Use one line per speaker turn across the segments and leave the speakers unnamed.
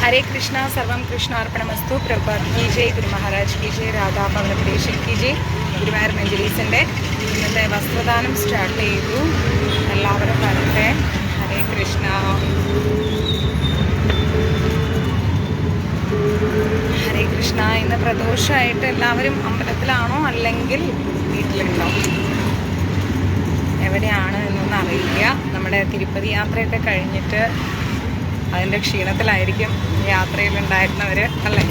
हरे कृष्णा सर्वम कृष्णार्पणमस्तु प्रभुपाद की जय गुरु महाराज की जय राधा പവനപ്രദേശൻ की जय ഗുരുവായൂർ മഞ്ജരീസിൻ്റെ ഇന്നത്തെ വസ്ത്രദാനം സ്റ്റാർട്ട് ചെയ്തു. എല്ലാവരും വരട്ടെ. ഹരേ കൃഷ്ണ ഹരേ കൃഷ്ണ. ഇന്ന് പ്രദോഷമായിട്ട് എല്ലാവരും അമ്പലത്തിലാണോ അല്ലെങ്കിൽ വീട്ടിലുണ്ടോ, എവിടെയാണ് എന്നൊന്നും അറിയില്ല. നമ്മുടെ തിരുപ്പതി യാത്രയൊക്കെ കഴിഞ്ഞിട്ട് അതിൻ്റെ ക്ഷീണത്തിലായിരിക്കും യാത്രയിലുണ്ടായിരുന്നവർ അല്ലേ.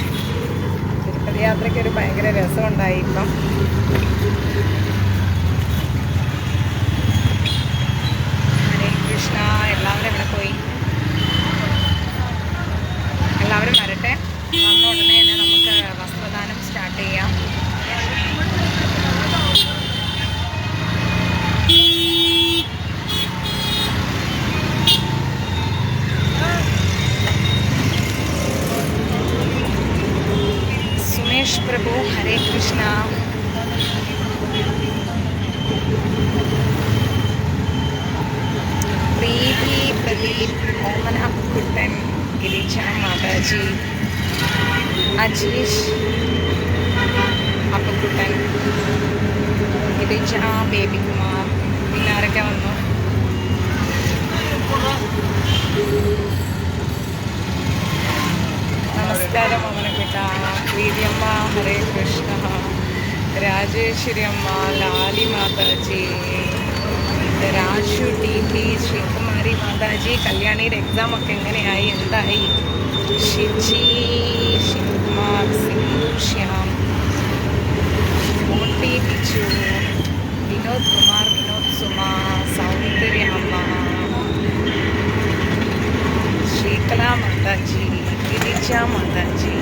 തിരുപ്പതി യാത്രയ്ക്ക് ഒരു ഭയങ്കര രസമുണ്ടായി. ഇപ്പം ഹരേ കൃഷ്ണ. എല്ലാവരും എവിടെ പോയി? എല്ലാവരും വരട്ടെ. വന്ന ഉടനെ തന്നെ നമുക്ക് വസ്ത്രദാനം സ്റ്റാർട്ട് ചെയ്യാം. सुमेश प्रभु हरे कृष्णा. प्रीति प्रदीप ओमना कुट्टन गिरिजा माताजी अजीश അപ്പക്കുട്ടൻ गिरिजा बेबी कुमार എല്ലാവരൊക്കെ വന്നു. നമസ്കാരം മോഹനക്കുട്ട. പ്രീതിയമ്മ ഹരേ കൃഷ്ണ. രാജേശ്വരി അമ്മ, ലാലി മാതാജി, രാജു ടി ടി, ശ്രീകുമാരി മാതാജി. കല്യാണിയുടെ എക്സാം ഒക്കെ എങ്ങനെയായി, എന്തായി? ഷിജി, ശിവകുമാർ, സിംഗു, ശ്യാം, മോട്ടി, ബിജു, വിനോദ് കുമാർ, വിനോദ് സുമ, സൗന്ദര്യ അമ്മ, ശ്രീകല മാതാജി, गिरिज माताजी.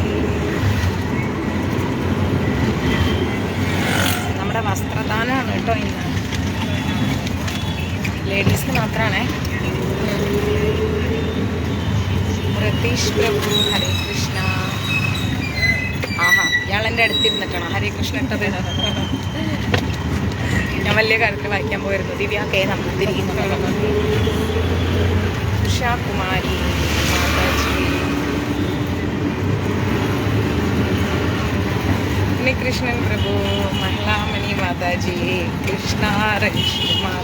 നമ്മുടെ വസ്ത്രദാനമാണ് കേട്ടോ ഇന്ന്. ലേഡീസിന് മാത്രമാണേ. രതീഷ് പ്രഭു ഹരേ കൃഷ്ണ. ആഹാ, ഇയാളെൻ്റെ അടുത്തിരുന്നിട്ടാണോ ഹരേ കൃഷ്ണ ഇട്ടത്? ഞാൻ വലിയ കാര്യത്തിൽ വായിക്കാൻ പോയിരുന്നു. ദിവ്യ കെ നമ്പൂതിരിക്കുന്നു. ഉഷാ കുമാരി മാതാജി, कृष्णन प्रभु, महिला मणि माताजी, कृष्णा रईश कुमार.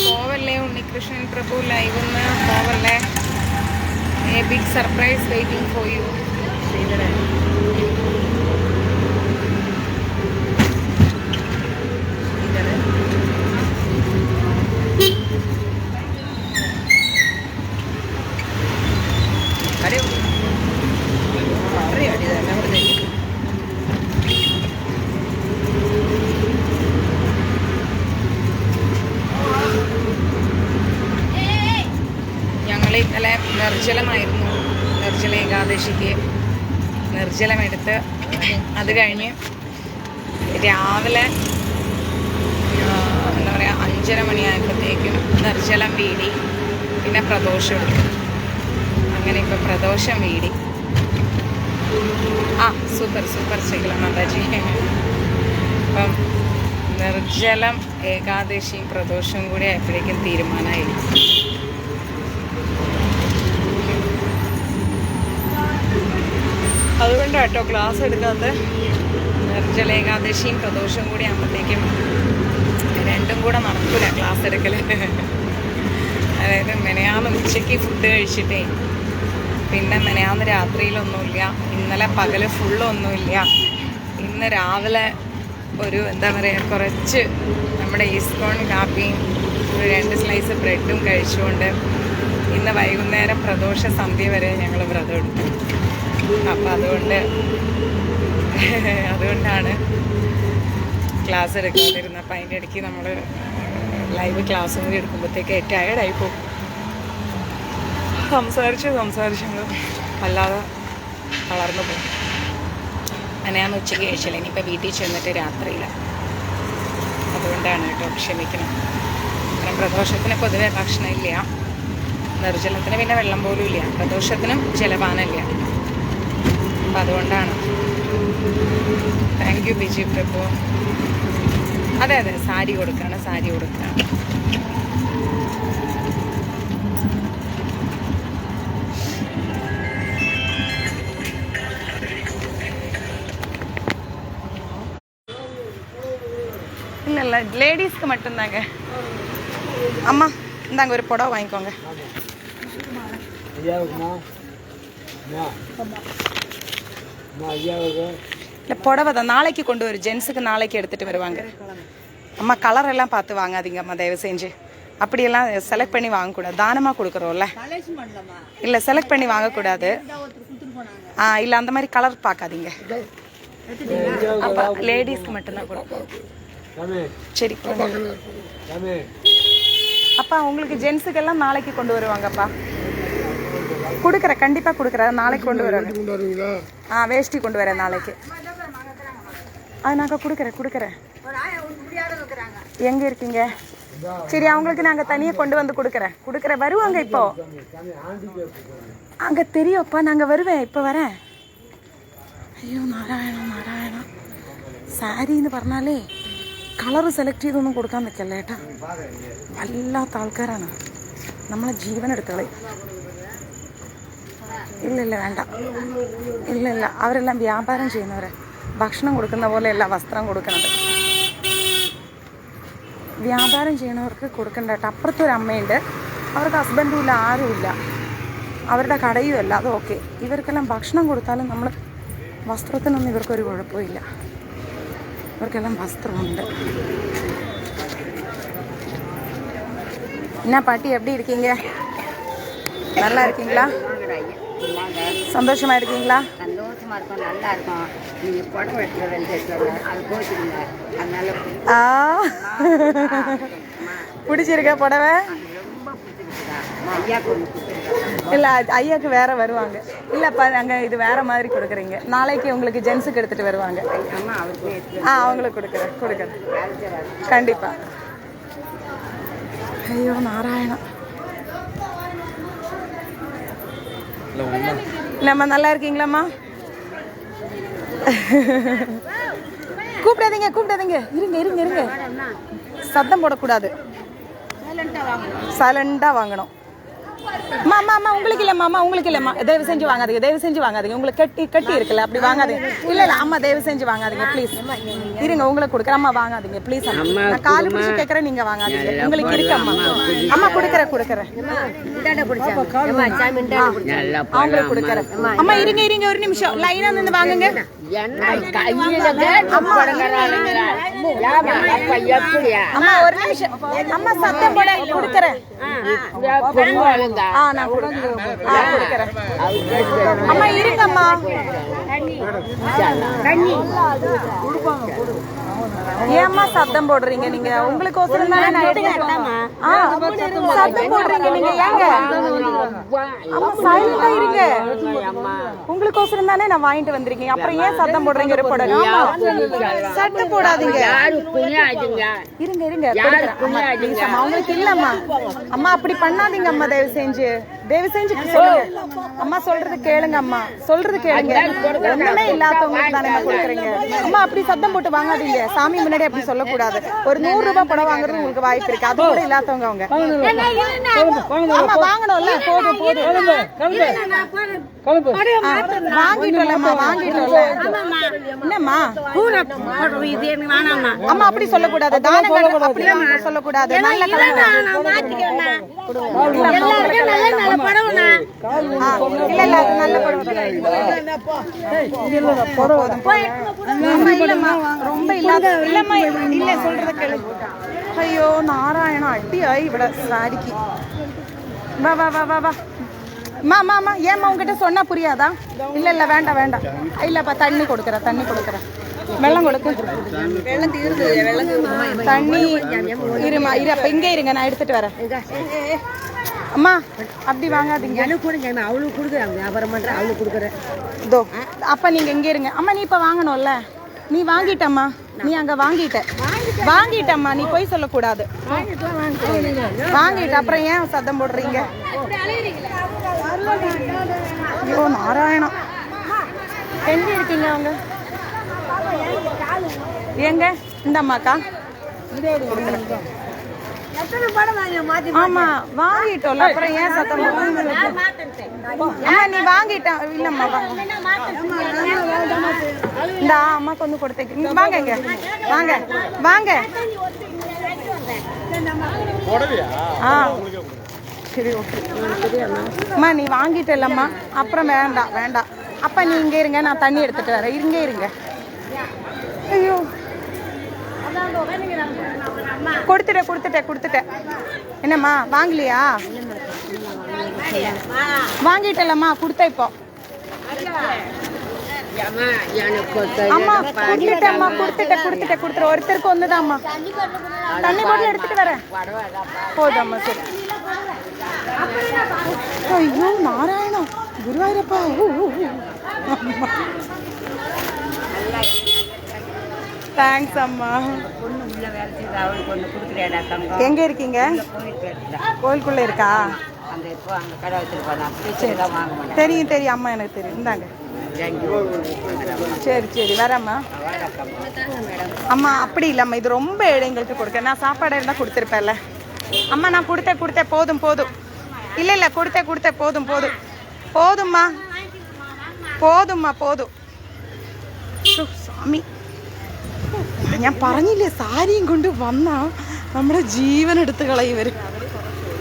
പോവല്ലേ ഉണ്ണികൃഷ്ണൻ പ്രഭു, ലൈവ് ഒന്ന് പോവല്ലേ. A big surprise waiting for you. ഇന്നലെ നിർജ്ജലമായിരുന്നു. നിർജ്ജല ഏകാദശിക്ക് നിർജ്ജലമെടുത്ത് അത് കഴിഞ്ഞ് രാവിലെ എന്താ പറയുക 5:30 മണിയായപ്പോഴത്തേക്കും നിർജ്ജലം വീടി. പിന്നെ പ്രദോഷം എടുത്തു. അങ്ങനെ ഇപ്പം പ്രദോഷം വീടി. ആ സൂപ്പർ സൂപ്പർ ശൈല മാതാജി. അപ്പം നിർജ്ജലം ഏകാദശിയും പ്രദോഷവും കൂടി ആയപ്പോഴേക്കും തീരുമാനമായി. അതുകൊണ്ടാട്ടോ ക്ലാസ് എടുക്കാത്ത. നിർജ്ജല ഏകാദശിയും പ്രദോഷവും കൂടി ആകുമ്പോഴത്തേക്കും രണ്ടും കൂടെ നടക്കില്ല ക്ലാസ് എടുക്കൽ. അതായത് മെനയാന്ന് ഉച്ചയ്ക്ക് ഫുഡ് കഴിച്ചിട്ടേ പിന്നെ മെനയാന്ന് രാത്രിയിലൊന്നുമില്ല. ഇന്നലെ പകൽ ഫുള്ളൊന്നുമില്ല. ഇന്ന് രാവിലെ ഒരു എന്താ പറയുക കുറച്ച് നമ്മുടെ ഈസ്കോൺ കാപ്പിയും ഒരു 2 സ്ലൈസ് ബ്രെഡും കഴിച്ചുകൊണ്ട് ഇന്ന് വൈകുന്നേരം പ്രദോഷ സന്ധ്യ വരെ ഞങ്ങൾ വ്രതം എടുത്തു. അപ്പം അതുകൊണ്ടാണ് ക്ലാസ് എടുക്കാതിരുന്നത്. അപ്പം അതിൻ്റെ ഇടയ്ക്ക് നമ്മൾ ലൈവ് ക്ലാസ്സും കൂടി എടുക്കുമ്പോഴത്തേക്ക് ടയർഡായി പോകും. സംസാരിച്ച് വല്ലാതെ തളർന്നു പോകും. അങ്ങനെയാന്ന് ഉച്ചയ്ക്ക് കഴിച്ചില്ല. ഇനിയിപ്പോൾ വീട്ടിൽ ചെന്നിട്ട് രാത്രിയില്ല. അതുകൊണ്ടാണ് കേട്ടോ, ക്ഷമിക്കണം. കാരണം പ്രദോഷത്തിന് പൊതുവെ ഭക്ഷണം ഇല്ല, നിർജ്ജലത്തിന് പിന്നെ വെള്ളം പോലും ഇല്ല, പ്രദോഷത്തിനും ജലപാനമില്ല. അപ്പം അതുകൊണ്ടാണ്. താങ്ക് യു ബിജി പ്രഭു. അതെ അതെ, സാരി കൊടുക്കുകയാണ്, സാരി കൊടുക്കുകയാണ്. இல்லை லேடிஸ்க்கு மட்டும்தாங்க. அம்மா இந்தாங்க ஒரு புடவை வாங்கிக்கோங்க. இல்லை புடவை தான் நாளைக்கு கொண்டு வரும், ஜென்ஸுக்கு நாளைக்கு எடுத்துகிட்டு வருவாங்க. அம்மா கலர் எல்லாம் பார்த்து வாங்காதீங்க அம்மா, தயவு செஞ்சு. அப்படியெல்லாம் செலக்ட் பண்ணி வாங்கக்கூடாது, தானமாக கொடுக்குறோம்ல. இல்லை செலக்ட் பண்ணி வாங்கக்கூடாது. இல்லை அந்த மாதிரி கலர் பார்க்காதீங்க. அப்போ லேடிஸ்க்கு மட்டும்தான் கொடுப்போம். சரி அப்பா, உங்களுக்கு ஜென்ஸுக்கெல்லாம் நாளைக்கு கொண்டு வருவாங்கப்பா. கொடுக்குறேன், கண்டிப்பாக கொடுக்குறேன், நாளைக்கு கொண்டு வருவேன். வேஷ்டி கொண்டு வரேன் நாளைக்கு. அது நாங்கள் கொடுக்குறேன். எங்கே இருக்கீங்க? சரி, அவங்களுக்கு நாங்கள் தனியாக கொண்டு வந்து கொடுக்குறேன். வருவாங்க இப்போ. அங்கே தெரியும்ப்பா, நாங்கள் வருவேன், இப்போ வரேன். അയ്യോ നാരായണ, സാരി എന്ന് പറഞ്ഞാലേ കളറ് സെലക്ട് ചെയ്തൊന്നും കൊടുക്കാൻ നിൽക്കല്ല ഏട്ടാ. വല്ലാത്ത ആൾക്കാരാണ്, നമ്മളെ ജീവനെടുത്തോളെ. ഇല്ല വേണ്ട, ഇല്ല അവരെല്ലാം വ്യാപാരം ചെയ്യുന്നവരെ. ഭക്ഷണം കൊടുക്കുന്ന പോലെയല്ല വസ്ത്രം കൊടുക്കണത്, വ്യാപാരം ചെയ്യണവർക്ക് കൊടുക്കണ്ട കേട്ടോ. അപ്പുറത്തൊരു അമ്മയുണ്ട്, അവർക്ക് ഹസ്ബൻഡും ഇല്ല, ആരുമില്ല, അവരുടെ കടയും അല്ല, അത് ഓക്കെ. ഇവർക്കെല്ലാം ഭക്ഷണം കൊടുത്താലും നമ്മൾ വസ്ത്രത്തിനൊന്നും ഇവർക്കൊരു കുഴപ്പമില്ല, ഇവർക്കെല്ലാം വസ്ത്രമുണ്ട്. என்ன பாட்டி, எப்படி இருக்கீங்க? நல்லா இருக்கீங்களா? சந்தோஷமா இருக்கீங்களா?
சந்தோஷமா இருக்கும், நல்லா இருக்கும். நீங்க புடவை எடுத்துட்டு அது போச்சுங்க, அதனால
பிடிச்சிருக்க புடவை?
ரொம்ப பிடிச்சிருக்கா. ஐயாக்கு ஒன்று கொடுத்துருக்கா.
இல்லை ஐயாவுக்கு வேற வருவாங்க. இல்லைப்பா, நாங்கள் இது வேற மாதிரி கொடுக்குறீங்க. நாளைக்கு உங்களுக்கு ஜென்ஸுக்கு எடுத்துட்டு வருவாங்க. அவங்களுக்கு கொடுக்குறேன் கண்டிப்பா. ஐயோ நாராயணா, நம்ம நல்லா இருக்கீங்களாம்மா? கூப்பிடாதீங்க. இருங்க. சத்தம் போடக்கூடாது, சைலண்டா வாங்கணும். அம்மா உங்களுக்கு இல்லைம்மா, தயவு செஞ்சு வாங்காதீங்க. உங்களுக்கு கட்டி இருக்குல்ல, அப்படி வாங்காதீங்க. இல்லை அம்மா, தயவு செஞ்சு வாங்காதீங்க ப்ளீஸ். இருங்க, உங்களுக்கு கொடுக்குறேன். அம்மா வாங்காதீங்க ப்ளீஸ். நான் கால் பிடிச்சி கேட்குறேன், நீங்கள் வாங்காதீங்க. உங்களுக்கு இருக்கு அம்மா. அம்மா கொடுக்குறேன். அவங்களுக்கு கொடுக்குறேன். அம்மா இருங்க ஒரு நிமிஷம், லைனாக நின்று வாங்குங்க. அம்மா ஒரு நிமிஷம், அம்மா சத்தம் போட கொடுக்குறேன். நான் கொடுக்குறேன். அம்மா இருங்கம்மா. ஏம்மா சத்தம் போடுறீங்க நீங்க? உங்களுக்கு ஒசரம் தானே நான் எடுத்துட்டேன். சத்தம் போடுறீங்க நீங்க, ஏங்க? அம்மா சைலண்டா இருங்க. உங்களுக்கு ஒசரம் தானே நான் வாங்கிட்டு வந்திருக்கீங்க, அப்புறம் ஏன் சத்தம் போடுறீங்க? போடுங்க. சத்தம் போடாதீங்க. இருங்க. அவங்களுக்கு இல்லம்மா. அம்மா அப்படி பண்ணாதீங்க அம்மா, தயவு செஞ்சு சொல்லுங்க. அம்மா சொல்றது கேளுங்க. ஒண்ணுமே இல்லாதவங்களுக்கு தானே கொடுக்குறீங்க. அம்மா அப்படி சத்தம் போட்டு வாங்காதீங்க, சாமி முன்னாடி அப்படி சொல்லக்கூடாது. ஒரு 100 ரூபாய் படம் வாங்குறது உங்களுக்கு வாய்ப்பு இருக்கு, அது கூட இல்லாதவங்க அவங்க. அம்மா வாங்கணும்ல, போதும். வாங்கிட்டோம்ல. என்னம்மா அம்மா அப்படி சொல்லக்கூடாது, தானங்கள் அப்படி சொல்லக்கூடாது. நல்ல ரொம்ப இல்லாத இல்ல சொல்றது கேளு. ஐயோ நாராயணா, அட்டியாய் இவ்வளோ சாரிக்கு. வா. மாமா ஏம்மா உங்ககிட்ட சொன்னா புரியாதா? இல்ல வேண்டாம். இல்லப்பா, தண்ணி கொடுக்குறேன். வெள்ளம் கொடுக்கு. தண்ணி இருமா, அப்ப இங்கே இருங்க, நான் எடுத்துட்டு வரேன். அம்மா அப்படி வாங்காதீங்க.
எனக்கு கொடுங்க, அவளுக்கு கொடுக்குறாங்க, வியாபாரம் பண்ணுறேன், அவளுக்கு கொடுக்குறேன்.
இதோ அப்போ நீங்கள் எங்கே இருங்க. அம்மா நீ இப்போ வாங்கணும்ல, நீ வாங்கிட்டம்மா, நீ அங்கே வாங்கிட்டம்மா, நீ போய் சொல்லக்கூடாது. வாங்கிட்டு அப்புறம் ஏன் சத்தம் போடுறீங்க? ஐயோ நாராயணம், எங்கே இருக்கீங்க அவங்க? எங்க இந்த அம்மாக்கா? ஆமா வாங்கிட்டோம்ல, அப்புறம் ஏன் சத்தம் போடுறீங்க? அம்மா நீ வாங்கிட்ட இல்லம்மா, இந்த அம்மாக்கு வந்து கொடுத்தேன். வாங்க இங்க, வாங்க வாங்க. ஆ சரி ஓகே. அம்மா நீ வாங்கிட்டல்லம்மா, அப்புறம் வேண்டாம் வேண்டாம். அப்பா நீ இங்கே இருங்க, நான் தண்ணி எடுத்துட்டு வரேன். இங்கே இருங்க. ஐயோ கொடுத்துட்டேன். என்னம்மா வாங்கலையா? வாங்கிட்டலம்மா, கொடுத்த இப்போ. அம்மா கொடுத்துட்டேம்மா, கொடுத்துட்டேன். ஒருத்தருக்கு ஒண்ணுதாம்மா. தண்ணி பாட்டில் எடுத்துட்டு வரேன். போதாம்மா சரி. ஐயோ நாராயணம் குருவாயூரப்பா. தேங்க்ஸ் அம்மா. எங்க இருக்கீங்க? கோயிலுக்குள்ள இருக்கா? தெரியும் அம்மா, எனக்கு தெரியும். இந்தாங்க. சரி வரேம்மா. அம்மா அப்படி இல்லம்மா, இது ரொம்ப ஏழைங்களுக்கு கொடுக்க. நான் சாப்பாடு இருந்தால் கொடுத்துருப்பேன்ல. அம்மா நான் கொடுத்தேன் போதும். இல்லை கொடுத்தேன் போதும்மா. സ്വാമി ഞാൻ പറഞ്ഞില്ലേ സാരിയും കൊണ്ട് വന്നാ നമ്മുടെ ജീവൻ എടുത്ത് കളയുവർ.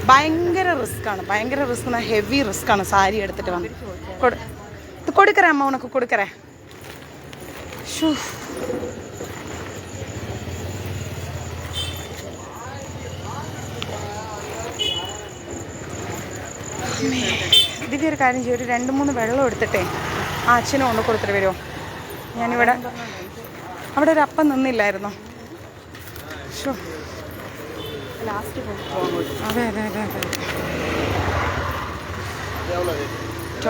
ഭയങ്കര റിസ്ക്കാണ്, ഹെവി റിസ്ക്കാണ് സാരി എടുത്തിട്ട് വന്ന്. ഇത് കൊടുക്കറേ അമ്മ, ഉനക്ക് കൊടുക്കറേ. ഇതിൻ്റെ ഒരു കാര്യം ചെയ്യും, ഒരു 2-3 വെള്ളം എടുത്തിട്ടേ ആ അച്ഛനും കൊണ്ട് കൊടുത്തിട്ട് വരുമോ? ഞാനിവിടെ അവിടെ ഒരു അപ്പം നിന്നില്ലായിരുന്നോ? അതെ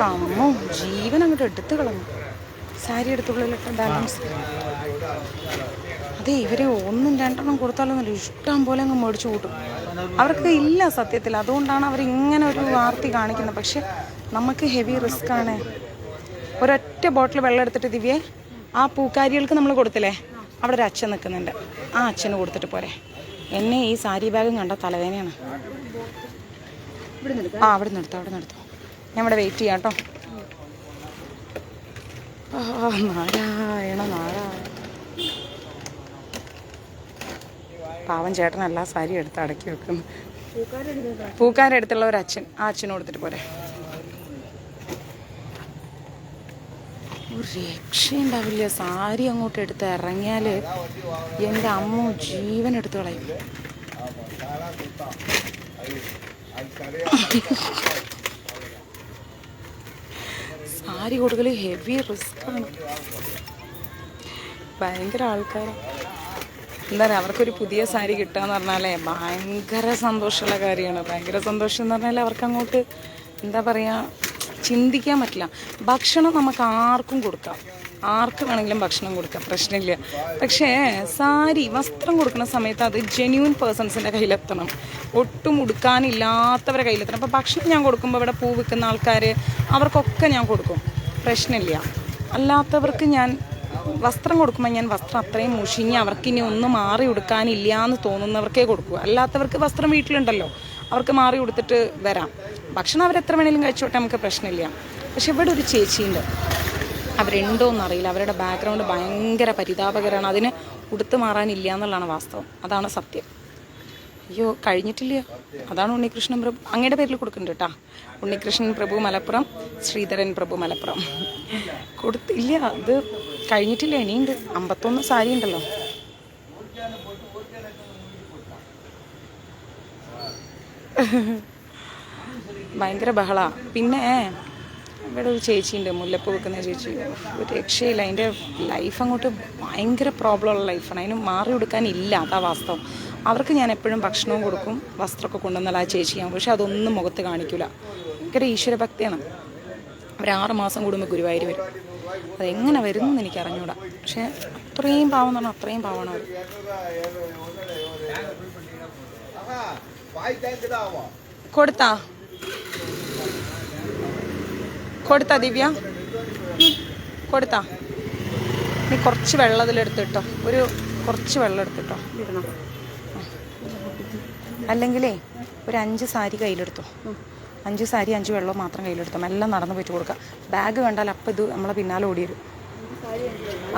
അമ്മോ, ജീവൻ അങ്ങോട്ട് എടുത്ത് കളഞ്ഞു. സാരി എടുത്തുള്ളിലിട്ട് ബാലൻസ്. അതെ, ഇവര് 1-2 കൊടുത്താലൊന്നുമില്ല, ഇഷ്ടം പോലെ അങ്ങ് മേടിച്ചു കൂട്ടും. അവർക്ക് ഇല്ല സത്യത്തിൽ, അതുകൊണ്ടാണ് അവർ ഇങ്ങനെ ഒരു ആർത്തി കാണിക്കുന്നത്. പക്ഷെ നമുക്ക് ഹെവി റിസ്ക് ആണ്. ഒരൊറ്റ ബോട്ടിൽ വെള്ളം എടുത്തിട്ട് ദിവ്യേ ആ പൂക്കാരികൾക്ക് നമ്മൾ കൊടുത്തില്ലേ, അവിടെ ഒരു അച്ഛൻ നിൽക്കുന്നുണ്ട്, ആ അച്ഛന് കൊടുത്തിട്ട് പോരെ. എന്നെ ഈ സാരി ബാഗും കണ്ട തലവേദനയാണ്. അവിടെ നിർത്തോ. ഞാൻ ഇവിടെ വെയിറ്റ് ചെയ്യാം കേട്ടോ. നാരായണ. പാവം ചേട്ടൻ എല്ലാ സാരിയും എടുത്ത് അടക്കി വെക്കുന്നു. പൂക്കാരെടുത്തുള്ള ഒരു അച്ഛൻ, ആ അച്ഛന് കൊടുത്തിട്ട് പോരെ. ഒരു രക്ഷയുണ്ടാവില്ല. സാരി അങ്ങോട്ട് എടുത്ത് ഇറങ്ങിയാൽ എൻ്റെ അമ്മ ജീവൻ എടുത്ത് കളയും. സാരി കൊടുക്കൽ ഹെവി റിസ്ക്കാണ്. ഭയങ്കര ആൾക്കാരാണ്. എന്താ പറയുക, അവർക്കൊരു പുതിയ സാരി കിട്ടുക എന്ന് പറഞ്ഞാലേ ഭയങ്കര സന്തോഷമുള്ള കാര്യമാണ്. ഭയങ്കര സന്തോഷം എന്ന് പറഞ്ഞാൽ അവർക്ക് അങ്ങോട്ട് എന്താ പറയുക, ചിന്തിക്കാൻ പറ്റില്ല. ഭക്ഷണം നമുക്ക് ആർക്കും കൊടുക്കാം, ആർക്ക് വേണമെങ്കിലും ഭക്ഷണം കൊടുക്കാം, പ്രശ്നമില്ല. പക്ഷേ സാരി വസ്ത്രം കൊടുക്കുന്ന സമയത്ത് അത് ജെന്യൂൻ പേഴ്സൺസിൻ്റെ കയ്യിലെത്തണം, ഒട്ടും ഉടുക്കാനില്ലാത്തവരുടെ കയ്യിലെത്തണം. അപ്പോൾ ഭക്ഷണം ഞാൻ കൊടുക്കുമ്പോൾ ഇവിടെ പൂ വിൽക്കുന്ന ആൾക്കാർ അവർക്കൊക്കെ ഞാൻ കൊടുക്കും, പ്രശ്നമില്ല. അല്ലാത്തവർക്ക് ഞാൻ വസ്ത്രം കൊടുക്കുമ്പോൾ ഞാൻ വസ്ത്രം അത്രയും മുഷിഞ്ഞ് അവർക്കിനി ഒന്നും മാറി ഉടുക്കാനില്ല എന്ന് തോന്നുന്നവർക്കേ കൊടുക്കൂ. അല്ലാത്തവർക്ക് വസ്ത്രം വീട്ടിലുണ്ടല്ലോ, അവർക്ക് മാറി ഉടുത്തിട്ട് വരാം. ഭക്ഷണം അവരെത്ര വേണേലും കഴിച്ചോട്ടെ, നമുക്ക് പ്രശ്നമില്ല. പക്ഷെ ഇവിടെ ഒരു ചേച്ചിയുണ്ട്, അവരുണ്ടോയെന്നറിയില്ല, അവരുടെ ബാക്ക്ഗ്രൗണ്ട് ഭയങ്കര പരിതാപകരമാണ്. അതിന് ഉടുത്ത് മാറാനില്ല എന്നുള്ളതാണ് വാസ്തവം, അതാണ് സത്യം. അയ്യോ കഴിഞ്ഞിട്ടില്ല. അതാണ് ഉണ്ണികൃഷ്ണൻ പ്രഭു, അങ്ങയുടെ പേരിൽ കൊടുക്കുന്നുണ്ട് കേട്ടോ. ഉണ്ണികൃഷ്ണൻ പ്രഭു മലപ്പുറം, ശ്രീധരൻ പ്രഭു മലപ്പുറം. കൊടുത്തില്ല, അത് കഴിഞ്ഞിട്ടില്ല, ഇനിയുണ്ട്. 51 സാരി ഉണ്ടല്ലോ. ഭയങ്കര ബഹളാ. പിന്നെ ഇവിടെ ഒരു ചേച്ചിയുണ്ട്, മുല്ലപ്പൂ വെക്കുന്ന ചേച്ചി, ഒരു രക്ഷയില്ല. അതിൻ്റെ ലൈഫ് അങ്ങോട്ട് ഭയങ്കര പ്രോബ്ലം ഉള്ള ലൈഫാണ്. അതിന് മാറി കൊടുക്കാനില്ല, അതാ വാസ്തവം. അവർക്ക് ഞാൻ എപ്പോഴും ഭക്ഷണവും കൊടുക്കും, വസ്ത്രമൊക്കെ കൊണ്ടുവന്നാൽ ആ ചേച്ചിയാണ്. പക്ഷെ അതൊന്നും മുഖത്ത് കാണിക്കില്ല. ഭയങ്കര ഈശ്വരഭക്തിയാണ്. അവർ 6 മാസം കൂടുമ്പോൾ ഗുരുവായൂർ വരും. അതെങ്ങനെ വരുന്നു എനിക്ക് അറിഞ്ഞൂടാ. പക്ഷെ അത്രയും പാവം എന്ന് പറഞ്ഞാൽ അത്രയും പാവമാണ് അവർ. കൊടുത്താ ദിവ്യ കൊടുത്താ? നീ കുറച്ച് വെള്ളം അതിലെടുത്തിട്ടോ, കുറച്ച് വെള്ളം എടുത്തിട്ടോ. അല്ലെങ്കിലേ ഒരു 5 സാരി കയ്യിലെടുത്തോ. 5 സാരി 5 വെള്ളവും മാത്രം കയ്യിലെടുത്തോ. എല്ലാം നടന്നു പോയിട്ട് കൊടുക്കാം. ബാഗ് വേണ്ടാൽ അപ്പം ഇത് നമ്മളെ പിന്നാലെ ഓടി വരും.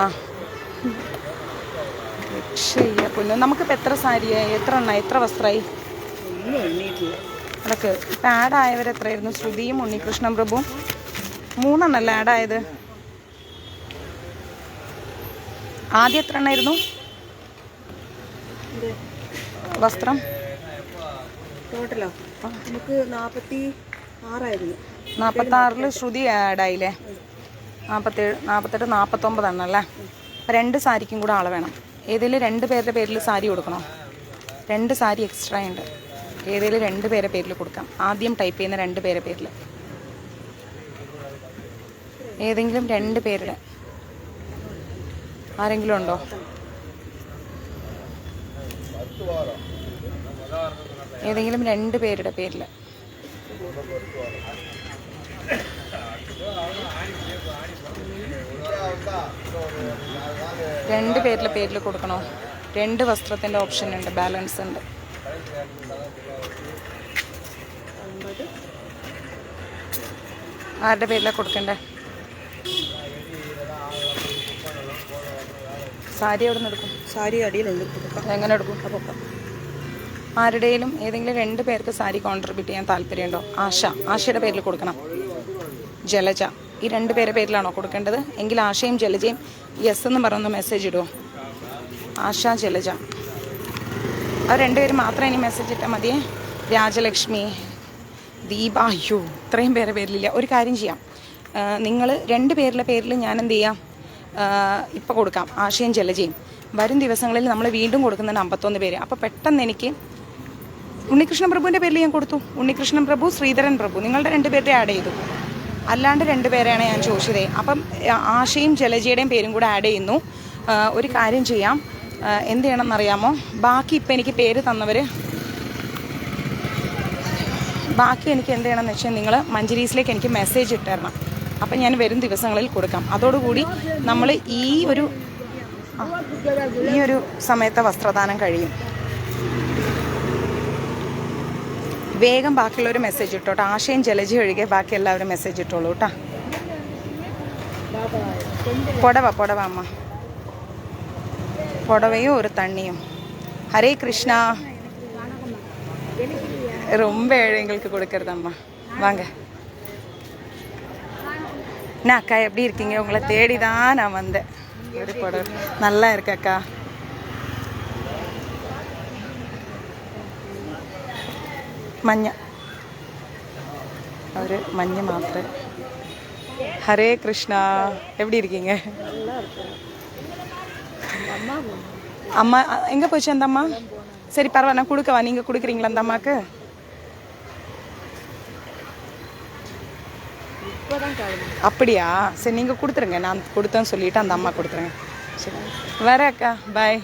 ആ ശരിയാ പൊന്നു. നമുക്കിപ്പോൾ എത്ര സാരിയായി, എത്ര എണ്ണായി, എത്ര വസ്ത്രമായി? അതൊക്കെ ഇപ്പം ആഡായവരെത്രയായിരുന്നു? ശ്രുതിയും ഉണ്ണികൃഷ്ണൻ പ്രഭുവും 3 എണ്ണല്ലേ ആഡായത്? ആദ്യം എത്ര എണ്ണായിരുന്നു വസ്ത്രം
ടോട്ടലോ? നമുക്ക് 46
46 ശ്രുതി ആഡായില്ലേ? 47, 48, 49 എണ്ണല്ലേ? 2 സാരിക്കും കൂടെ ആളെ വേണം. ഏതെങ്കിലും 2 പേരുടെ പേരിൽ സാരി കൊടുക്കണോ? 2 സാരി എക്സ്ട്രാ ഉണ്ട്. ഏതെങ്കിലും 2 പേരുടെ പേരിൽ കൊടുക്കാം. ആദ്യം ടൈപ്പ് ചെയ്യുന്ന 2 പേരുടെ പേരിൽ, ഏതെങ്കിലും 2 പേരുടെ ആരെങ്കിലും ഉണ്ടോ? ഏതെങ്കിലും 2 പേരുടെ പേരിൽ. രണ്ട് പേരിൽ കൊടുക്കണോ? 2 വസ്ത്രത്തിൻ്റെ ഓപ്ഷൻ ഉണ്ട്, ബാലൻസ് ഉണ്ട്. ആരുടെ പേരിലാണ് കൊടുക്കണ്ടേ? സാരി എവിടെ നിന്ന് എടുക്കും?
സാരി അടിയിലുണ്ട്.
എങ്ങനെ എടുക്കും? അപ്പം ആരുടെയും ഏതെങ്കിലും 2 പേർക്ക് സാരി കോൺട്രിബ്യൂട്ട് ചെയ്യാൻ താല്പര്യമുണ്ടോ? ആശയുടെ പേരിൽ കൊടുക്കണം. ജലജ, ഈ 2 പേരുടെ പേരിലാണോ കൊടുക്കേണ്ടത്? എങ്കിൽ ആശയും ജലജയും യെസ് എന്ന് പറഞ്ഞൊന്ന് മെസ്സേജ് ഇടുമോ? ആശ, ജലജ, അത് 2 പേര് മാത്രം ഇനി മെസ്സേജ് ഇട്ടാൽ മതിയേ. രാജലക്ഷ്മി, ദീപ, അയ്യോ ഇത്രയും പേരെ പേരിലില്ല. ഒരു കാര്യം ചെയ്യാം, നിങ്ങൾ 2 പേരുടെ പേരിൽ ഞാൻ എന്ത് ചെയ്യാം, ഇപ്പോൾ കൊടുക്കാം. ആശയും ജലജയും വരും ദിവസങ്ങളിൽ നമ്മൾ വീണ്ടും കൊടുക്കുന്നുണ്ട് 51 പേര്. അപ്പോൾ പെട്ടെന്ന് എനിക്ക് ഉണ്ണികൃഷ്ണൻ പ്രഭുവിൻ്റെ പേരിൽ ഞാൻ കൊടുത്തു. ഉണ്ണികൃഷ്ണൻ പ്രഭു, ശ്രീധരൻ പ്രഭു, നിങ്ങളുടെ 2 പേരുടെ ആഡ് ചെയ്തു. അല്ലാണ്ട് 2 പേരെയാണ് ഞാൻ ചോദിച്ചത്. അപ്പം ആശയും ജലജയുടെയും പേരും കൂടെ ആഡ് ചെയ്യുന്നു. ഒരു കാര്യം ചെയ്യാം, എന്ത് ചെയ്യണം എന്നറിയാമോ? ബാക്കി ഇപ്പം എനിക്ക് പേര് തന്നവർ, ബാക്കി എനിക്ക് എന്ത് ചെയ്യണമെന്ന് വെച്ചാൽ നിങ്ങൾ മഞ്ജരീസിലേക്ക് എനിക്ക് മെസ്സേജ് ഇട്ടുതരണം. അപ്പം ഞാൻ വരും ദിവസങ്ങളിൽ കൊടുക്കാം. അതോടുകൂടി നമ്മൾ ഈ ഒരു സമയത്തെ വസ്ത്രദാനം കഴിയും. വേഗം ബാക്കിയുള്ളവർ മെസ്സേജ് ഇട്ടോട്ടെ. ആശയും ജലജ ഒഴികെ ബാക്കി എല്ലാവരും മെസ്സേജ് ഇട്ടോളൂ കേട്ടോ. പുടവ അമ്മ, പുടവയും ഒരു തണ്ണിയും. ഹരേ കൃഷ്ണ. ரொம்ப ஏழைங்களுக்கு கொடுக்கறதம்மா. வாங்க. என்ன அக்கா எப்படி இருக்கீங்க? உங்களை தேடி தான் நான் வந்தேன். ஒரு புடவை நல்லா இருக்கு அக்கா. മഞ്ഞ, ഒരു മഞ്ഞ മാത്രം. ഹരേ കൃഷ്ണ. எப்படி இருக்கீங்க? அம்மா எங்கே போச்சு அந்த அம்மா? சரி பரவாயில்ல, நான் கொடுக்கவா? நீங்கள் கொடுக்குறீங்களா அந்த அம்மாவுக்கு? அப்படியா? சரி நீங்கள் கொடுத்துருங்க, நான் கொடுத்தேன்னு சொல்லிவிட்டு அந்த அம்மா கொடுத்துருங்க. சரி வரேன் அக்கா, பாய்.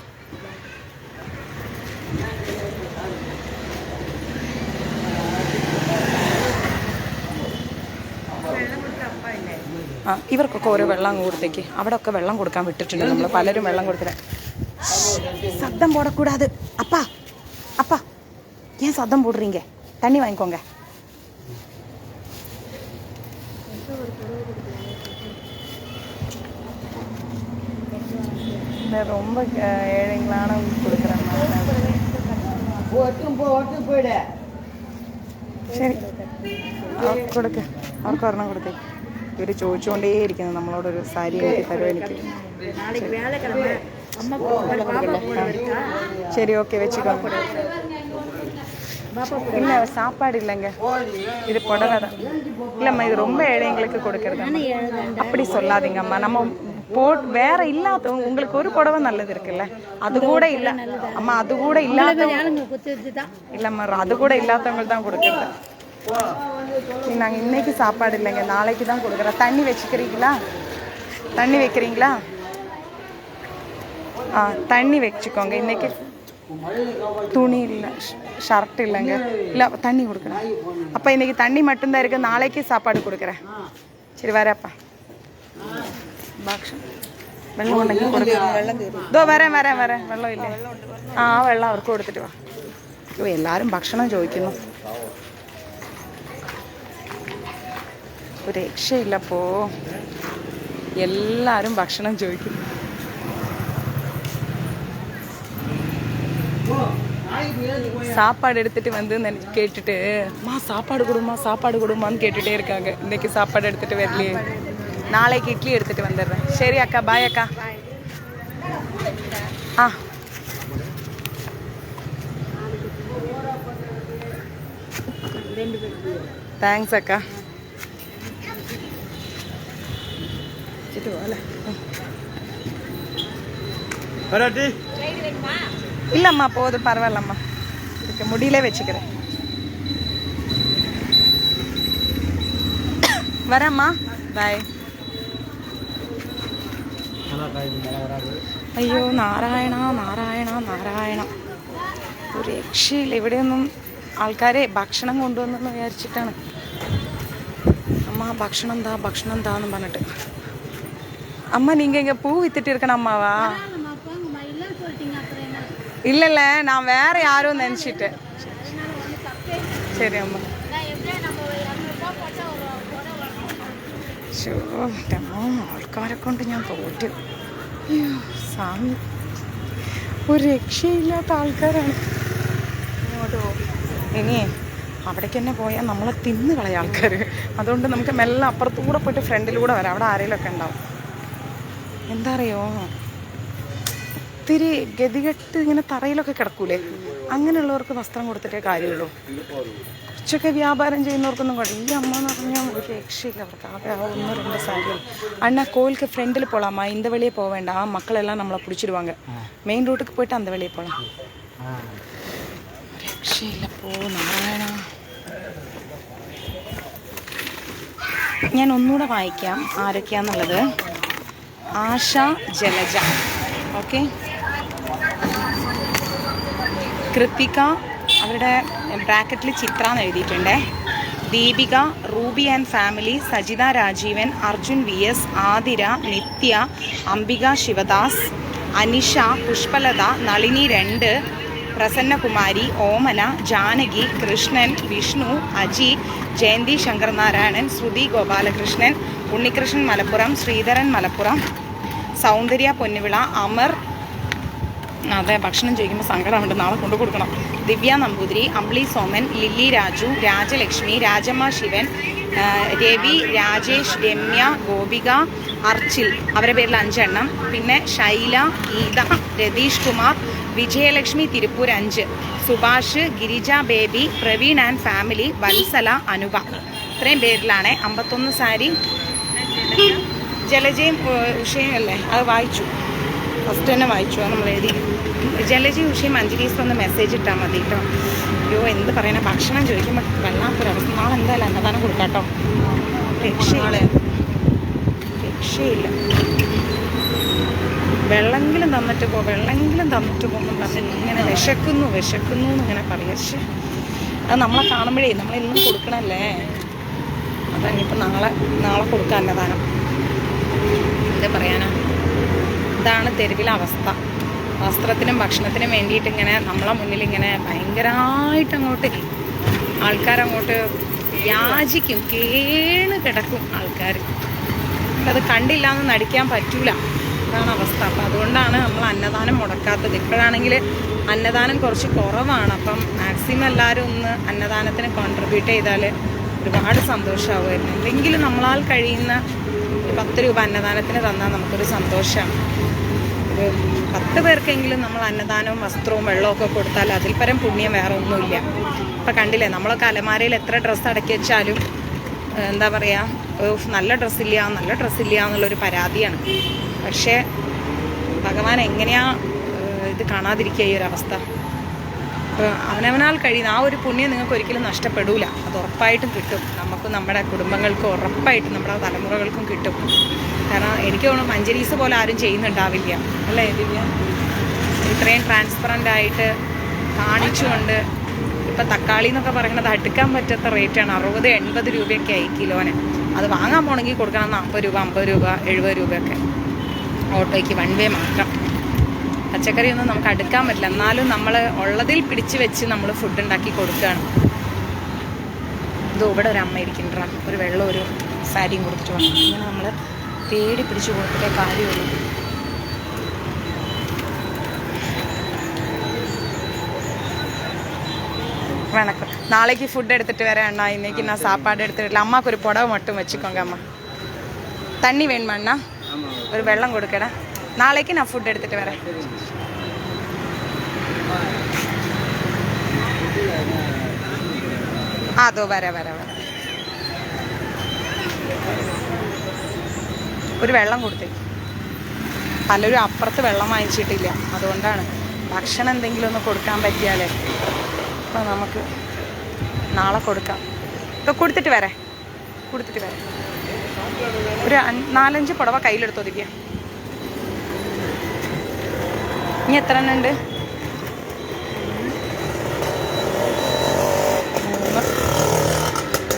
ഇവർക്കൊക്കെ ഓരോ വെള്ളം അങ്ങ് കൊടുത്തേക്ക്. അവിടെ ഒക്കെ വെള്ളം കൊടുക്കാൻ വിട്ടിട്ടുണ്ട് നമ്മൾ. പലരും വെള്ളം കൊടുത്തിട്ട്. சத்தம் போடக்கூடாது. அப்பா அப்பா ஏன் சத்தம் போடுறீங்க? தண்ணி வாங்கிக்கோங்க. ரொம்ப ஏழைங்களான கொடுக்குறாங்க. ശരി കൊടുക്ക, അവർക്ക് ഒരെണ്ണം കൊടുത്തേ. ഇവർ ചോദിച്ചുകൊണ്ടേ ഇരിക്കുന്നത് നമ്മളോടൊരു സാരി കെട്ടി തരുമോ എനിക്ക്. சரி ஓகே வச்சுக்கோங்க. இல்லை சாப்பாடு இல்லைங்க, இது புடவை தான். இல்லைம்மா இது ரொம்ப ஏழைங்களுக்கு கொடுக்கறது. அப்படி சொல்லாதீங்கம்மா, நம்ம வேற இல்லாத உங்களுக்கு ஒரு புடவை நல்லது இருக்குல்ல, அது கூட இல்ல அம்மா, அது கூட இல்லாத இல்லம்மா, அது கூட இல்லாதவங்களுக்கு தான் கொடுக்குறது. நாங்கள் இன்னைக்கு சாப்பாடு இல்லைங்க, நாளைக்கு தான் கொடுக்குறோம். தண்ணி வச்சுக்கிறீங்களா? தண்ணி வைக்கிறீங்களா? தண்ணி வச்சுக்கோங்க. இன்னைக்கு துணி இல்லை, ஷர்ட் இல்லைங்க, இல்லை தண்ணி கொடுக்குறேன். அப்போ இன்னைக்கு தண்ணி மட்டும்தான் இருக்குது, நாளைக்கு சாப்பாடு கொடுக்குறேன். சரி வரப்பா. ഭക്ഷണം വെള്ളം ഉണ്ടെങ്കിൽ കൊടുക്കാം. ഇതോ വരാൻ വെള്ളം ഇല്ലേ? വെള്ളം അവർക്ക് കൊടുത്തിട്ട് വാ. അയ്യോ എല്ലാവരും ഭക്ഷണം ചോദിക്കുന്നു, ഒരു രക്ഷയില്ലപ്പോ. എല്ലാവരും ഭക്ഷണം ചോദിക്കുന്നു. சாப்பாடு எடுத்துட்டு வந்து கேட்டுட்டு சாப்பாடு கொடுமான்னு கேட்டுட்டே இருக்காங்க. இன்னைக்கு சாப்பாடு எடுத்துட்டு வரலையே, நாளைக்கு இட்லி எடுத்துட்டு வந்துடுறேன். சரி அக்கா, பாய் அக்கா. தேங்க்ஸ் அக்கா. இல்லம்மா போதும், பரவாயில்லம்மா, இதுக்கு முடியல வச்சுக்கிறேன். வரேம்மா, பாய். അയ്യോ നാരായണ നാരായണ നാരായണ, ഒരു രക്ഷയില്ല. ഇവിടെയൊന്നും ആൾക്കാരെ ഭക്ഷണം കൊണ്ടുവന്നെന്ന് വിചാരിച്ചിട്ടാണ്. അമ്മ ഭക്ഷണം എന്താന്ന് പറഞ്ഞിട്ട്. அம்மா நீங்கள் இங்கே பூ வித்துட்டு இருக்கணும் அம்மாவா? இல்லைல்ல, நான் வேற யாரும் நினச்சிட்டேன். சரி அம்மா. ആൾക്കാരെ കൊണ്ട് ഞാൻ തോറ്റു. സ്വാമി, ഒരു രക്ഷയില്ലാത്ത ആൾക്കാരാണ്. ഇനി അവിടേക്ക് തന്നെ പോയാൽ നമ്മളെ തിന്ന് കളയ ആൾക്കാർ. അതുകൊണ്ട് നമുക്ക് മെല്ലെ അപ്പുറത്തൂടെ പോയിട്ട് ഫ്രണ്ടിലൂടെ വരാം, അവിടെ ആരെങ്കിലുമൊക്കെ ഉണ്ടാവും. എന്താ അറിയോ, ഒത്തിരി ഗതികെട്ട് ഇങ്ങനെ തറയിലൊക്കെ കിടക്കൂലേ, അങ്ങനെയുള്ളവർക്ക് വസ്ത്രം കൊടുത്തിട്ടേ കാര്യമുള്ളൂ. കുറച്ചൊക്കെ വ്യാപാരം ചെയ്യുന്നവർക്കൊന്നും കുഴപ്പം. ഈ അമ്മ എന്ന് പറഞ്ഞാൽ ഒരു രക്ഷയില്ല അവർക്ക്. ആകെ 1-2 സാരികൾ. அண்ணா கோயிலுக்கு ஃப்ரெண்டில் போகலாமா? இந்த வழியே போக வேண்டாம், மக்கள் எல்லாம் நம்மளை பிடிச்சிடுவாங்க. மெயின் ரோட்டுக்கு போயிட்டு அந்த வழியே போகலாம். രക്ഷയില്ല പോ നാരായണ. ഞാൻ ഒന്നുകൂടെ വായിക്കാം ആരൊക്കെയാന്നുള്ളത്. ആശ, ജലജ, ഓക്കെ, കൃത്തിക, അവരുടെ ബ്രാക്കറ്റിൽ ചിത്ര എന്ന് എഴുതിയിട്ടുണ്ട്. Deepika, Ruby and family, Sajitha Rajeevan, Arjun VS, Athira, Nithya, Ambika Sivadas, Anisha, Pushpalatha, Nalini 2, Prasannakumari, Omana, Janaki, Krishnan, Vishnu, Aji, Jayanthi Shankarnarayanan, Shruthi Gopalakrishnan, Unnikrishnan Malappuram, Sreedharan Malappuram, Soundarya Ponnuvila, Amar. അതെ, ഭക്ഷണം ചോദിക്കുമ്പോൾ സങ്കടമുണ്ട്, നാളെ കൊണ്ടു കൊടുക്കണം. ദിവ്യ നമ്പൂതിരി, അമ്പിളി സോമൻ, ലില്ലി രാജു, രാജലക്ഷ്മി, രാജമ്മ ശിവൻ, രവി, രാജേഷ്, രമ്യ, ഗോപിക, അർച്ചിൽ, അവരുടെ പേരിൽ 5 എണ്ണം. പിന്നെ ശൈല, ഗീത, രതീഷ് കുമാർ, വിജയലക്ഷ്മി തിരുപ്പൂർ 5, സുഭാഷ്, ഗിരിജ ബേബി, പ്രവീൺ ആൻഡ് ഫാമിലി, വത്സല, അനുപ. ഇത്രയും പേരിലാണ് 51 സാരി. ജലജയും ഉഷയും അല്ലേ, അത് വായിച്ചു, ഫസ്റ്റ് തന്നെ വായിച്ചു. അത് നമ്മൾ എഴുതി. ജലജയും ഉഷയും 5 ദിവസം ഒന്ന് മെസ്സേജ് ഇട്ടാൽ മതി കേട്ടോ. അയ്യോ എന്ത് പറയണ, ഭക്ഷണം ചോദിക്കുമ്പോൾ വല്ലാത്തൊരവസ്ഥ. നാളെ എന്തായാലും അന്നദാനം കൊടുക്കാം കേട്ടോ. രക്ഷയില്ല. വെള്ളമെങ്കിലും തന്നിട്ട് പോകുമ്പോൾ പറഞ്ഞ് ഇങ്ങനെ വിശക്കുന്നു എന്നിങ്ങനെ പറയുക. പക്ഷേ അത് നമ്മളെ കാണുമ്പോഴേ നമ്മളെന്നും കൊടുക്കണല്ലേ. അതന്നിപ്പോൾ നാളെ കൊടുക്കാം അന്നദാനം. എന്താ പറയാനാ, ഇതാണ് തെരുവിലെ അവസ്ഥ. വസ്ത്രത്തിനും ഭക്ഷണത്തിനും വേണ്ടിയിട്ട് ഇങ്ങനെ നമ്മളെ മുന്നിൽ ഇങ്ങനെ ഭയങ്കരമായിട്ട് ആൾക്കാരങ്ങോട്ട് യാചിക്കും, കേണ് കിടക്കും ആൾക്കാർ. അത് കണ്ടില്ല എന്ന് നടിക്കാൻ പറ്റൂല, അതാണ് അവസ്ഥ. അപ്പം അതുകൊണ്ടാണ് നമ്മൾ അന്നദാനം മുടക്കാത്തത്. ഇപ്പോഴാണെങ്കിൽ അന്നദാനം കുറച്ച് കുറവാണ്. അപ്പം മാക്സിമം എല്ലാവരും ഒന്ന് അന്നദാനത്തിന് കോൺട്രിബ്യൂട്ട് ചെയ്താൽ ഒരുപാട് സന്തോഷമാവുമായിരുന്നു. എന്തെങ്കിലും നമ്മളാൽ കഴിയുന്ന 10 രൂപ അന്നദാനത്തിന് തന്നാൽ നമുക്കൊരു സന്തോഷമാണ്. ഒരു 10 പേർക്കെങ്കിലും നമ്മൾ അന്നദാനവും വസ്ത്രവും വെള്ളമൊക്കെ കൊടുത്താൽ അതിൽ പരം പുണ്യം വേറെ ഒന്നുമില്ല. ഇപ്പം കണ്ടില്ലേ, നമ്മളൊക്കെ അലമാരയിൽ എത്ര ഡ്രസ്സ് അടക്കി വെച്ചാലും എന്താ പറയുക, നല്ല ഡ്രസ്സില്ല എന്നുള്ളൊരു പരാതിയാണ്. പക്ഷേ ഭഗവാൻ എങ്ങനെയാ ഇത് കാണാതിരിക്കുക ഈ ഒരു അവസ്ഥ. അപ്പോൾ അവനവനാൽ കഴിയുന്ന ആ ഒരു പുണ്യം നിങ്ങൾക്ക് ഒരിക്കലും നഷ്ടപ്പെടില്ല. അത് ഉറപ്പായിട്ടും കിട്ടും. നമുക്കും നമ്മുടെ കുടുംബങ്ങൾക്കും ഉറപ്പായിട്ടും നമ്മുടെ തലമുറകൾക്കും കിട്ടും. കാരണം എനിക്ക് തോന്നുന്നു മഞ്ചരീസ് പോലെ ആരും ചെയ്യുന്നുണ്ടാവില്ല അല്ലേ ദിവ്യ? ഇത്രയും ട്രാൻസ്പെറൻ്റ് ആയിട്ട് കാണിച്ചുകൊണ്ട്. ഇപ്പം തക്കാളി എന്നൊക്കെ പറയുന്നത് അടുക്കാൻ പറ്റാത്ത റേറ്റാണ്. 60-80 രൂപയൊക്കെ ആയി കിലോന്. അത് വാങ്ങാൻ പോകണമെങ്കിൽ കൊടുക്കണം 40 രൂപ, 50 രൂപ, 70 രൂപയൊക്കെ ഓട്ടോയ്ക്ക് 1 വേ മാത്രം. പച്ചക്കറിയൊന്നും നമുക്ക് അടുക്കാൻ പറ്റില്ല. എന്നാലും നമ്മൾ ഉള്ളതിൽ പിടിച്ച് വെച്ച് നമ്മൾ ഫുഡ് ഉണ്ടാക്കി കൊടുക്കുകയാണ്. ഇത് ഇവിടെ ഒരു അമ്മ ഇരിക്കുന്നുണ്ടാ, ഒരു വെള്ളം ഒരു സാരിയും കൊടുത്തിട്ട് വേണം. ഇങ്ങനെ നമ്മൾ തേടി പിടിച്ച് കൊടുത്തിട്ടേ കാര്യമുള്ളൂ. வணக்கம். நாளைக்கு ஃபுட் எடுத்துகிட்டு வரேன் அண்ணா. இன்றைக்கி நான் சாப்பாடு எடுத்துகிட்டு வரல. அம்மாவுக்கு ஒரு புடவை மட்டும் வச்சுக்கோங்க அம்மா. தண்ணி வேணுமா அண்ணா? ஒரு வெள்ளம் கொடுக்கடா. நாளைக்கு நான் ஃபுட் எடுத்துகிட்டு வரேன். അതോ വരാം. ഒരു വെള്ളം കൊടുത്തേ. പലരും അപ്പുറത്ത് വെള്ളം വാങ്ങിച്ചിട്ടില്ല. അതുകൊണ്ടാണ് ഭക്ഷണം എന്തെങ്കിലും ഒന്ന് കൊടുക്കാൻ പറ്റിയാലേ. അപ്പോൾ നമുക്ക് നാളെ കൊടുക്കാം. ഇപ്പോൾ കൊടുത്തിട്ട് വരാം. ഒരു 4-5 പുടവ കയ്യിലെടുത്തോ ദിവ്യ. ഇനി എത്ര എണ്ണം ഉണ്ട്?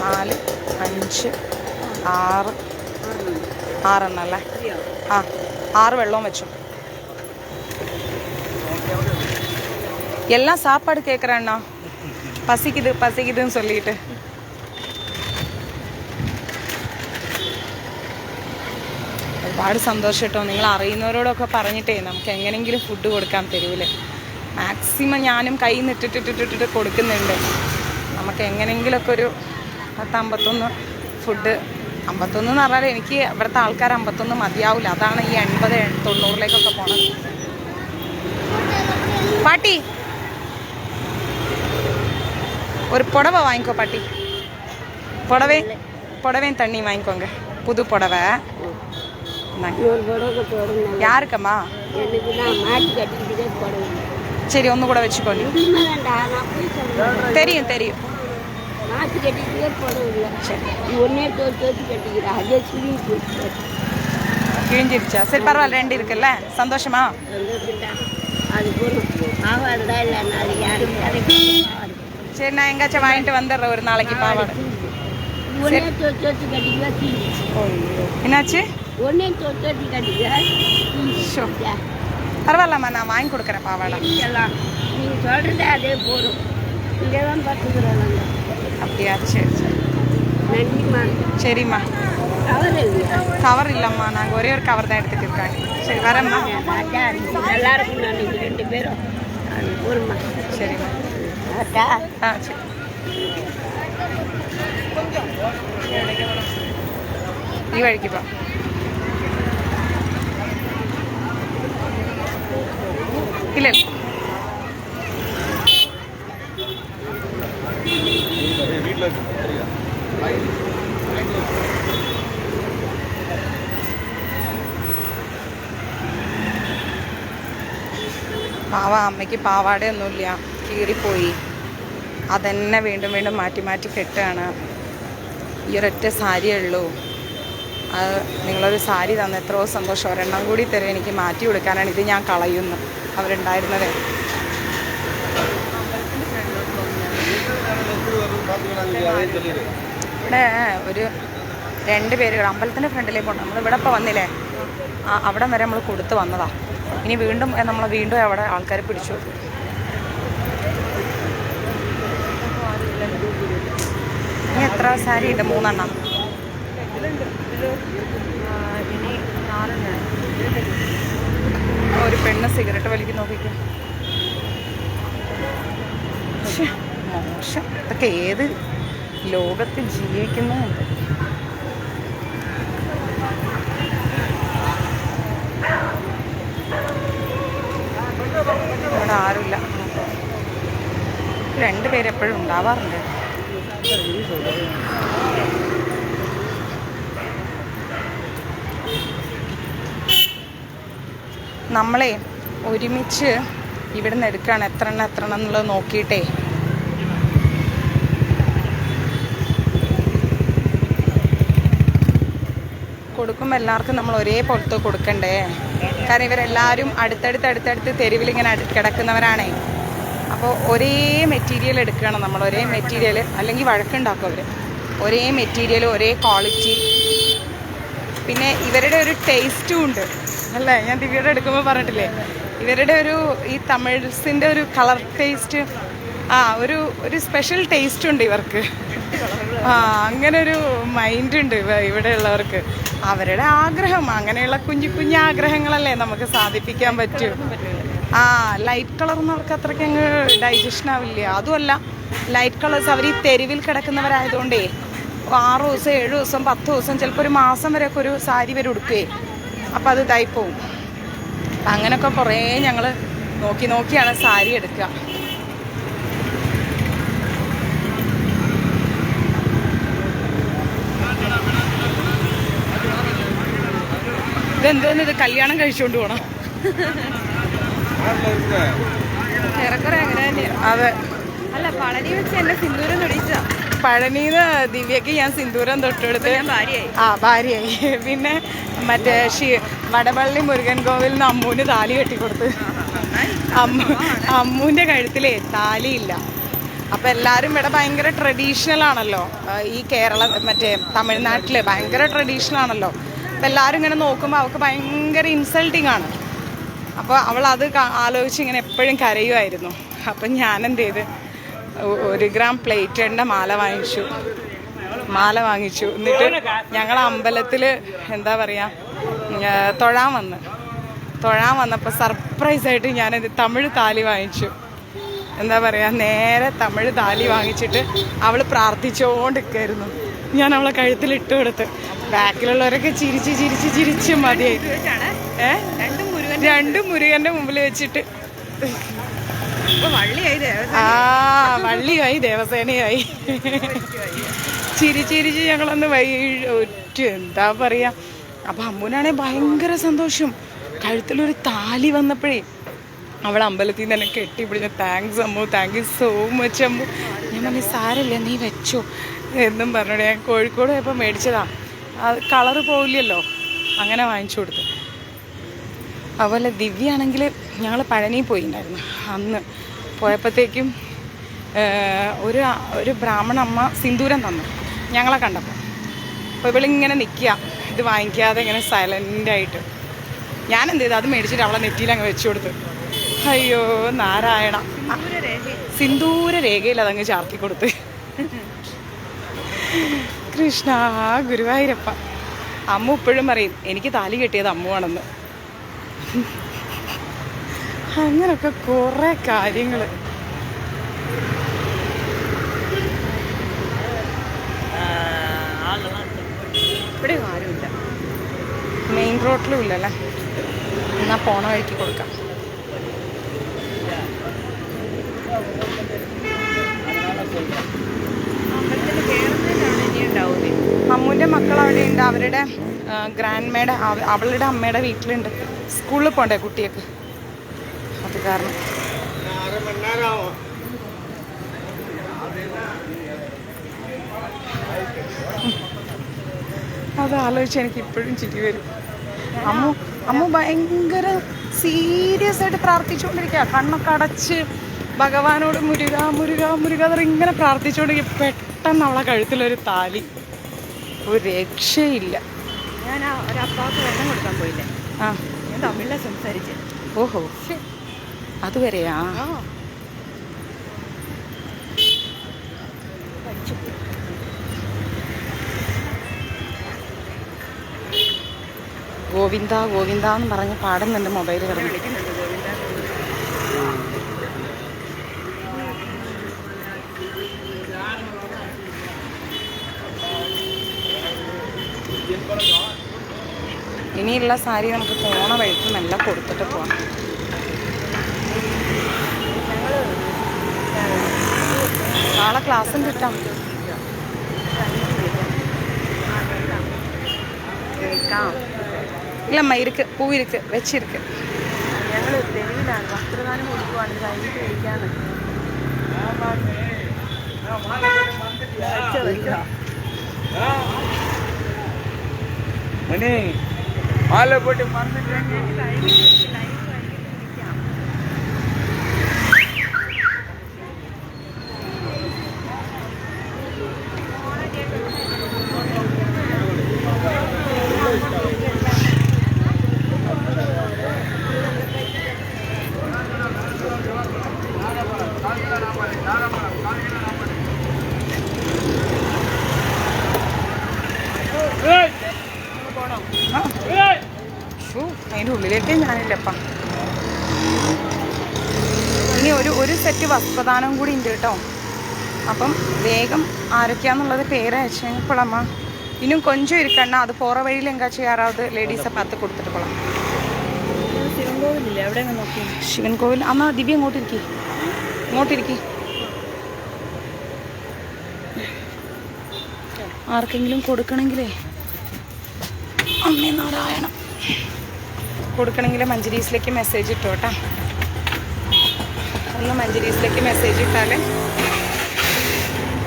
3, 4, 5, 6 എണ്ണം അല്ലേ? 6 വെള്ളവും വെച്ചു. எல்லாம் சாப்பாடு கேட்குறேண்ணா. பசிக்குதுன்னு சொல்லிட்டு. ഒരുപാട് സന്തോഷം കേട്ടോ. നിങ്ങൾ അറിയുന്നവരോടൊക്കെ പറഞ്ഞിട്ടേ നമുക്ക് എങ്ങനെയെങ്കിലും ഫുഡ് കൊടുക്കാൻ തരൂലേ. മാക്സിമം ഞാനും കയ്യിൽ നിന്ന് ഇട്ടിട്ട് കൊടുക്കുന്നുണ്ട്. നമുക്ക് എങ്ങനെയെങ്കിലുമൊക്കെ ഒരു 51 ഫുഡ്. 51 എന്ന് പറഞ്ഞാൽ എനിക്ക് ഇവിടുത്തെ ആൾക്കാർ 51 മതിയാവില്ല. അതാണ് ഈ 80-90 പോണത്. പാട്ടി ஒரு புடவை வாங்கிக்கோ பாட்டி. புடவையும் தண்ணி வாங்கிக்கோங்க. புது புடவை. யாருக்கம்மா? சரி ஒன்று கூட வச்சுக்கோங்க. தெரியும் கிழிஞ்சிருச்சா? சரி பரவாயில்ல, 2 இருக்குல்ல. சந்தோஷமா? சரி நான் எங்காச்சும் வாங்கிட்டு வந்துடுறேன் ஒரு நாளைக்கு பாவாடை. என்னாச்சு? பரவாயில்லம்மா, நான் வாங்கி கொடுக்குறேன் பாவாடை.
நீங்கள் சொல்கிறது அதே போதும். இங்கே தான் பார்த்துக்கிறோம் நாங்கள்.
அப்படியா? சரி
நன்றிம்மா.
சரிம்மா. கவர் இல்லைம்மா, நாங்கள் ஒரே ஒரு கவர் தான் எடுத்துகிட்டு இருக்காங்க. சரி வரேம்மா.
நல்லா இருக்கும். நாளைக்கு 2 பேரும் போரும்மா.
சரிம்மா. சரி. ഈ വഴിക്ക് പോ. ഇല്ല പാവ അമ്മയ്ക്ക് പാവാടയൊന്നുമില്ല, കീറിപ്പോയി. അതെന്നെ വീണ്ടും മാറ്റി കെട്ടുകയാണ്. ഈ ഒരൊറ്റ സാരിയേ ഉള്ളൂ. അത് നിങ്ങളൊരു സാരി തന്ന എത്രയോ സന്തോഷം. ഒരെണ്ണം കൂടി തരും എനിക്ക് മാറ്റി കൊടുക്കാനാണ്. ഇത് ഞാൻ കളയുന്നു. അവരുണ്ടായിരുന്നത് ഇവിടെ ഒരു 2 പേര് അമ്പലത്തിൻ്റെ ഫ്രണ്ടിലേക്ക് പോകണം. നമ്മളിവിടെ ഇപ്പോൾ വന്നില്ലേ, അവിടെ വരെ നമ്മൾ കൊടുത്ത് വന്നതാണ്. ഇനി വീണ്ടും അവിടെ ആൾക്കാർ പിടിച്ചു. ഇനി എത്ര സാരി ഉണ്ട്? 3 എണ്ണം. ഒരു പെണ്ണ് സിഗരറ്റ് വലിക്കും, നോക്കിക്കും. മോശം. ഇതൊക്കെ ഏത് ലോകത്തിൽ ജീവിക്കുന്നുണ്ട്. ഇവിടെ ആരുമില്ല. 2 പേരെപ്പോഴും ഉണ്ടാവാറുണ്ട്. നമ്മളെ ഒരുമിച്ച് ഇവിടുന്ന് എടുക്കുകയാണ് എത്ര എണ്ണം എന്നുള്ളത് നോക്കിയിട്ടേ. കൊടുക്കുമ്പോൾ എല്ലാവർക്കും നമ്മൾ ഒരേപോലത്തെ കൊടുക്കണ്ടേ? കാരണം ഇവരെല്ലാവരും അടുത്തടുത്ത് തെരുവിലിങ്ങനെ കിടക്കുന്നവരാണേ. അപ്പോൾ ഒരേ മെറ്റീരിയൽ എടുക്കണം നമ്മൾ, ഒരേ മെറ്റീരിയൽ, അല്ലെങ്കിൽ വഴക്കുണ്ടാക്കും അവർ. ഒരേ മെറ്റീരിയൽ, ഒരേ ക്വാളിറ്റി, പിന്നെ ഇവരുടെ ഒരു ടേസ്റ്റും ഉണ്ട് അല്ലേ? ഞാൻ ദിവ്യയുടെ എടുക്കുമ്പോൾ പറഞ്ഞിട്ടില്ലേ, ഇവരുടെ ഈ തമിഴ്സിൻ്റെ ഒരു കളർ ടേസ്റ്റ്, ഒരു സ്പെഷ്യൽ ടേസ്റ്റ് ഉണ്ട് ഇവർക്ക്. അങ്ങനെ ഒരു മൈൻഡ് ഉണ്ട് ഇവിടെ ഉള്ളവർക്ക്. അവരുടെ ആഗ്രഹം, അങ്ങനെയുള്ള കുഞ്ഞു ആഗ്രഹങ്ങളല്ലേ നമുക്ക് സാധിപ്പിക്കാൻ പറ്റൂ. ലൈറ്റ് കളറൊന്നും അവർക്ക് അത്രയ്ക്ക് അങ്ങ് ഡൈജഷൻ ആവില്ല. അതുമല്ല, ലൈറ്റ് കളേഴ്സ് അവർ ഈ തെരുവിൽ കിടക്കുന്നവരായതുകൊണ്ടേ 6 ദിവസം 7 ദിവസം 10 ദിവസം ചിലപ്പോൾ ഒരു മാസം വരെയൊക്കെ ഒരു സാരി വരെ ഉടുക്കുകയെ. അപ്പം അത് ഇതായിപ്പോവും. അങ്ങനെയൊക്കെ കുറേ ഞങ്ങൾ നോക്കിയാണ് സാരി എടുക്കുക. ഇതെന്തോന്ന്, ഇത് കല്യാണം കഴിച്ചുകൊണ്ട് പോകണം.
ഏറെക്കുറെ അങ്ങനെ തന്നെയാണ്.
അതെ.
അല്ല, പളനി വെച്ച് എന്നെ സിന്ദൂരം തൊടിച്ചാ.
പഴനിന്ന് ദിവ്യക്ക് ഞാൻ സിന്ദൂരം തൊട്ടെടുത്ത് ഭാര്യയായി. പിന്നെ മറ്റേ വടപള്ളി മുരുകൻ കോവിലിൽ നിന്ന് അമ്മൂന് താലി കെട്ടിക്കൊടുത്ത്. അമ്മൂൻ്റെ കഴുത്തിലേ താലിയില്ല. അപ്പം എല്ലാവരും ഇവിടെ ഭയങ്കര ട്രഡീഷണൽ ആണല്ലോ. ഈ മറ്റേ തമിഴ്നാട്ടിൽ ഭയങ്കര ട്രഡീഷണൽ ആണല്ലോ. അപ്പം എല്ലാവരും ഇങ്ങനെ നോക്കുമ്പോൾ അവൾക്ക് ഭയങ്കര ഇൻസൾട്ടിങ് ആണ്. അപ്പോൾ അവൾ അത് ആലോചിച്ച് ഇങ്ങനെ എപ്പോഴും കരയുമായിരുന്നു. അപ്പം ഞാനെന്ത് ചെയ്ത് 1 ഗ്രാം പ്ലേറ്റേണ്ട മാല വാങ്ങിച്ചു. എന്നിട്ട് ഞങ്ങൾ അമ്പലത്തിൽ എന്താ പറയുക, തൊഴാൻ വന്നപ്പോൾ സർപ്രൈസായിട്ട് ഞാനത് തമിഴ് താലി വാങ്ങിച്ചു. എന്താ പറയുക, നേരെ തമിഴ് താലി വാങ്ങിച്ചിട്ട് അവൾ പ്രാർത്ഥിച്ചുകൊണ്ടിരിക്കുകയായിരുന്നു. ഞാൻ അവളെ കഴുത്തിലിട്ട് കൊടുത്ത്. ബാക്കിലുള്ളവരൊക്കെ ചിരിച്ച് മതിയായി. രണ്ടും മുരുകൻ്റെ മുമ്പിൽ വെച്ചിട്ട് വള്ളിയായി ദേവസേനയായി. ചിരിച്ച് ഞങ്ങളൊന്ന് എന്താ പറയാ. അപ്പൊ അമ്മൂനാണെ ഭയങ്കര സന്തോഷം. കഴുത്തിലൊരു താലി വന്നപ്പോഴേ അവൾ അമ്പലത്തിൽ നിന്ന് തന്നെ കെട്ടിപ്പിടിച്ച thanks Ammu, thank you so much Ammu. ഞാൻ പറഞ്ഞു സാരമില്ല നീ വെച്ചോ എന്നും പറഞ്ഞോടെ. ഞാൻ കോഴിക്കോട് പോയപ്പോൾ മേടിച്ചതാ, അത് കളറ് പോവില്ലല്ലോ, അങ്ങനെ വാങ്ങിച്ചു കൊടുത്തു. അതുപോലെ ദിവ്യയാണെങ്കിൽ ഞങ്ങൾ പഴനി പോയിട്ടുണ്ടായിരുന്നു. അന്ന് പോയപ്പോഴത്തേക്കും ഒരു ബ്രാഹ്മണ അമ്മ സിന്ദൂരം തന്നു ഞങ്ങളെ കണ്ടപ്പോൾ. അപ്പോൾ ഇവളിങ്ങനെ നിൽക്കുക, ഇത് വാങ്ങിക്കാതെ ഇങ്ങനെ സൈലൻ്റായിട്ട്. ഞാനെന്ത് ചെയ്തു, അത് മേടിച്ചിട്ട് അവളെ നെറ്റിയിൽ അങ്ങ് വെച്ചു കൊടുത്തു. അയ്യോ നാരായണ, സിന്ദൂര രേഖയിൽ അതങ്ങ് ചാർത്തി കൊടുത്ത്. കൃഷ്ണ ഗുരുവായൂരപ്പ. അമ്മ ഇപ്പോഴും പറയും എനിക്ക് താലി കെട്ടിയത് അമ്മുവാണെന്ന്. അങ്ങനൊക്കെ കുറേ കാര്യങ്ങൾ.
ഇവിടെ ആരുമില്ല,
മെയിൻ റോഡിലും ഇല്ലല്ലേ. എന്നാൽ പോണ വഴിക്ക് കൊടുക്കാം. അമ്മൂൻ്റെ മക്കൾ അവിടെ ഉണ്ട്. അവരുടെ ഗ്രാൻഡ്മയുടെ അവളുടെ അമ്മയുടെ വീട്ടിലുണ്ട്. സ്കൂളിൽ പോണ്ടേ കുട്ടിയൊക്കെ, അത് കാരണം. അത് ആലോചിച്ച് എനിക്ക് ഇപ്പോഴും ചിരി വരും. അമ്മ ഭയങ്കര സീരിയസ് ആയിട്ട് പ്രാർത്ഥിച്ചുകൊണ്ടിരിക്കുക, കണ്ണൊക്കെ അടച്ച് ഭഗവാനോട് മുരുക മുരുക മുരുക ഇങ്ങനെ പ്രാർത്ഥിച്ചുകൊണ്ടിരിക്കുക. പെട്ടെന്ന് അവളെ കഴുത്തിലൊരു താലി, ഒരു രക്ഷയില്ല.
ഞാൻ ഒരപ്പാക്ക് വെള്ളം കൊടുക്കാൻ പോയില്ലേ, ഞാൻ തമിഴിലാണ് സംസാരിച്ചത്.
ഓഹോ, അതുവരെയാ? ഗോവിന്ദ ഗോവിന്ദ എന്ന് പറഞ്ഞ് പാടുന്നുണ്ട് മൊബൈൽ കിടന്ന്. ഇനിയുള്ള സാരി നമുക്ക് പോണ വഴിക്ക് നല്ല കൊടുത്തിട്ട് പോകാം. നാളെ ക്ലാസ്സും കിട്ടാം. இல்லைம்மா இருக்கு, பூ இருக்கு, வச்சிருக்கு. ഞങ്ങൾ തെരുവിലാണ് വസ്ത്രദാനം കൊടുക്കുവാണ് കഴിഞ്ഞിട്ട് കഴിക്കാണ്.
மாலை போட்டு மறந்துட்டு
അതിൻ്റെ ഉള്ളിലേക്ക് ഞാനില്ലപ്പ. ഇനി ഒരു സെറ്റ് വസ്ത്രദാനം കൂടി ഉണ്ട് കേട്ടോ. അപ്പം വേഗം ആരൊക്കെയാന്നുള്ളത് പേര് അയച്ചപ്പോഴമ്മ ഇന്നും കൊഞ്ചം ഇരിക്കണ്ണ അത് പോറ വഴിയിൽ എങ്കാച്ച് യാറാവത് ലേഡീസെ പത്ത് കൊടുത്തിട്ട് പോളാം. ശിവൻകോവിലില്ലേ എവിടെ നോക്കി? ശിവൻകോവിൽ. അമ്മ ദിവ്യ ഇങ്ങോട്ടിരിക്കി. ആർക്കെങ്കിലും കൊടുക്കണമെങ്കിലേ അമ്മേ നാരായണം കൊടുക്കണമെങ്കിൽ മഞ്ജരീസിലേക്ക് മെസ്സേജ് ഇട്ടോ കേട്ടോ. ഒന്ന് മഞ്ജരീസിലേക്ക് മെസ്സേജ് ഇട്ടാൽ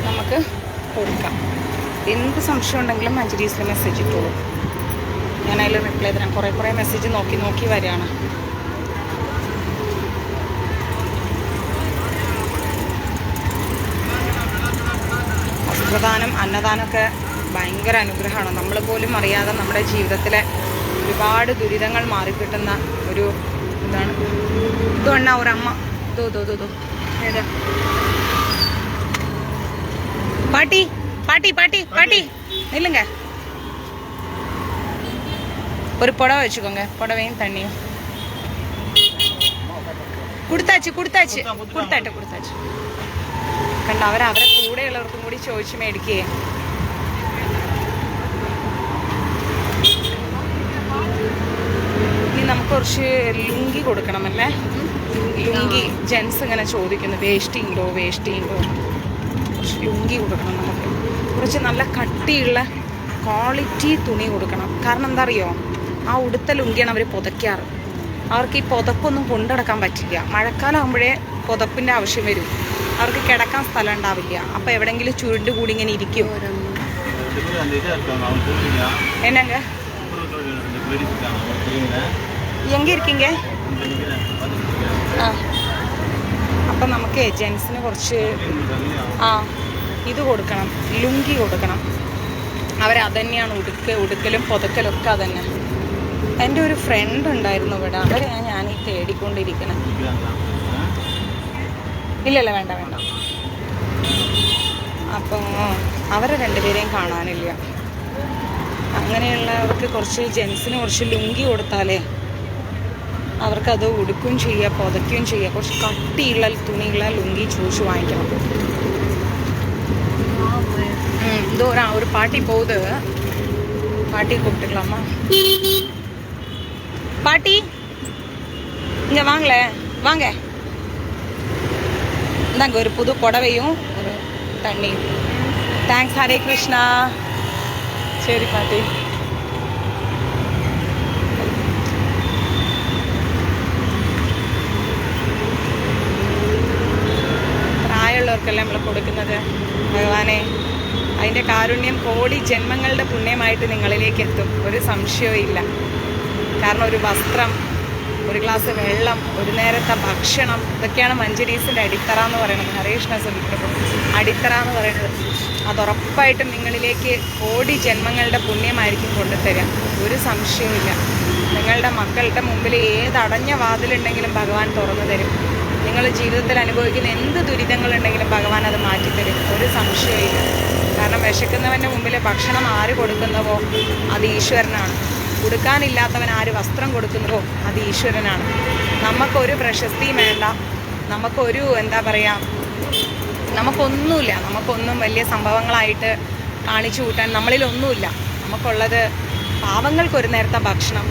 നമുക്ക് കൊടുക്കാം. എന്ത് സംശയം ഉണ്ടെങ്കിലും മഞ്ജരീസിൽ മെസ്സേജ് ഇട്ടോളൂ. ഞാൻ അതിൽ റിപ്ലൈ തരാം. കുറേ മെസ്സേജ് നോക്കി വരികയാണ്. വസ്ത്രദാനം അന്നദാനമൊക്കെ ഭയങ്കര അനുഗ്രഹമാണ്. നമ്മൾ പോലും അറിയാതെ നമ്മുടെ ജീവിതത്തിലെ ഒരുപാട് ദുരിതങ്ങൾ മാറിക്കിട്ടുന്ന ഒരു ഇതാണ്. ഇതുകൊണ്ടാ ഒരമ്മ ഏതാ പാട്ടി പാട്ടി പാട്ടി പാട്ടി നില്ലുങ്ക. ഒരു പുടവ വെച്ചുക്കോங்க. പുടവയും തണ്ണിയും കൊടുത്താച്ച് കണ്ട. അവരെ കൂടെയുള്ളവർക്കും കൂടി ചോദിച്ച് മേടിക്കുകയെ. ഇനി നമുക്ക് കുറച്ച് ലുങ്കി കൊടുക്കണമല്ലേ? ലുങ്കി ജെൻസ് ഇങ്ങനെ ചോദിക്കുന്നു വേസ്റ്റ് ഉണ്ടോ. കുറച്ച് ലുങ്കി കൊടുക്കണം നമുക്ക്. കുറച്ച് നല്ല കട്ടിയുള്ള ക്വാളിറ്റി തുണി കൊടുക്കണം. കാരണം എന്താ അറിയോ, ആ ഉടുത്ത ലുങ്കിയാണ് അവർ പുതയ്ക്കാറ്. അവർക്ക് ഈ പുതപ്പൊന്നും കൊണ്ടുനടക്കാൻ പറ്റില്ല. മഴക്കാലം ആകുമ്പോഴേ പുതപ്പിൻ്റെ ആവശ്യം വരും. അവർക്ക് കിടക്കാൻ സ്ഥലം ഉണ്ടാവില്ല. അപ്പോൾ എവിടെയെങ്കിലും ചുരുണ്ട് കൂടി ഇങ്ങനെ ഇരിക്കും. എന്നങ്ക എங்கே இருக்கீங்க? ആ അപ്പം നമുക്ക് ജെൻസിന് കുറച്ച് ഇത് കൊടുക്കണം, ലുങ്കി കൊടുക്കണം. അവരതന്നെയാണ് ഉടുക്കലും പുതക്കലും ഒക്കെ അതന്നെ. എൻ്റെ ഒരു ഫ്രണ്ട് ഉണ്ടായിരുന്നു ഇവിടെ, അവരെയാണ് ഞാൻ ഈ തേടിക്കൊണ്ടിരിക്കണം. ഇല്ലല്ല വേണ്ട. അപ്പോൾ അവരെ രണ്ടുപേരെയും കാണാനില്ല. അങ്ങനെയുള്ളവർക്ക് കുറച്ച് ജെൻസിന് കുറച്ച് ലുങ്കി കൊടുത്താലേ അവർക്കത് ഉടുക്കുകയും ചെയ്യുക പുതയ്ക്കുകയും ചെയ്യുക. കുറച്ച് കട്ടിയുള്ള തുണിയുള്ള ലുങ്കി ചോദിച്ച് വാങ്ങിക്കണം. ഇത് ഒരു പാട്ടി പോകുത്. பாட்டி கூப்பிட்டுக்கலாமா? பாட்டி இங்கே வாங்கல, வாங்க. இந்தாங்க ஒரு புது புடவையும் ஒரு தண்ணியும். தேங்க்ஸ். ஹரே கிருஷ்ணா. சரி பாட்டி. പ്രായമുള്ളവർക്കെല്ലാം നമ്മൾ കൊടുക്കുന്നത് ഭഗവാനെ അതിൻ്റെ കാരുണ്യം കോടി ജന്മങ്ങളുടെ പുണ്യമായിട്ട് നിങ്ങളിലേക്ക് എത്തും, ഒരു സംശയവും ഇല്ല. കാരണം ഒരു വസ്ത്രം, ഒരു ഗ്ലാസ് വെള്ളം, ഒരു നേരത്തെ ഭക്ഷണം, ഇതൊക്കെയാണ് മഞ്ജരീസിൻ്റെ അടിത്തറ എന്ന് പറയുന്നത്. ഹരേ കൃഷ്ണ ശ്രമിക്കണം. അടിത്തറ എന്ന് പറയുന്നത് അതുറപ്പായിട്ടും നിങ്ങളിലേക്ക് കോടി ജന്മങ്ങളുടെ പുണ്യമായിരിക്കും കൊണ്ടുതരിക, ഒരു സംശയവും ഇല്ല. നിങ്ങളുടെ മക്കളുടെ മുമ്പിൽ ഏതടഞ്ഞ വാതിലുണ്ടെങ്കിലും ഭഗവാൻ തുറന്നു തരും. നിങ്ങൾ ജീവിതത്തിൽ അനുഭവിക്കുന്ന എന്ത് ദുരിതങ്ങളുണ്ടെങ്കിലും ഭഗവാൻ അത് മാറ്റിത്തരും, ഒരു സംശയമില്ല. കാരണം വിശക്കുന്നവൻ്റെ മുമ്പിൽ ഭക്ഷണം ആര് കൊടുക്കുന്നവോ അത് ഈശ്വരനാണ്. കൊടുക്കാനില്ലാത്തവൻ ആര് വസ്ത്രം കൊടുക്കുന്നുവോ അത് ഈശ്വരനാണ്. നമുക്കൊരു പ്രശസ്തിയും വേണ്ട, നമുക്കൊരു എന്താ പറയുക, നമുക്കൊന്നുമില്ല. നമുക്കൊന്നും വലിയ സംഭവങ്ങളായിട്ട് കാണിച്ചു കൂട്ടാൻ നമ്മളിലൊന്നുമില്ല. നമുക്കുള്ളത് പാവങ്ങൾക്കൊരു നേരത്തെ ഭക്ഷണം,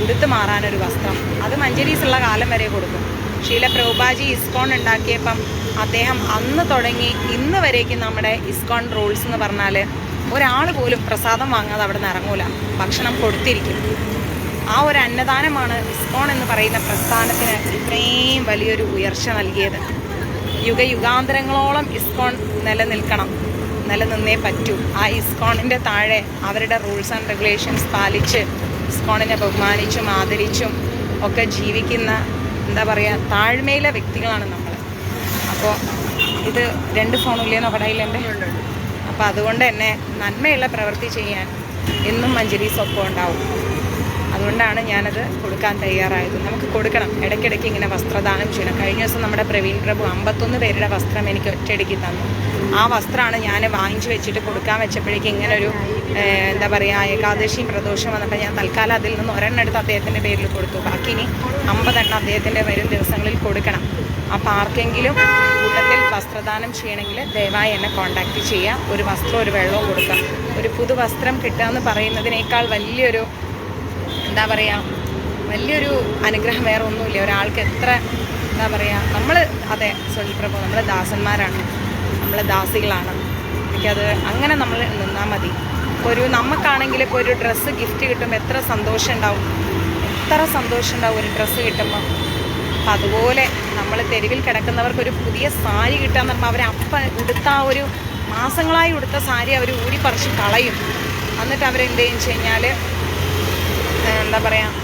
ഉടുത്ത് മാറാനൊരു വസ്ത്രം. അത് മഞ്ജരീസുള്ള കാലം വരെ കൊടുക്കും. ശീല പ്രഭുപാജി ഇസ്കോൺ ഉണ്ടാക്കിയപ്പം അദ്ദേഹം അന്ന് തുടങ്ങി ഇന്ന് വരേക്കും നമ്മുടെ ഇസ്കോൺ റൂൾസ് എന്ന് പറഞ്ഞാൽ ഒരാൾ പോലും പ്രസാദം വാങ്ങാതെ അവിടെ നിന്ന് ഇറങ്ങൂല, ഭക്ഷണം കൊടുത്തിരിക്കും. ആ ഒരു അന്നദാനമാണ് ഇസ്കോൺ എന്ന് പറയുന്ന പ്രസ്ഥാനത്തിന് ഇത്രയും വലിയൊരു ഉയർച്ച നൽകിയത്. യുഗയുഗാന്തരങ്ങളോളം ഇസ്കോൺ നിലനിന്നേ പറ്റൂ. ആ ഇസ്കോണിൻ്റെ താഴെ അവരുടെ റൂൾസ് ആൻഡ് റെഗുലേഷൻസ് പാലിച്ച് ഇസ്കോണിനെ ബഹുമാനിച്ചും ആദരിച്ചും ഒക്കെ ജീവിക്കുന്ന എന്താ പറയുക താഴ്മയിലെ വ്യക്തികളാണ് നമ്മൾ. അപ്പോൾ ഇത് 2 ഫോണും ഇല്ലേ നമ്മുടെ കയ്യിലെൻ്റെ. അപ്പോൾ അതുകൊണ്ട് തന്നെ നന്മയുള്ള പ്രവൃത്തി ചെയ്യാൻ എന്നും മഞ്ജരീസ് ഒപ്പം ഉണ്ടാവും. അതുകൊണ്ടാണ് ഞാനത് കൊടുക്കാൻ തയ്യാറായത്. നമുക്ക് കൊടുക്കണം, ഇടയ്ക്കിടയ്ക്ക് ഇങ്ങനെ വസ്ത്രദാനം ചെയ്യണം. കഴിഞ്ഞ ദിവസം നമ്മുടെ പ്രവീൺ പ്രഭു 51 പേരുടെ വസ്ത്രം എനിക്ക് ഒറ്റയടിക്ക് തന്നു. ആ വസ്ത്രമാണ് ഞാൻ വാങ്ങിച്ചു വെച്ചിട്ട് കൊടുക്കാൻ വെച്ചപ്പോഴേക്കും ഇങ്ങനൊരു എന്താ പറയുക ഏകാദശിയും പ്രദോഷവും വന്നപ്പോൾ ഞാൻ തൽക്കാലം അതിൽ നിന്ന് ഒരെണ്ണം എടുത്ത് അദ്ദേഹത്തിൻ്റെ പേരിൽ കൊടുത്തു. ബാക്കി ഇനി 50 എണ്ണം അദ്ദേഹത്തിൻ്റെ വരും ദിവസങ്ങളിൽ കൊടുക്കണം. അപ്പോൾ ആർക്കെങ്കിലും കൂട്ടത്തിൽ വസ്ത്രദാനം ചെയ്യണമെങ്കിൽ ദയവായി എന്നെ കോൺടാക്റ്റ് ചെയ്യാം. ഒരു വസ്ത്രം ഒരു വെള്ളവും കൊടുക്കാം. ഒരു പുതുവസ്ത്രം കിട്ടുക എന്ന് പറയുന്നതിനേക്കാൾ വലിയൊരു എന്താ പറയുക വലിയൊരു അനുഗ്രഹം വേറെ ഒന്നുമില്ല. ഒരാൾക്ക് എത്ര എന്താ പറയുക നമ്മൾ അതെ സുനിൽപ്രഭു നമ്മൾ ദാസന്മാരാണ്, നമ്മൾ ദാസികളാണ്. എനിക്കത് അങ്ങനെ നമ്മൾ നിന്നാൽ മതി. ഒരു നമുക്കാണെങ്കിൽ ഇപ്പോൾ ഒരു ഡ്രസ്സ് ഗിഫ്റ്റ് കിട്ടുമ്പോൾ എത്ര സന്തോഷം ഉണ്ടാവും ഒരു ഡ്രസ്സ് കിട്ടുമ്പോൾ. അപ്പം അതുപോലെ നമ്മൾ തെരുവിൽ കിടക്കുന്നവർക്കൊരു പുതിയ സാരി കിട്ടാന്ന് പറയുമ്പോൾ അവരപ്പം ഉടുത്ത ആ ഒരു മാസങ്ങളായി ഉടുത്ത സാരി അവർ ഊരിപ്പറിച്ച് കളയും. എന്നിട്ട് അവരെന്ത് ചെയ്യും വെച്ച് കഴിഞ്ഞാൽ എന്താ പറയുക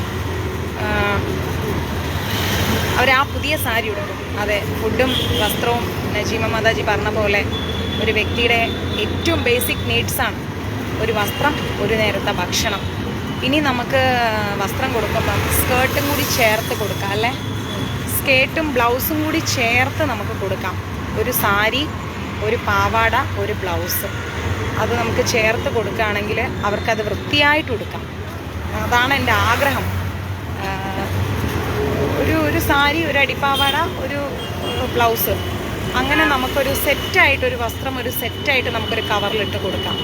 അവർ ആ പുതിയ സാരി ഉടുക്കും. അതെ, ഫുഡും വസ്ത്രവും നജീമ മാതാജി പറഞ്ഞ പോലെ ഒരു വ്യക്തിയുടെ ഏറ്റവും ബേസിക് നീഡ്സാണ് ഒരു വസ്ത്രം, ഒരു നേരത്തെ ഭക്ഷണം. ഇനി നമുക്ക് വസ്ത്രം കൊടുക്കുമ്പം സ്കേർട്ടും കൂടി ചേർത്ത് കൊടുക്കാം അല്ലേ, സ്കേർട്ടും ബ്ലൗസും കൂടി ചേർത്ത് നമുക്ക് കൊടുക്കാം. ഒരു സാരി, ഒരു പാവാട, ഒരു ബ്ലൗസ്, അത് നമുക്ക് ചേർത്ത് കൊടുക്കുകയാണെങ്കിൽ അവർക്കത് വൃത്തിയായിട്ട് കൊടുക്കാം. അതാണ് എൻ്റെ ആഗ്രഹം. ഒരു സാരി, ഒരു അടിപ്പാവാട, ഒരു ബ്ലൗസ്, അങ്ങനെ നമുക്കൊരു സെറ്റായിട്ടൊരു വസ്ത്രം ഒരു സെറ്റായിട്ട് നമുക്കൊരു കവറിലിട്ട് കൊടുക്കാം.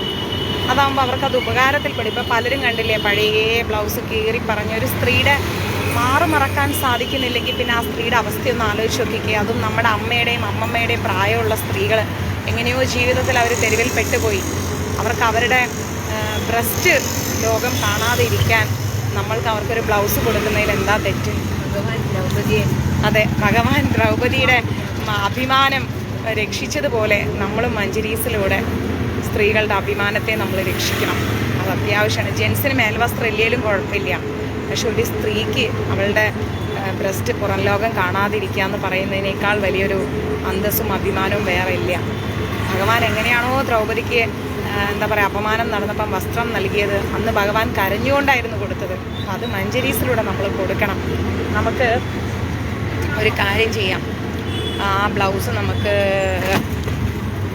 അതാകുമ്പോൾ അവർക്കത് ഉപകാരത്തിൽപ്പെടും. ഇപ്പോൾ പലരും കണ്ടില്ലേ പഴയ ബ്ലൗസ് കീറി പറഞ്ഞൊരു സ്ത്രീയുടെ മറക്കാൻ സാധിക്കുന്നില്ലെങ്കിൽ പിന്നെ ആ സ്ത്രീയുടെ അവസ്ഥയൊന്ന് ആലോചിച്ച് നോക്കിക്കുക. അതും നമ്മുടെ അമ്മയുടെയും അമ്മമ്മയുടെയും പ്രായമുള്ള സ്ത്രീകൾ എങ്ങനെയോ ജീവിതത്തിൽ അവർ തെരുവിൽ പെട്ടുപോയി. അവർക്ക് അവരുടെ ബ്രസ്റ്റ് രോഗം കാണാതെ ഇരിക്കാൻ നമ്മൾക്ക് അവർക്കൊരു ബ്ലൗസ് കൊടുക്കുന്നതിൽ എന്താ തെറ്റ്? അതെ, ഭഗവാൻ ദ്രൗപദിയുടെ അഭിമാനം രക്ഷിച്ചതുപോലെ നമ്മളും മഞ്ജരീസിലൂടെ സ്ത്രീകളുടെ അഭിമാനത്തെ നമ്മൾ രക്ഷിക്കണം. അത് അത്യാവശ്യമാണ്. ജെൻസിന് മേൽവസ്ത്രം ഇല്ലെങ്കിലും കുഴപ്പമില്ല, പക്ഷെ ഒരു സ്ത്രീക്ക് അവളുടെ ബ്രസ്റ്റ് പുറം ലോകം കാണാതിരിക്കുക എന്ന് പറയുന്നതിനേക്കാൾ വലിയൊരു അന്തസ്സും അഭിമാനവും വേറെ ഇല്ല. ഭഗവാൻ എങ്ങനെയാണോ ദ്രൗപദിക്ക് എന്താ പറയുക അപമാനം നടന്നപ്പം വസ്ത്രം നൽകിയത്, അന്ന് ഭഗവാൻ കരഞ്ഞുകൊണ്ടായിരുന്നു കൊടുത്തത്. അത് മഞ്ജരീസിലൂടെ നമ്മൾ കൊടുക്കണം. നമുക്ക് ഒരു കാര്യം ചെയ്യാം, ആ ബ്ലൗസ് നമുക്ക്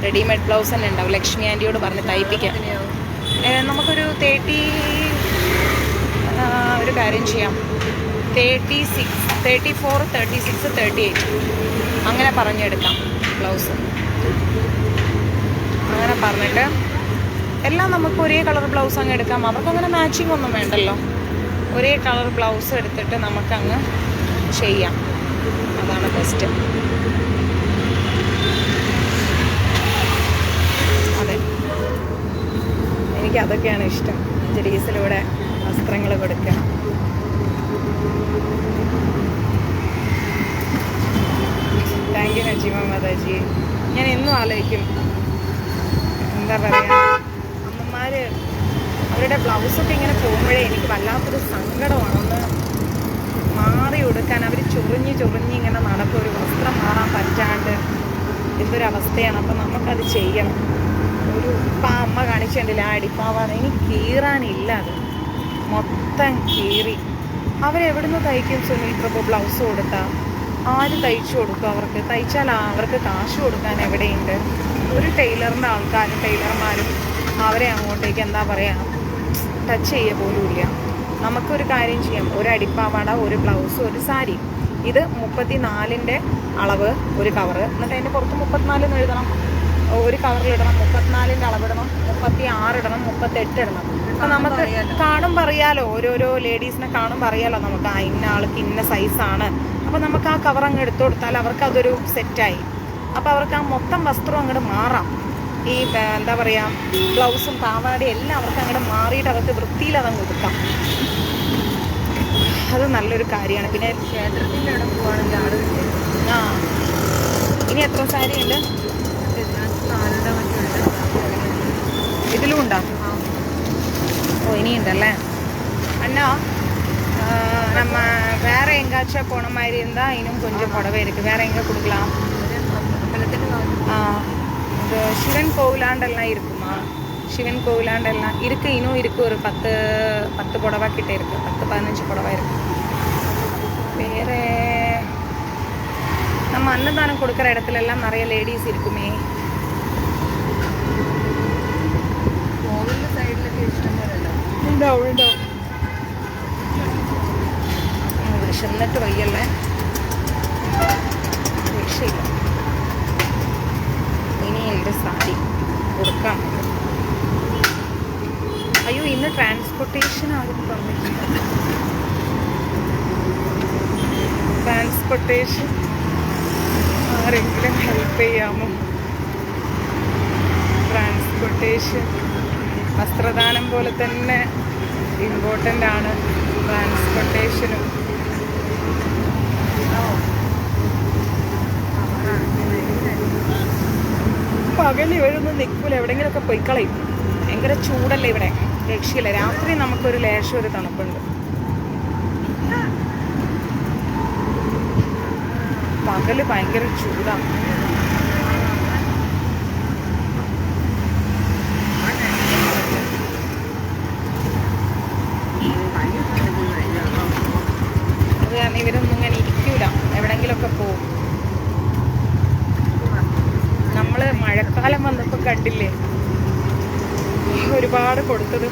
റെഡിമെയ്ഡ് ബ്ലൗസ് തന്നെ ഉണ്ടാവും. ലക്ഷ്മി ആൻറ്റിയോട് പറഞ്ഞ് തയ്പ്പിക്കാം. നമുക്കൊരു 30 ഒരു കാര്യം ചെയ്യാം, 36, 34, 36, 38 അങ്ങനെ പറഞ്ഞെടുക്കാം ബ്ലൗസ്. അങ്ങനെ പറഞ്ഞിട്ട് എല്ലാം നമുക്ക് ഒരേ കളർ ബ്ലൗസ് അങ്ങ് എടുക്കാം. അവർക്കങ്ങനെ മാച്ചിങ് ഒന്നും വേണ്ടല്ലോ. ഒരേ കളർ ബ്ലൗസ് എടുത്തിട്ട് നമുക്കങ്ങ് ചെയ്യാം. അതാണ് ബെസ്റ്റ്. അതെ, എനിക്കതൊക്കെയാണ് ഇഷ്ടം. ജെരീസിലൂടെ വസ്ത്രങ്ങൾ കൊടുക്കുക. Thank you Najeema Mataji. ഞാൻ എന്നും ആലോചിക്കും, എന്താ പറയുക, അമ്മമാർ അവരുടെ ബ്ലൗസൊക്കെ ഇങ്ങനെ പോകുമ്പോഴേ എനിക്ക് വല്ലാത്തൊരു സങ്കടമാണ്. ഒന്ന് മാറി കൊടുക്കാൻ അവർ ചൊറിഞ്ഞ് ഇങ്ങനെ നടക്കും. ഒരു വസ്ത്രം മാറാൻ പറ്റാണ്ട് എന്തൊരവസ്ഥയാണ്. അപ്പം നമുക്കത് ചെയ്യണം. ഇപ്പം അമ്മ കാണിച്ചിട്ടില്ല ആ അടിപ്പാവാണ്, എനിക്ക് കീറാനില്ല. അത് മൊത്തം കീറി. അവരെവിടുന്ന് തയ്ക്കും സുനിൽ പ്രഭു? ബ്ലൗസ് കൊടുത്താൽ ആര് തയ്ച്ചു കൊടുക്കും? അവർക്ക് തയ്ച്ചാൽ അവർക്ക് കാശ് കൊടുക്കാൻ എവിടെയുണ്ട്? ഒരു ടൈലറിൻ്റെ ആൾക്കാരും ടൈലർമാരും അവരെ അങ്ങോട്ടേക്ക് എന്താ പറയുക ടച്ച് ചെയ്യുക പോലുമില്ല. നമുക്കൊരു കാര്യം ചെയ്യാം, ഒരു അടിപ്പാവാട, ഒരു ബ്ലൗസ്, ഒരു സാരി, ഇത് 34ൻ്റെ അളവ് ഒരു കവറ്, എന്നിട്ട് അതിൻ്റെ പുറത്ത് 34 എന്ന് എഴുതണം. ഒരു കവറിലിടണം, 34ൻ്റെ അളവിടണം, 36 ഇടണം, 38 ഇടണം. അപ്പം നമുക്ക് കാണുമ്പോൾ അറിയാലോ, ഓരോരോ ലേഡീസിനെ കാണുമ്പോൾ അറിയാലോ നമുക്ക് ഇന്ന ആൾക്ക് ഇന്ന സൈസാണ്. അപ്പോൾ നമുക്ക് ആ കവർ അങ്ങ് എടുത്തു കൊടുത്താൽ അവർക്ക് അതൊരു സെറ്റായി. അപ്പോൾ അവർക്ക് ആ മൊത്തം വസ്ത്രം അങ്ങോട്ട് മാറാം. ഈ എന്താ പറയുക ബ്ലൗസും പാവാടയും എല്ലാം അവർക്ക് അങ്ങോട്ട് മാറിയിട്ട് അവർക്ക് വൃത്തിയിൽ അതങ്ങ് കൊടുക്കാം. അത് നല്ലൊരു കാര്യമാണ്. പിന്നെ
ക്ഷേത്രത്തിൻ്റെ അവിടെ പോവാണെങ്കിൽ ആള് കിട്ടും.
ആ ഇനി എത്ര സാരി ഉണ്ട്?
ആളുടെ മറ്റുണ്ട്.
ഇതിലും ഉണ്ടോ? ഓ ഇനിയുണ്ടല്ലേ அண்ணா. நம்ம வேற எங்காச்சும் போன மாதிரி இருந்தால் இன்னும் கொஞ்சம் புடவை இருக்குது. வேற எங்கே கொடுக்கலாம்? இந்த சிவன் கோவிலாண்டெல்லாம் இருக்குமா? சிவன் கோவிலாண்டெல்லாம் இருக்குது, இன்னும் இருக்குது. ஒரு 10 புடவை கிட்டே இருக்குது, 10-15 புடவை இருக்குது. வேறு நம்ம அன்னதானம் கொடுக்குற இடத்துலலாம் நிறைய லேடிஸ் இருக்குமே.
കോവിലിൻ്റെ സൈഡിലൊക്കെ ഇഷ്ടം പോലെ
ഉണ്ടാവും. വിശന്നിട്ട് വയ്യല്ലേ, രക്ഷയില്ല. ഇനി എൻ്റെ സാരി കൊടുക്കാം. അയ്യോ ഇന്ന് ട്രാൻസ്പോർട്ടേഷൻ ആരും തന്നിട്ടില്ല. ട്രാൻസ്പോർട്ടേഷൻ ആരെങ്കിലും ഹെൽപ്പ് ചെയ്യാമോ? ട്രാൻസ്പോർട്ടേഷൻ വസ്ത്രദാനം പോലെ തന്നെ ഇമ്പോർട്ടൻ്റ് ആണ് ട്രാൻസ്പോർട്ടേഷനും. പകൽ ഇവരൊന്നും നിൽക്കൂല, എവിടെയെങ്കിലുമൊക്കെ പോയി കളയും. ഭയങ്കര ചൂടല്ലേ ഇവിടെ, രക്ഷയില്ല. രാത്രി നമുക്കൊരു ലേശം ഒരു തണുപ്പുണ്ട്. പകല് ഭയങ്കര ചൂടാണ്. അത് കാരണം ഇവരൊന്നും ഇങ്ങനെ ഇരിക്കൂല, എവിടെയെങ്കിലുമൊക്കെ പോവും. നമ്മൾ മഴക്കാലം വന്നപ്പോൾ കണ്ടില്ലേ ഒരുപാട് കൊടുത്തത്.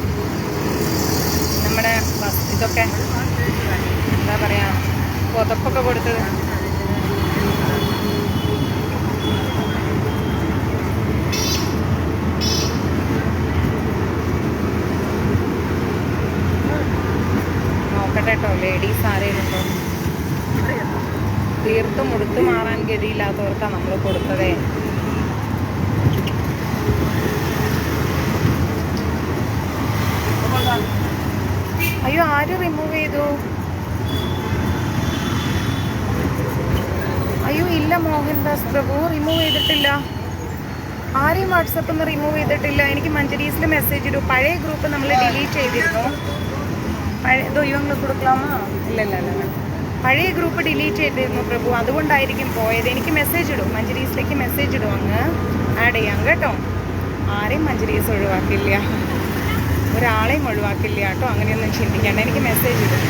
നമ്മുടെ ഇതൊക്കെ എന്താ പറയുക, പുതപ്പൊക്കെ കൊടുത്തത്. നോക്കട്ടെ കേട്ടോ, ലേഡീസ് ആരെയും ഉണ്ടോ? തീർത്തും ഉടുത്തു മാറാൻ ഗതിയില്ലാത്തവർക്കാണ് നമ്മൾ കൊടുത്തതേ. അയ്യോ ആര് റിമൂവ് ചെയ്തു? അയ്യോ ഇല്ല, മോഹൻദാസ് പ്രഭു റിമൂവ് ചെയ്തിട്ടില്ല. ആരെയും വാട്സപ്പിൽ നിന്ന് റിമൂവ് ചെയ്തിട്ടില്ല. എനിക്ക് മഞ്ചരീസിൽ മെസ്സേജ് ഇടൂ. പഴയ ഗ്രൂപ്പ് നമ്മൾ ഡിലീറ്റ് ചെയ്തിരുന്നു. ഇതോ ഇവങ്ങൾ കൊടുക്കലാമോ? ഇല്ല. പഴയ ഗ്രൂപ്പ് ഡിലീറ്റ് ചെയ്തിരുന്നു പ്രഭു, അതുകൊണ്ടായിരിക്കും പോയത്. എനിക്ക് മെസ്സേജ് ഇടും, മഞ്ചരീസിലേക്ക് മെസ്സേജ് ഇടും, അങ്ങ് ആഡ് ചെയ്യാം കേട്ടോ. ആരെയും മഞ്ചരീസ് ഒഴിവാക്കില്ല, ഒരാളെയും ഒഴിവാക്കില്ല കേട്ടോ. അങ്ങനെയൊന്നും ചിന്തിക്കേണ്ട, എനിക്ക് മെസ്സേജ് ഇടും.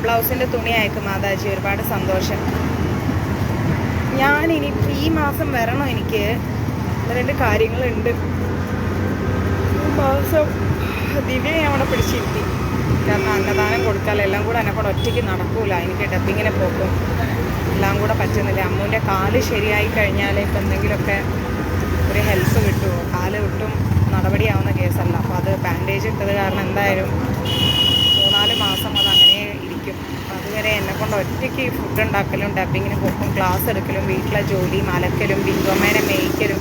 ബ്ലൗസിൻ്റെ തുണി അയക്കും മാതാജി, ഒരുപാട് സന്തോഷം. ഞാനിനി ഈ മാസം വരണം, എനിക്ക് 2 കാര്യങ്ങളുണ്ട്. ഈ മാസം ദിവ്യയെ അവിടെ പിടിച്ചിരുത്തി, കാരണം അന്നദാനം കൊടുക്കാമല്ലോ. എല്ലാം കൂടെ എന്നെക്കൂടെ ഒറ്റയ്ക്ക് നടക്കൂല, എനിക്ക് ഡബിങ്ങിനെ പോക്കും എല്ലാം കൂടെ പറ്റുന്നില്ല. അമ്മൂൻ്റെ കാല് ശരിയായി കഴിഞ്ഞാൽ ഇപ്പം എന്തെങ്കിലുമൊക്കെ ഒരു ഹെൽപ്പ് കിട്ടുമോ? കാല് ഒട്ടും നടപടിയാവുന്ന കേസല്ല. അപ്പോൾ അത് ബാൻഡേജ് ഇട്ടത് കാരണം എന്തായാലും 3-4 മാസം അത് അങ്ങനെ ഇരിക്കും. അപ്പോൾ അതുവരെ എന്നെക്കൊണ്ട് ഒറ്റയ്ക്ക് ഫുഡ് ഉണ്ടാക്കലും ഡബിങ്ങിന് പോക്കും ക്ലാസ് എടുക്കലും വീട്ടിലെ ജോലിയും അലക്കലും ബിന്ദുമ്മേനെ മേയ്ക്കലും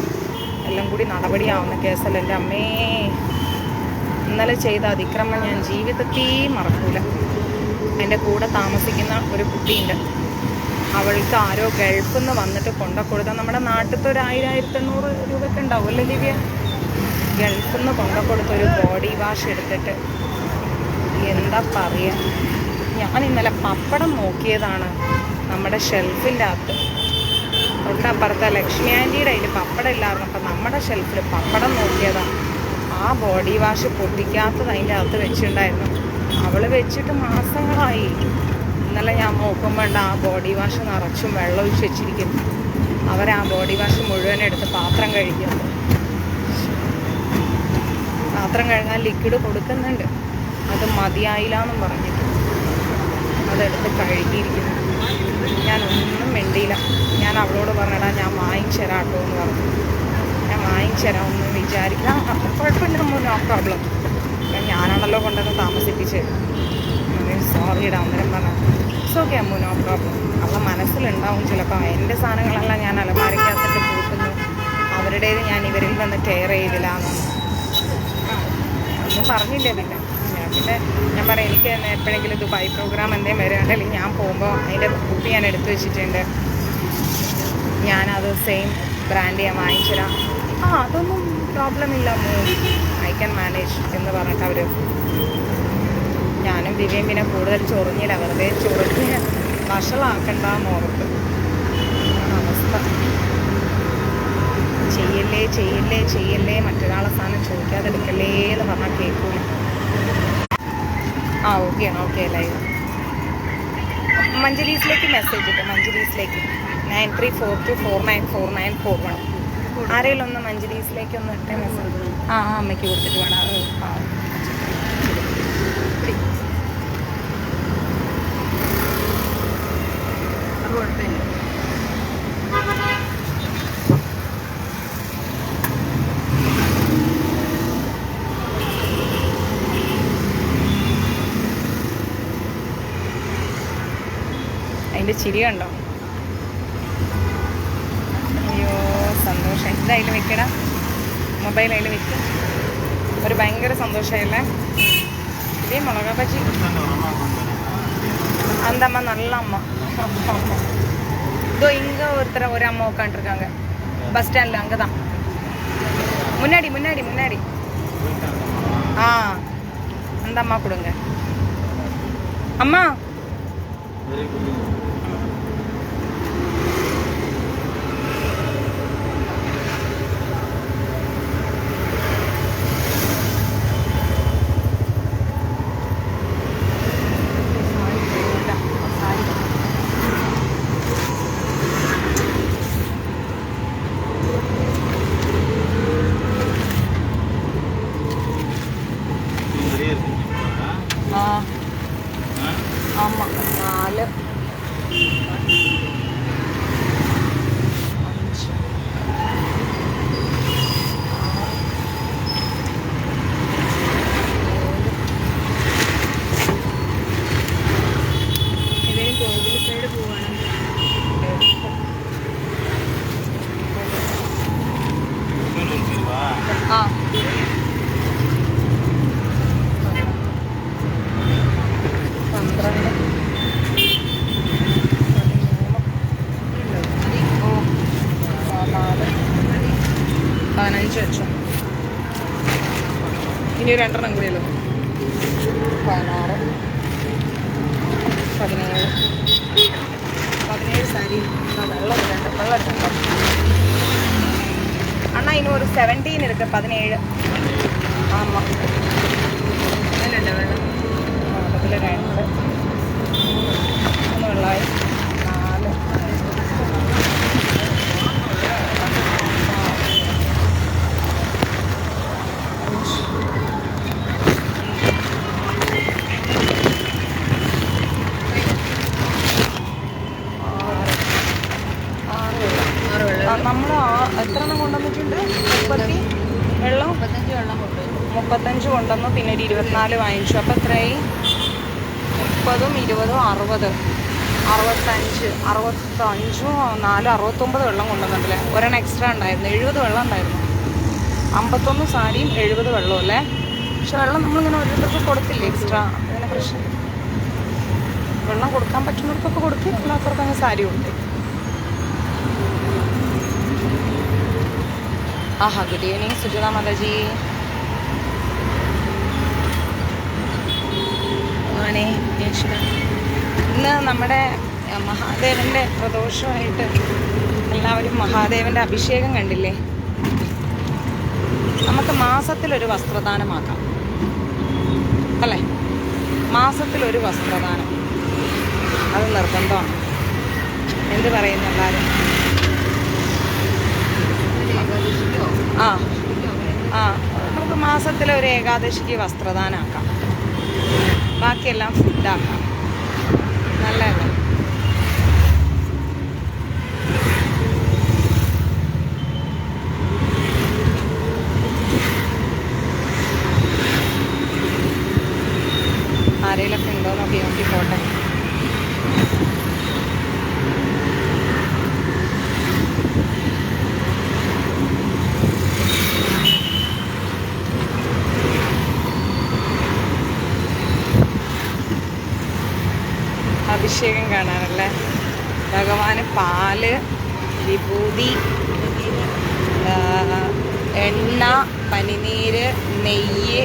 എല്ലാം കൂടി നടപടിയാവുന്ന കേസല്ല. എൻ്റെ അമ്മേ, ഇന്നലെ ചെയ്ത അതിക്രമം ഞാൻ ജീവിതത്തിൽ മറക്കൂല. എൻ്റെ കൂടെ താമസിക്കുന്ന ഒരു കുട്ടിയുണ്ട്, അവൾക്ക് ആരോ ഗൾഫിൽ നിന്ന് വന്നിട്ട് കൊണ്ടുകൊടുത്ത, നമ്മുടെ നാട്ടിലത്തെ ഒരു 1000-1500 രൂപയ്ക്ക് ഉണ്ടാവുമല്ലോ ദിവ്യ, ഗൾഫിൽ നിന്ന് കൊണ്ടുകൊടുത്തൊരു ബോഡി വാഷ് എടുത്തിട്ട് എന്താ പറയുക. ഞാൻ ഇന്നലെ പപ്പടം നോക്കിയതാണ് നമ്മുടെ ഷെൽഫിൻ്റെ അകത്ത്. തൊട്ടപ്പുറത്തെ ലക്ഷ്മി ആൻറ്റിയുടെ അതിൽ പപ്പടം ഇല്ലായിരുന്നു. അപ്പം നമ്മുടെ ഷെൽഫിൽ പപ്പടം നോക്കിയതാണ്. ആ ബോഡി വാഷ് പൊട്ടിക്കാത്തത് അതിൻ്റെ അകത്ത് വെച്ചിട്ടുണ്ടായിരുന്നു. അവൾ വെച്ചിട്ട് മാസങ്ങളായി. ഇന്നലെ ഞാൻ നോക്കുമ്പോൾ ആ ബോഡി വാഷ് നിറച്ചും വെള്ളം ഒഴിച്ച് വെച്ചിരിക്കുന്നു. അവരാ ബോഡി വാഷ് മുഴുവൻ എടുത്ത് പാത്രം കഴുകിയത്. പാത്രം കഴുകാൻ ലിക്വിഡ് കൊടുക്കുന്നുണ്ട്, അത് മതിയായില്ല എന്നും പറഞ്ഞിട്ട് അതെടുത്ത് കഴുകിയിരിക്കുന്നു. ഞാനൊന്നും മിണ്ടിയില്ല. ഞാൻ അവളോട് പറഞ്ഞടാ ഞാൻ വാങ്ങിച്ചരാം കേട്ടോ എന്ന് പറഞ്ഞു. ഞാൻ വാങ്ങിച്ചരാം, ഒന്നും വിചാരിക്കില്ല, കുഴപ്പമില്ല അമ്മ, നോ പ്രോബ്ലം. ഞാനാണല്ലോ കൊണ്ടുവന്ന് താമസിപ്പിച്ച്. സോറി ഇടാം അന്നേരം പറഞ്ഞാൽ it's okay Ammu, no problem. അവളെ മനസ്സിലുണ്ടാവും ചിലപ്പോൾ എൻ്റെ സാധനങ്ങളെല്ലാം ഞാൻ അലമാരയ്ക്കകത്തിട്ട് പൂട്ടുന്നു, അവരുടേത് ഞാൻ ഇവരിൽ വന്ന് കെയർ ചെയ്തില്ലാന്ന് ഒന്നും പറഞ്ഞില്ല. പിന്നെ ഞാൻ പറയാം, എനിക്ക് എപ്പോഴെങ്കിലും ദുബായ് പ്രോഗ്രാം എന്തെങ്കിലും വരികയാണെങ്കിൽ ഞാൻ പോകുമ്പോൾ അതിൻ്റെ കുപ്പി ഞാൻ എടുത്തു വെച്ചിട്ടുണ്ട്. ഞാനത് സെയിം ബ്രാൻഡ് ഞാൻ വാങ്ങിച്ചിടാം. അതൊന്നും പ്രോബ്ലം ഇല്ല, ഐ ക്യാൻ മാനേജ് എന്ന് പറഞ്ഞിട്ട് അവർ. ഞാനും ദിവ്യം പിന്നെ കൂടുതൽ ചൊറിഞ്ഞില്ല, വെറുതെ ചൊറിഞ്ഞ് വഷളാക്കണ്ടെന്ന് ഓർത്ത്. അവസ്ഥ ചെയ്യല്ലേ ചെയ്യല്ലേ ചെയ്യല്ലേ, മറ്റൊരാളെ സാധനം ചോദിക്കാതെ എടുക്കല്ലേ എന്ന് പറഞ്ഞാൽ കേൾക്കൂല. ഓക്കെ ലൈവ് മഞ്ജരീസിലേക്ക് മെസ്സേജ് ഇട്ട്, മഞ്ജരീസിലേക്ക് 9342494941. ആരെങ്കിലും ഒന്ന് മഞ്ജരീസിലേക്ക് ഒന്ന് ഇട്ടേ മെസ്സേജ്. അമ്മയ്ക്ക് കൊടുത്തിട്ട് വേണം. അതിൻ്റെ ചിരി കണ്ടോ? അയ്യോ സന്തോഷം. എന്തായാലും വെക്കടാ, മൊബൈൽ അതിൽ വെക്കും. ഒരു ഭയങ്കര സന്തോഷമായില്ലേ? ഇതേ മുളക ബജി അന്തമ്മ நல்ல அம்மா. இதோ இங்கே ஒரு அம்மா உட்காந்துருக்காங்க பஸ் ஸ்டாண்டில். அங்கே தான் முன்னாடி முன்னாடி முன்னாடி. அந்த அம்மா கொடுங்க. அம்மா ஆமாம் 4 15 വെച്ചോ. ഇനി 2 എണ്ണം കൂടിയല്ലോ. 16 17 സാരി വെള്ളം എടുക്കണ്ട. அண்ணா இன்னும் ஒரு 17 இருக்கு. 17. ஆமாம் അതിലുണ്ട് വെള്ളം. അതിൽ 2 3 വെള്ളമായി 4 നമ്മൾ എത്ര എണ്ണം കൊണ്ടുവന്നിട്ടുണ്ട്? 35 കൊണ്ടുവന്നു. പിന്നെ ഒരു 24 വാങ്ങിച്ചു. അപ്പോൾ എത്രയായി? 30ഉം 20ഉം 60, 65, 65ഉം 4 69 വെള്ളം കൊണ്ടുവന്നിട്ടില്ലേ? ഒരെണ്ണം എക്സ്ട്രാ ഉണ്ടായിരുന്നു. 70 വെള്ളം ഉണ്ടായിരുന്നു. 51 സാരിയും 70 വെള്ളവും അല്ലേ? പക്ഷെ വെള്ളം നമ്മളിങ്ങനെ ഓരോരുത്തർക്ക് കൊടുത്തില്ലേ എക്സ്ട്രാ. അതിനെ പ്രശ്നം. വെള്ളം കൊടുക്കാൻ പറ്റുന്നവർക്കൊക്കെ കൊടുക്കും, അല്ലാത്തവർക്ക് അങ്ങ് സാരി കൊടുക്കും. Good evening Sujitha Mataji. ഇന്ന് നമ്മുടെ മഹാദേവൻ്റെ പ്രദോഷമായിട്ട് എല്ലാവരും മഹാദേവൻ്റെ അഭിഷേകം കണ്ടില്ലേ? നമുക്ക് മാസത്തിലൊരു വസ്ത്രദാനമാക്കാം അല്ലേ? മാസത്തിലൊരു വസ്ത്രദാനം അത് നിർബന്ധമാണ്. എന്ത് പറയുന്നു എല്ലാവരും? നമുക്ക് മാസത്തിലൊരു ഏകാദശിക്ക് വസ്ത്രദാനമാക്കാം. ബാക്കിയെല്ലാം ഫുഡാക്കാം. നല്ലതല്ലേ? ആരെയിലൊക്കെ ഉണ്ടോ നോക്കി പോട്ടെ. അഭിഷേകം കാണാനല്ലേ. ഭഗവാന് പാല്, വിഭൂതി, എണ്ണ, പനിനീര്, നെയ്യ്,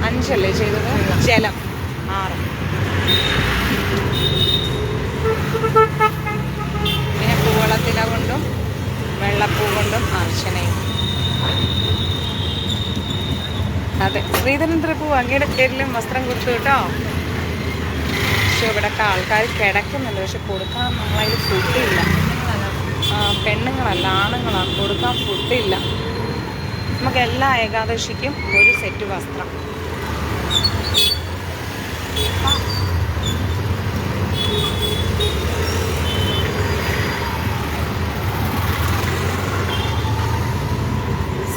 5 അല്ലേ ചെയ്തത്, ജലം 6, പിന്നെ പൂവളത്തില കൊണ്ടും വെള്ളപ്പൂ കൊണ്ടും അർച്ചനയും. അതെ, ശ്രീധരേന്ദ്ര പൂ അങ്ങയുടെ പേരിലും വസ്ത്രം കൊടുത്തു കേട്ടോ. പക്ഷെ ഇവിടെയൊക്കെ ആൾക്കാർ കിടക്കുന്നുണ്ട്, പക്ഷെ കൊടുക്കാൻ നമ്മളതിൽ ഫുഡില്ല. പെണ്ണുങ്ങളല്ല, ആണുങ്ങളാണ്, കൊടുക്കാൻ ഫുഡില്ല. നമുക്ക് എല്ലാ ഏകാദശിക്കും ഒരു സെറ്റ് വസ്ത്രം.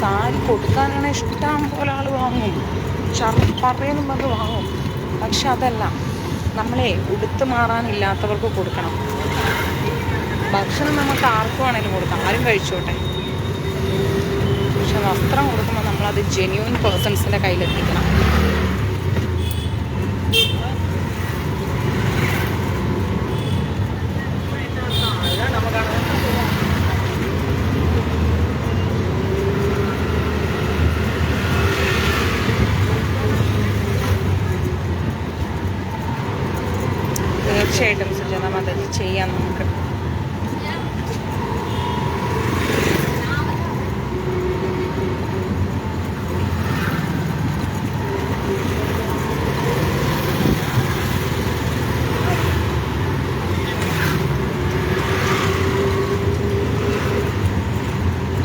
സാരി കൊടുക്കാനാണ് ഇഷ്ടം പോലെ ആൾ വാങ്ങും, പറയുന്നു പറഞ്ഞ് വാങ്ങും. പക്ഷെ അതല്ല, നമ്മളെ ഉടുത്ത് മാറാനില്ലാത്തവർക്ക് കൊടുക്കണം. ഭക്ഷണം നമുക്ക് ആർക്കും ആണെങ്കിലും കൊടുക്കാം, ആരും കഴിച്ചോട്ടെ. പക്ഷെ വസ്ത്രം കൊടുക്കുമ്പോൾ നമ്മളത് ജെന്യൂൻ പേഴ്സൺസിൻ്റെ കയ്യിലെത്തിക്കണം. തീർച്ചയായിട്ടും സുജാത മാതാജി ചെയ്യാം നമുക്ക്.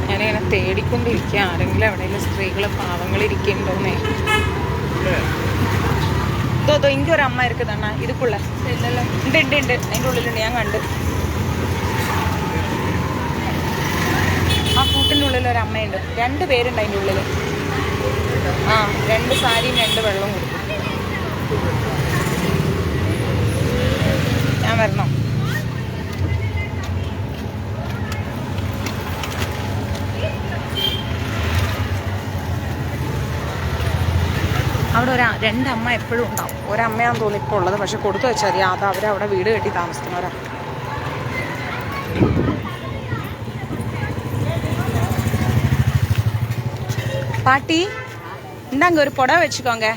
ഞാനിങ്ങനെ തേടിക്കൊണ്ടിരിക്കുക, ആരെങ്കിലും എവിടെയെങ്കിലും സ്ത്രീകൾ പാവങ്ങളിരിക്കുന്നുണ്ടോന്നേ. തോതോ ഇങ്ങൊരു അമ്മ இருக்குதாண்ணா இதுக்குள்ள? ഉണ്ട് ഉണ്ട് ഉണ്ട്, അതിൻ്റെ ഉള്ളിലുണ്ട്, ഞാൻ കണ്ട്. ആ കൂട്ടിൻ്റെ ഉള്ളിൽ ഒരു അമ്മയുണ്ട്, 2 പേരുണ്ട് അതിൻ്റെ ഉള്ളിൽ. 2 സാരിയും 2 വെള്ളവും കൊടുക്കും. ഞാൻ വരണം. അവിടെ 2 അമ്മ എപ്പോഴും ഉണ്ടാവും. ഒരമ്മയാന്ന് തോന്നി ഇപ്പോൾ ഉള്ളത്, പക്ഷെ കൊടുത്തു വെച്ചാൽ മതി. അത് അവരവിടെ വീട് കെട്ടി താമസിക്കുന്നവരാ. பாட்டி இந்தாங்க ஒரு புடவை வச்சுக்கோங்க.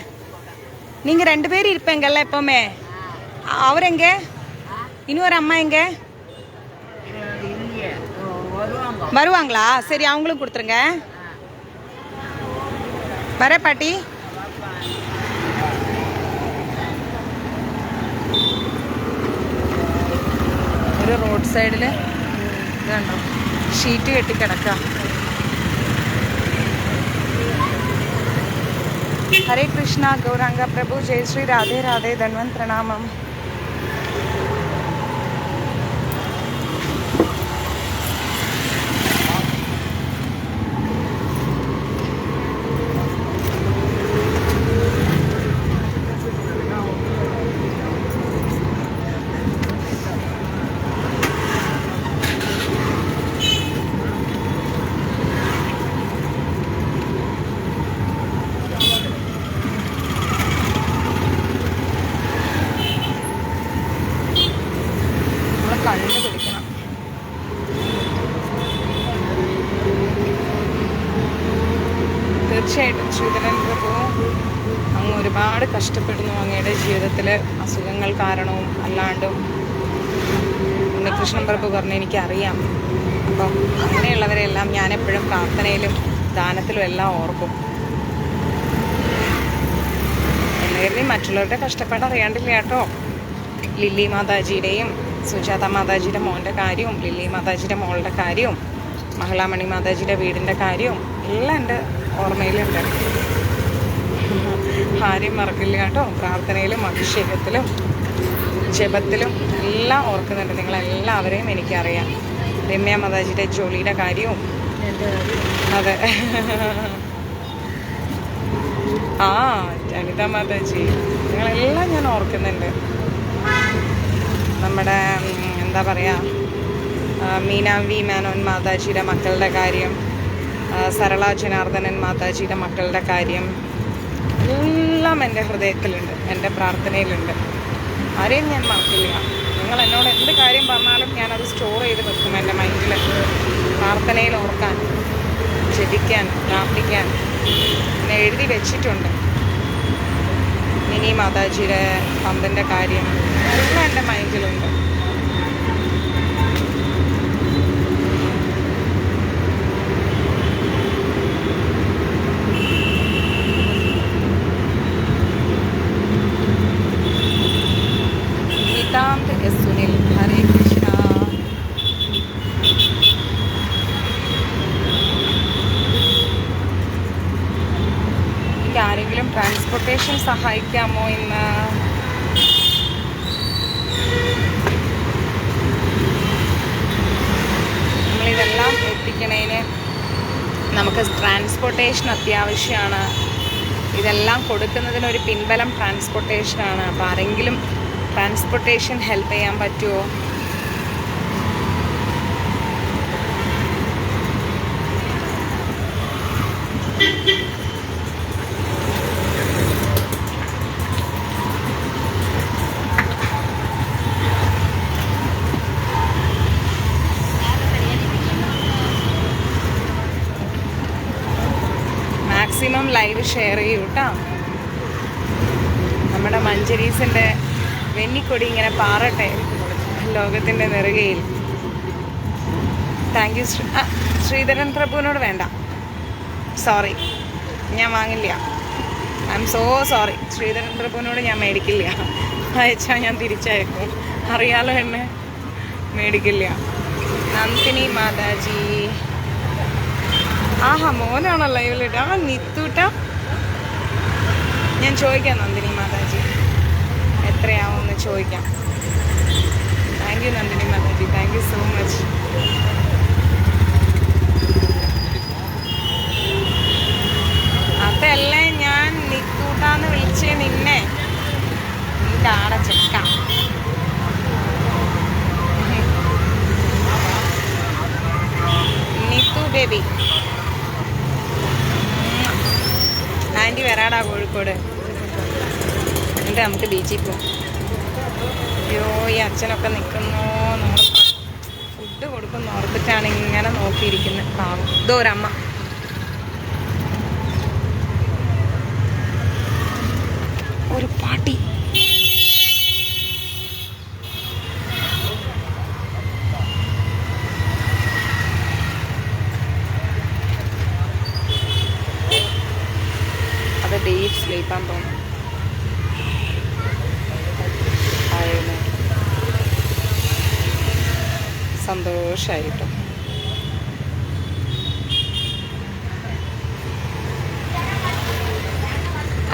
நீங்கள் 2 பேர் இருப்பீங்கல்ல எப்போவுமே, அவர் எங்கே? இன்னொரு அம்மா எங்கே வருவாங்களா? சரி, அவங்களும் கொடுத்துருங்க. வர பாட்டி. ഒരു റോഡ് സൈഡിൽ ഇതുണ്ടോ, ഷീറ്റ് കെട്ടി കിടക്കുക. ഹരേ കൃഷ്ണ ഗൗരാംഗ പ്രഭു, ജയ ശ്രീ രാധേ രാധേ, ധന്വന്ത് പ്രണാമം. കണ്ടുപിടിക്കണം. തീർച്ചയായിട്ടും ശ്രീധരേന്ദ്ര പ്രഭു അങ്ങ് ഒരുപാട് കഷ്ടപ്പെടുന്നു. അങ്ങയുടെ ജീവിതത്തിൽ അസുഖങ്ങൾ കാരണവും അല്ലാണ്ടും ഉണ്ണികൃഷ്ണൻ പ്രഭു പറഞ്ഞ് എനിക്കറിയാം. അപ്പം അങ്ങനെയുള്ളവരെല്ലാം ഞാനെപ്പോഴും പ്രാർത്ഥനയിലും ദാനത്തിലും എല്ലാം ഓർക്കും. എല്ലാവരുടെയും മറ്റുള്ളവരുടെ കഷ്ടപ്പാട് അറിയാണ്ടില്ല കേട്ടോ. ലില്ലി മാതാജിയുടെയും സുജാത മാതാജിയുടെ മോൻ്റെ കാര്യവും, ലില്ലി മാതാജിയുടെ മോളുടെ കാര്യവും, മഹിളാമണി മാതാജിയുടെ വീടിൻ്റെ കാര്യവും എല്ലാം എൻ്റെ ഓർമ്മയിലുണ്ട്. ആരെയും മറക്കില്ല കേട്ടോ. പ്രാർത്ഥനയിലും അഭിഷേകത്തിലും ജപത്തിലും എല്ലാം ഓർക്കുന്നുണ്ട്. നിങ്ങളെല്ലാവരെയും എനിക്കറിയാം. രമ്യ മാതാജിയുടെ ജോലിയുടെ കാര്യവും. അതെ, അനിത മാതാജി, നിങ്ങളെല്ലാം ഞാൻ ഓർക്കുന്നുണ്ട്. നമ്മുടെ എന്താ പറയുക, മീന വി മേനോൻ മാതാജിയുടെ മക്കളുടെ കാര്യം, സരള ജനാർദ്ദനൻ മാതാജിയുടെ മക്കളുടെ കാര്യം എല്ലാം എൻ്റെ ഹൃദയത്തിലുണ്ട്, എൻ്റെ പ്രാർത്ഥനയിലുണ്ട്. ആരെയും ഞാൻ മറക്കില്ല. നിങ്ങൾ എന്നോട് എന്ത് കാര്യം പറഞ്ഞാലും ഞാനത് സ്റ്റോർ ചെയ്ത് വെക്കും എൻ്റെ മൈൻഡിൽ. പ്രാർത്ഥനയിൽ ഓർക്കാൻ, ജപിക്കാൻ, പ്രാർത്ഥിക്കാൻ പിന്നെ എഴുതി വെച്ചിട്ടുണ്ട്. മിനി മാതാജിയുടെ പന്തിൻ്റെ കാര്യം എല്ലാം എൻ്റെ മൈൻഡിലുണ്ട്. ഗീതാന്ത് എസ് സുനിൽ, ഹരേ കൃഷ്ണ. എനിക്ക് ആരെങ്കിലും ട്രാൻസ്പോർട്ടേഷൻ സഹായിക്കാമോ ഇന്ന്? നമ്മളിതെല്ലാം എത്തിക്കണേന് നമുക്ക് ട്രാൻസ്പോർട്ടേഷൻ അത്യാവശ്യമാണ്. ഇതെല്ലാം കൊടുക്കുന്നതിനൊരു പിൻബലം ട്രാൻസ്പോർട്ടേഷനാണ്. അപ്പോൾ ആരെങ്കിലും ട്രാൻസ്പോർട്ടേഷൻ ഹെൽപ്പ് ചെയ്യാൻ പറ്റുമോ? മാക്സിമം ലൈവ് ഷെയർ ചെയ്യൂ കേട്ടോ. നമ്മുടെ മഞ്ചരീസിൻ്റെ വെന്നിക്കൊടി ഇങ്ങനെ പാറട്ടെ ലോകത്തിൻ്റെ നെറുകയിൽ. Thank you. ശ്രീധരൻ പ്രഭുവിനോട് വേണ്ട, സോറി, ഞാൻ വാങ്ങില്ല. I am so sorry. Sreedharan പ്രഭുവിനോട് ഞാൻ മേടിക്കില്ല. അയച്ചാൽ ഞാൻ തിരിച്ചയക്കും. അറിയാലോ എന്നെ, മേടിക്കില്ല. നന്ദിനി മാതാജി, ആഹാ മോനാണോ ലൈവിലിട്ട്? ആ നിത്തൂട്ട, ഞാൻ ചോദിക്കാം നന്ദിനി മാതാജി എത്രയാവുമെന്ന് ചോദിക്കാം. Thank you Nandini Mataji, thank you so much. അതല്ലേ ഞാൻ നിത്തൂട്ടാന്ന് വിളിച്ചേ നിന്നെ, നിന്റെ ആടെ ചെക്ക. നിത്തു ബേബി, ആൻറ്റി വരാടാ കോഴിക്കോട്, എന്നിട്ട് നമുക്ക് ബീച്ചിൽ പോകും. അയ്യോ ഈ അച്ഛനൊക്കെ നിൽക്കുന്നു, ഫുഡ് കൊടുക്കുന്നു ഓർത്തിട്ടാണ് ഇങ്ങനെ നോക്കിയിരിക്കുന്നത്. പാവം. ഇതോ ഒരമ്മ, ഒരു പാട്ടി. അത് ഡീപ്പ് സ്ലീപ്പാൻ തോന്നുന്നു. സന്തോഷമായിട്ടും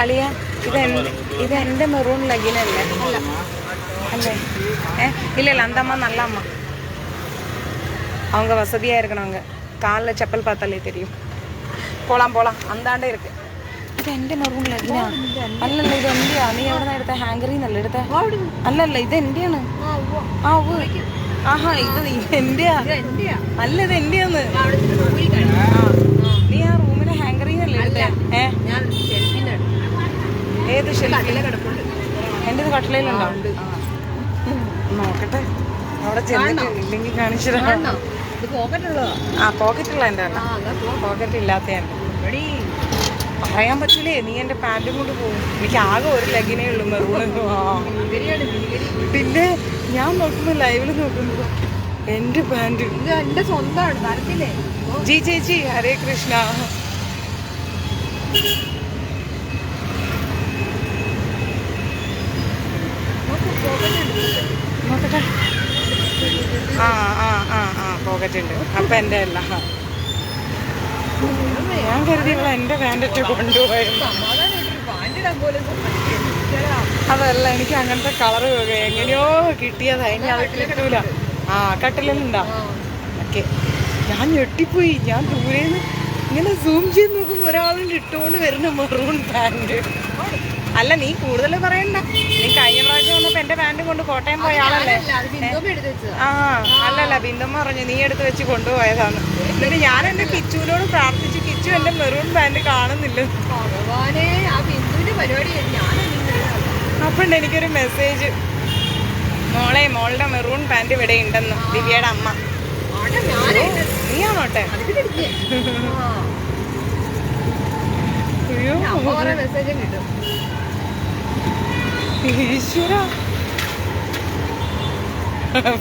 അളിയ, ഇത് എൻ്റെ മെറൂൺ ലഗിനല്ലേ? അല്ലേ? இல்ல அந்த அம்மா நல்ல அம்மா, அவங்க வசதியாக இருக்கணும். அவங்க காலில் செப்பல் பார்த்தாலே தெரியும். போகலாம் போகலாம், അന്താണ്ടേ ഇருக்கு. ഇത് എൻ്റെ മെറൂൺ ലഗിനാ? അല്ലല്ല, ഇത് എൻ്റെയാ. നീ എവിടെ നിന്ന് എടുത്ത? ഹാങ്കറിൽ നിന്നല്ല എടുത്ത? അല്ലല്ല, ഇത് എൻ്റെയാണ്. ആ ഓ, ആഹാ, ഇത് എൻ്റെയാ? അല്ല, ഇത് എൻ്റെയാന്ന്. നീ ആ റൂമിലെ ഹാങ്കറിൽ നിന്നല്ലേ എടുത്തേ? ഏത് ഷെൽഫിൽ? എൻ്റെ ഇത് കട്ടിലയിലുണ്ടോ? നോക്കട്ടെ, അവിടെ ചെന്നിട്ട് ഇല്ലെങ്കിൽ കാണിച്ചിടാ. ആ പോക്കറ്റുള്ള എൻ്റെ അല്ല, പോക്കറ്റ് ഇല്ലാത്തയാണ്. പറയാൻ പറ്റൂലേ, നീ എൻ്റെ പാൻറ്റും കൊണ്ട് പോകും. എനിക്ക് ആകെ ഒരു ലെഗിനേ ഉള്ളൂ, മെറൂണ്. പിന്നെ ഞാൻ നോക്കുമ്പോൾ ലൈവിൽ നോക്കുമ്പോൾ എൻ്റെ പാൻറ് എൻ്റെ സ്വന്തമാണ്. ജി ചേച്ചി, ഹരേ കൃഷ്ണ. നോക്കട്ടെ. ആ ആ ആ ആ പോക്കറ്റ് ഉണ്ട്. അപ്പം എൻ്റെ അല്ല, ഞാൻ കരുതിയുള്ള എൻ്റെ പാൻറ്റൊക്കെ കൊണ്ടുപോയത്. അതല്ല, എനിക്ക് അങ്ങനത്തെ കളറ് എങ്ങനെയോ കിട്ടിയതാ. ഇനി അത് കിട്ടൂല. ആ കട്ടിലുണ്ടോ? ഓക്കെ, ഞാൻ ഞെട്ടിപ്പോയി. ഞാൻ ദൂരേന്ന് ഇങ്ങനെ സൂം ചെയ്ത് നോക്കുമ്പോൾ ഒരാളും ഇട്ടുകൊണ്ട് വരുന്ന മെറൂൺ പാൻറ്. അല്ല, നീ കൂടുതൽ പറയണ്ട. നീ കഴിഞ്ഞ പ്രാവശ്യം വന്നപ്പോൾ എൻ്റെ പാൻറ് കൊണ്ട് കോട്ടയം പോയ ആളല്ലേ? ആ അല്ലല്ല, ബിന്ദമ്മ പറഞ്ഞു നീ എടുത്ത് വെച്ച് കൊണ്ടുപോയതാണ്. എന്നിട്ട് ഞാൻ എൻ്റെ കിച്ചുവിനോട് പ്രാർത്ഥിച്ചു, കിച്ചു എൻ്റെ മെറൂൺ പാൻറ് കാണുന്നില്ല. അപ്പം എനിക്കൊരു മെസ്സേജ്, മോളെ മോളുടെ മെറൂൺ പാൻറ് ഇവിടെ ഉണ്ടെന്ന് ദിവ്യയുടെ അമ്മ. നീയാണോട്ടെ? ഈശ്വര,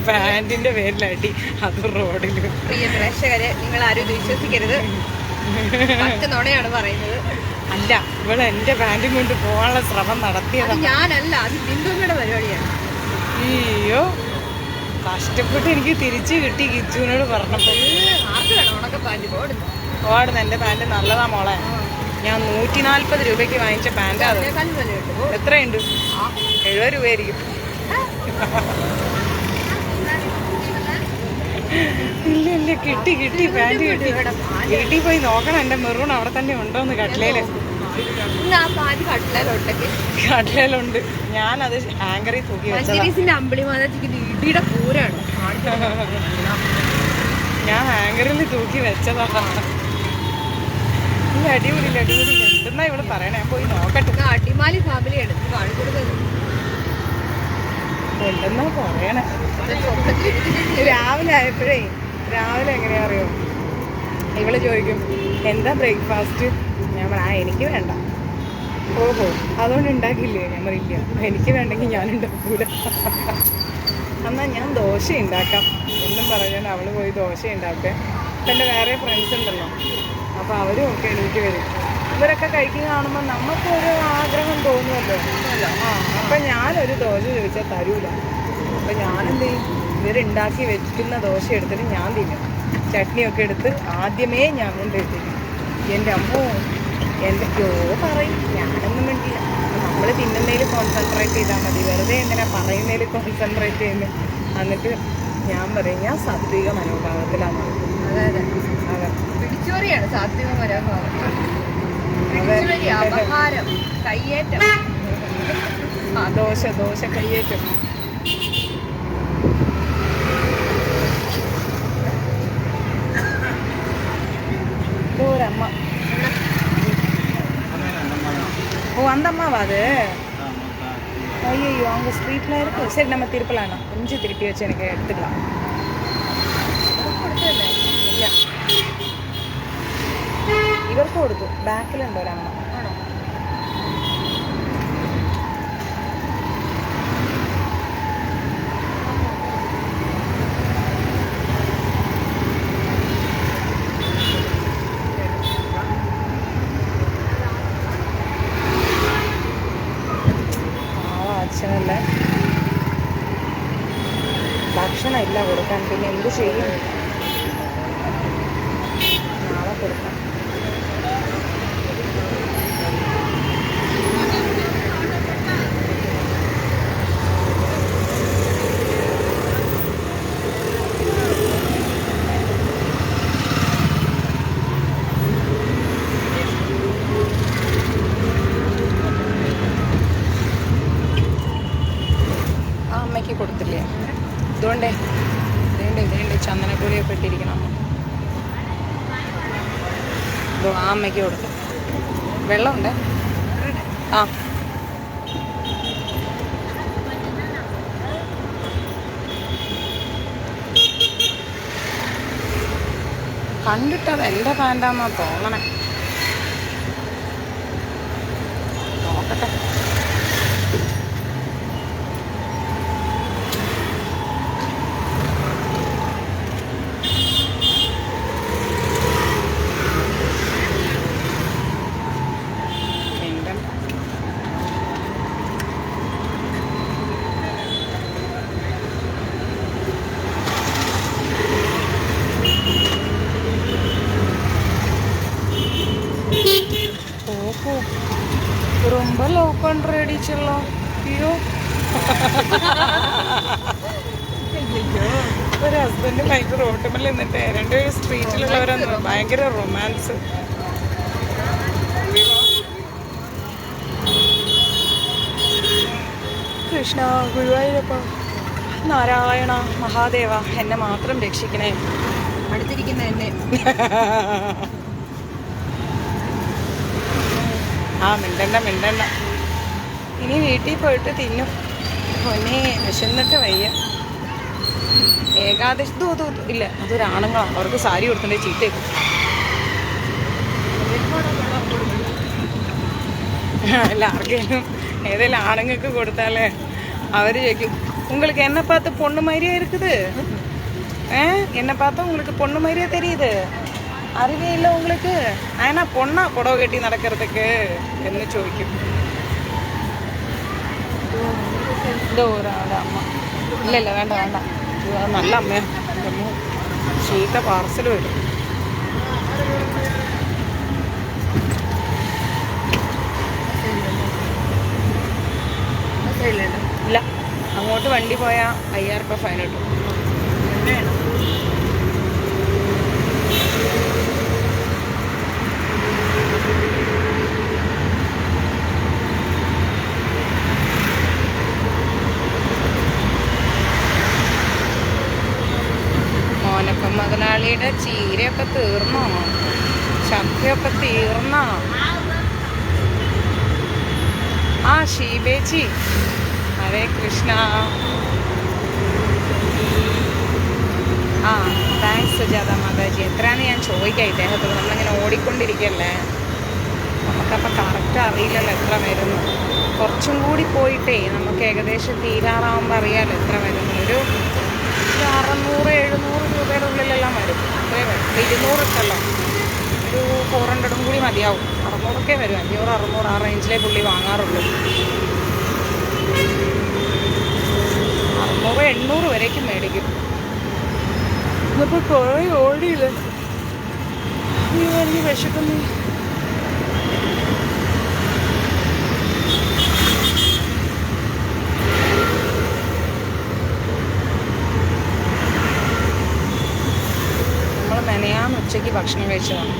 പാന്റിന്റെ പേരിലടി, അത് റോഡില്.
പ്രിയ പ്രേക്ഷകരെ, നിങ്ങൾ ആരും ഇത് വിശ്വസിക്കരുത്, ാണ് പറയുന്നത്.
അല്ല, ഇവിടെ എന്റെ പാന്റും കൊണ്ട് പോകാനുള്ള ശ്രമം നടത്തിയത്
ഞാനല്ല, അത് ബിന്ദുമ്മയുടെ പരിപാടിയാണ്.
അയ്യോ, കഷ്ടപ്പെട്ട് എനിക്ക് തിരിച്ചു കിട്ടി കിച്ചുവിനോട് പറഞ്ഞപ്പോ. ഓടുന്ന എന്റെ പാന്റ് നല്ലതാ മോളെ. ഞാൻ 140 രൂപയ്ക്ക് വാങ്ങിച്ച പാന്റാ അത്. എത്രയുണ്ട്? 70 രൂപയായിരിക്കും. ഇല്ല ഇല്ല, കിട്ടി കിട്ടി, പാന്റ് കിട്ടി. വീട്ടിൽ പോയി നോക്കണം എന്റെ മെറൂൺ അവിടെ തന്നെ ഉണ്ടോന്ന്. കട്ട്ലയില് കട്ട്ലയിലുണ്ട്. ഞാനത് ഹാങ്കറിൽ തൂക്കി ഞാൻ ഹാങ്കറിൽ തൂക്കി വെച്ചതാ. അടിപൊളി അടിപൊളി. എന്തെന്നാ ഇവിടെ പറയണേ? ഞാൻ പോയി നോക്കട്ടെ.
അടിമാലി ഫാമിലിയാണ്
എന്തെന്നാ പറയണേ? രാവിലെ ആയപ്പോഴേ, രാവിലെ എങ്ങനെയാ അറിയോ, ഇവള് ചോദിക്കും എന്താ ബ്രേക്ക്ഫാസ്റ്റ്. ഞാൻ പറയാം എനിക്ക് വേണ്ട. ഓഹോ, അതുകൊണ്ട് ഉണ്ടാക്കില്ലേ? ഞാൻ പറയില്ല, എനിക്ക് വേണ്ടെങ്കിൽ ഞാൻ ഉണ്ടാക്കൂല. എന്നാൽ ഞാൻ ദോശ ഉണ്ടാക്കാം എന്നും പറഞ്ഞാൽ അവള് പോയി ദോശ ഉണ്ടാക്കുക. അപ്പം എൻ്റെ വേറെ ഫ്രണ്ട്സ് ഉണ്ടല്ലോ, അപ്പോൾ അവരും ഒക്കെ എണീറ്റ് വരും. ഇവരൊക്കെ കഴിക്കുന്ന കാണുമ്പോൾ നമുക്കൊരു ആഗ്രഹം തോന്നുമല്ലോ. അപ്പം ഞാനൊരു ദോശ ചോദിച്ചാൽ തരൂല. അപ്പം ഞാനെന്ത് ചെയ്യും, ഇവരുണ്ടാക്കി വെക്കുന്ന ദോശ എടുത്തിട്ട് ഞാൻ തിന്നും. ചട്നിയൊക്കെ എടുത്ത് ആദ്യമേ ഞാൻ കൊണ്ടെടുത്തിരിക്കും. എൻ്റെ അമ്മോ എന്തൊക്കെയോ പറയും, ഞാനൊന്നും വേണ്ടിയില്ല. നമ്മൾ തിന്നുന്നതിൽ കോൺസെൻട്രേറ്റ് ചെയ്താൽ മതി, വെറുതെ എന്തിനാ പറയുന്നതിൽ കോൺസെൻട്രേറ്റ് ചെയ്യുന്നത്. എന്നിട്ട് ഞാൻ പറയും ഞാൻ സാത്വിക മനോഭാവത്തിലാണ്.
അതെ അതെ അതെ, പിടിച്ചോറിയാണ് സാത്വിക മനോഭാവം. അപഹാരം, കയ്യേറ്റം.
ദോശ ദോശ കയ്യേറ്റം. ஒரம்மா ஓ அந்த அம்மாவா அது ஐயோ அவங்க ஸ்ட்ரீட்ல இருக்கு சரி நம்ம திருப்பலாம் கொஞ்சம் திருப்பி வச்சு எனக்கு எடுத்துக்கலாம் ഇല്ല ഇവർക്ക് കൊടുത്തു ബാക്കിലുണ്ടോ ഒരമ്മ ആണോ അച്ഛനല്ലേ ഭക്ഷണം ഇല്ല കൊടുക്കാൻ പിന്നെ എന്ത് ചെയ്യും നാളെ കൊടുക്കാം അമ്മയ്ക്ക് കൊടുത്തില്ലേ ഇതുകൊണ്ടേ ഇതേണ്ടേ ചന്ദനപ്പൊടിയൊക്കെ ഇട്ടിരിക്കണം ഇതോ ആ അമ്മയ്ക്ക് കൊടുത്തു വെള്ളമുണ്ട് ആ കണ്ടിട്ടത് എൻ്റെ പാൻ്റാന്നാ തോന്നണേ നോക്കട്ടെ ரொம்ப லவ் பண்றேடி செல்லம் ஐயோ ഒരു ഹസ്ബൻഡും ഭയങ്കര റോട്ടുമല്ല എന്നിട്ട് രണ്ടുപേരും സ്ട്രീറ്റിലുള്ളവരാണ് ഭയങ്കര റൊമാൻസ് കൃഷ്ണ ഗുരുവായൂരപ്പ നാരായണ മഹാദേവ എന്നെ മാത്രം രക്ഷിക്കണേ
അടുത്തിരിക്കുന്ന എന്നെ
ആ മിണ്ടണ്ട ഇനി വീട്ടിൽ പോയിട്ട് തിന്നും പൊന്നെ വിശന്നിട്ട് വയ്യ. ഏകാദശി ഇല്ല, അതൊരാണുങ്ങളാണ്, അവർക്ക് സാരി കൊടുത്തിട്ട് ചീത്തേക്കും. എല്ലാവർക്കും ഏതെങ്കിലും ആണുങ്ങൾക്ക് കൊടുത്താലേ അവർ ചോദിക്കും, உங்களுக்கு என்ன பார்த்து பொண்ணு மாதிரியே இருக்குது, என்ன பார்த்தா உங்களுக்கு பொண்ணு மாதிரியே தெரியுது, അറിവേ ഇല്ല உங்களுக்கு, ആനാ പൊണ്ണാ പുടവ കെട്ടി നടக்கிறதுக்கு എന്ന് ചോദിക്കും. എന്തോ ഒരാളുടെ അമ്മ. ഇല്ല വേണ്ട വേണ്ട, നല്ല അമ്മയാണ്. എൻ്റെ അമ്മ ചീത്ത പാർസൽ വരും. ഇല്ല, അങ്ങോട്ട് വണ്ടി പോയാൽ 5000 രൂപ ഫൈൻ കിട്ടും. മോനക്കം മുതലാളിയുടെ ചീരയൊക്കെ തീർന്നോ? ചക്കയൊക്കെ തീർന്നോ? ആ ഷീബേച്ചി, ഹരേ കൃഷ്ണ. ആ താങ്ക്സ് സുജാത മാതാജി. എത്രയാണെന്ന് ഞാൻ ചോദിക്കാം ഇദ്ദേഹത്തോട്. നമ്മളിങ്ങനെ ഓടിക്കൊണ്ടിരിക്കല്ലേ, നമുക്കപ്പം കറക്റ്റ് അറിയില്ലല്ലോ എത്ര വരുന്നു. കുറച്ചും കൂടി പോയിട്ടേ നമുക്ക് ഏകദേശം തീരാറാവുമ്പോൾ അറിയാമല്ലോ എത്ര വരുന്നു. ഒരു 600-700 രൂപയുടെ ഉള്ളിലെല്ലാം വരും. അത്രയും വരും. 200 ഇട്ടല്ലോ, ഒരു 400 കൂടി മതിയാവും. 600 വരും. 500-600 ആ റേഞ്ചിലേ പുള്ളി വാങ്ങാറുള്ളൂ. 600-800 വരേക്കും മേടിക്കും. ഇന്നിപ്പോൾ കുറേ ഓടിയില്ല. എനിക്ക് വിശക്കുന്നു. നമ്മൾ മെനയാന്ന് ഉച്ചയ്ക്ക് ഭക്ഷണം കഴിച്ചതാണ്.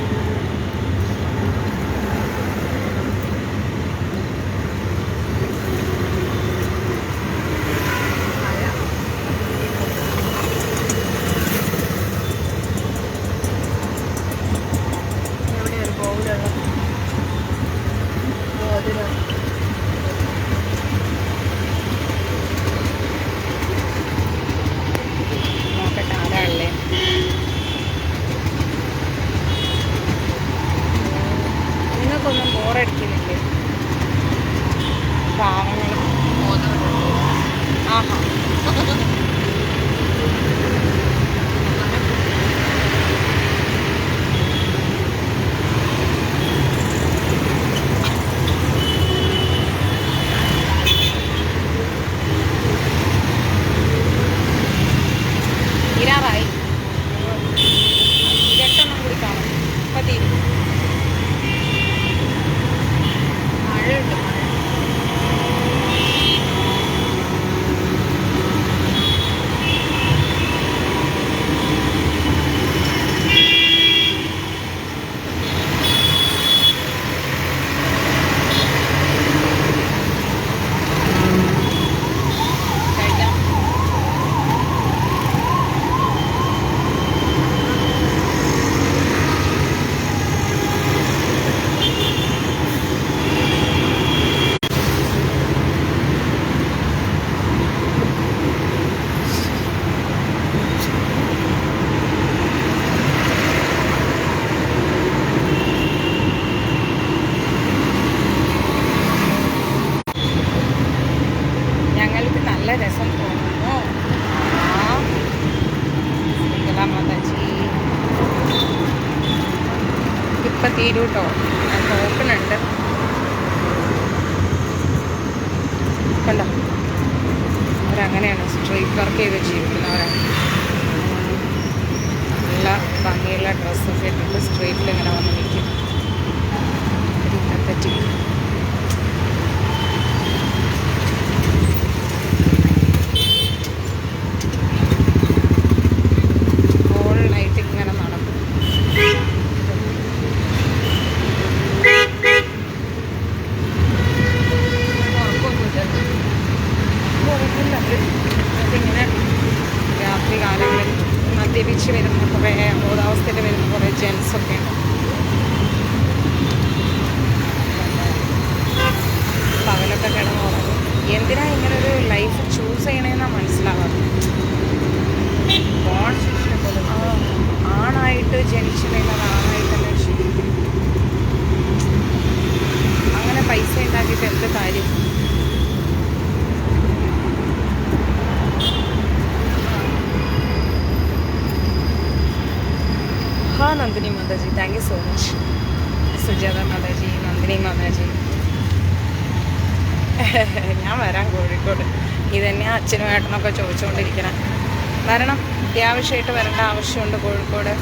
നോക്കട്ടെ ആരാളല്ലേ. നിങ്ങൾക്കൊന്നും ബോറടിക്കുന്നില്ലേ? പാവങ്ങൾ. ആഹാ, തീരാറായി. 8 കൂടി കാണും. അപ്പം തീരും. മഴയുണ്ട്. ഞങ്ങൾക്ക് നല്ല രസം തോന്നുന്നു. മാതാജി ഇപ്പം തീരൂ കേട്ടോ. ഞാൻ നോക്കുന്നുണ്ട്. കണ്ടോ, അവരങ്ങനെയാണ് സ്ട്രീറ്റ് വർക്ക് ചെയ്ത് ജീവിക്കുന്നവരാണ്. നല്ല ഭംഗിയുള്ള ഡ്രസ്സൊക്കെ ഇട്ടിട്ട് സ്ട്രീറ്റിൽ ഇങ്ങനെ വന്ന് നിൽക്കും. പറ്റി ഓൾ നൈറ്റ് ഇങ്ങനെ നടക്കും. അതിങ്ങനെ രാത്രി കാലങ്ങളിൽ മദ്യപിച്ച് വരുന്ന കുറേ ബോധാവസ്ഥയിൽ വരുന്ന കുറേ ജെൻസൊക്കെ ഉണ്ട്. പകലൊക്കെ കിടന്നുറങ്ങും. എന്തിനാ ഇങ്ങനൊരു ലൈഫ് ചൂസ് ചെയ്യണേന്നാ മനസ്സിലാവാറ്. ആണായിട്ട് ജനിച്ചു കഴിഞ്ഞാൽ ആണായിട്ടല്ലേ ശീലിക്കും. അങ്ങനെ പൈസ ഉണ്ടാക്കിയിട്ട് എന്ത് കാര്യം? हाँ Nandini Mata ji, thank you so much. Sujatha Mataji, Nandini Mataji. ഞാൻ വരാം കോഴിക്കോട്. ഇതന്നെ അച്ഛനും ഏട്ടനൊക്കെ ചോദിച്ചുകൊണ്ടിരിക്കണം. വരണം, അത്യാവശ്യമായിട്ട് വരേണ്ട ആവശ്യമുണ്ട് കോഴിക്കോട്.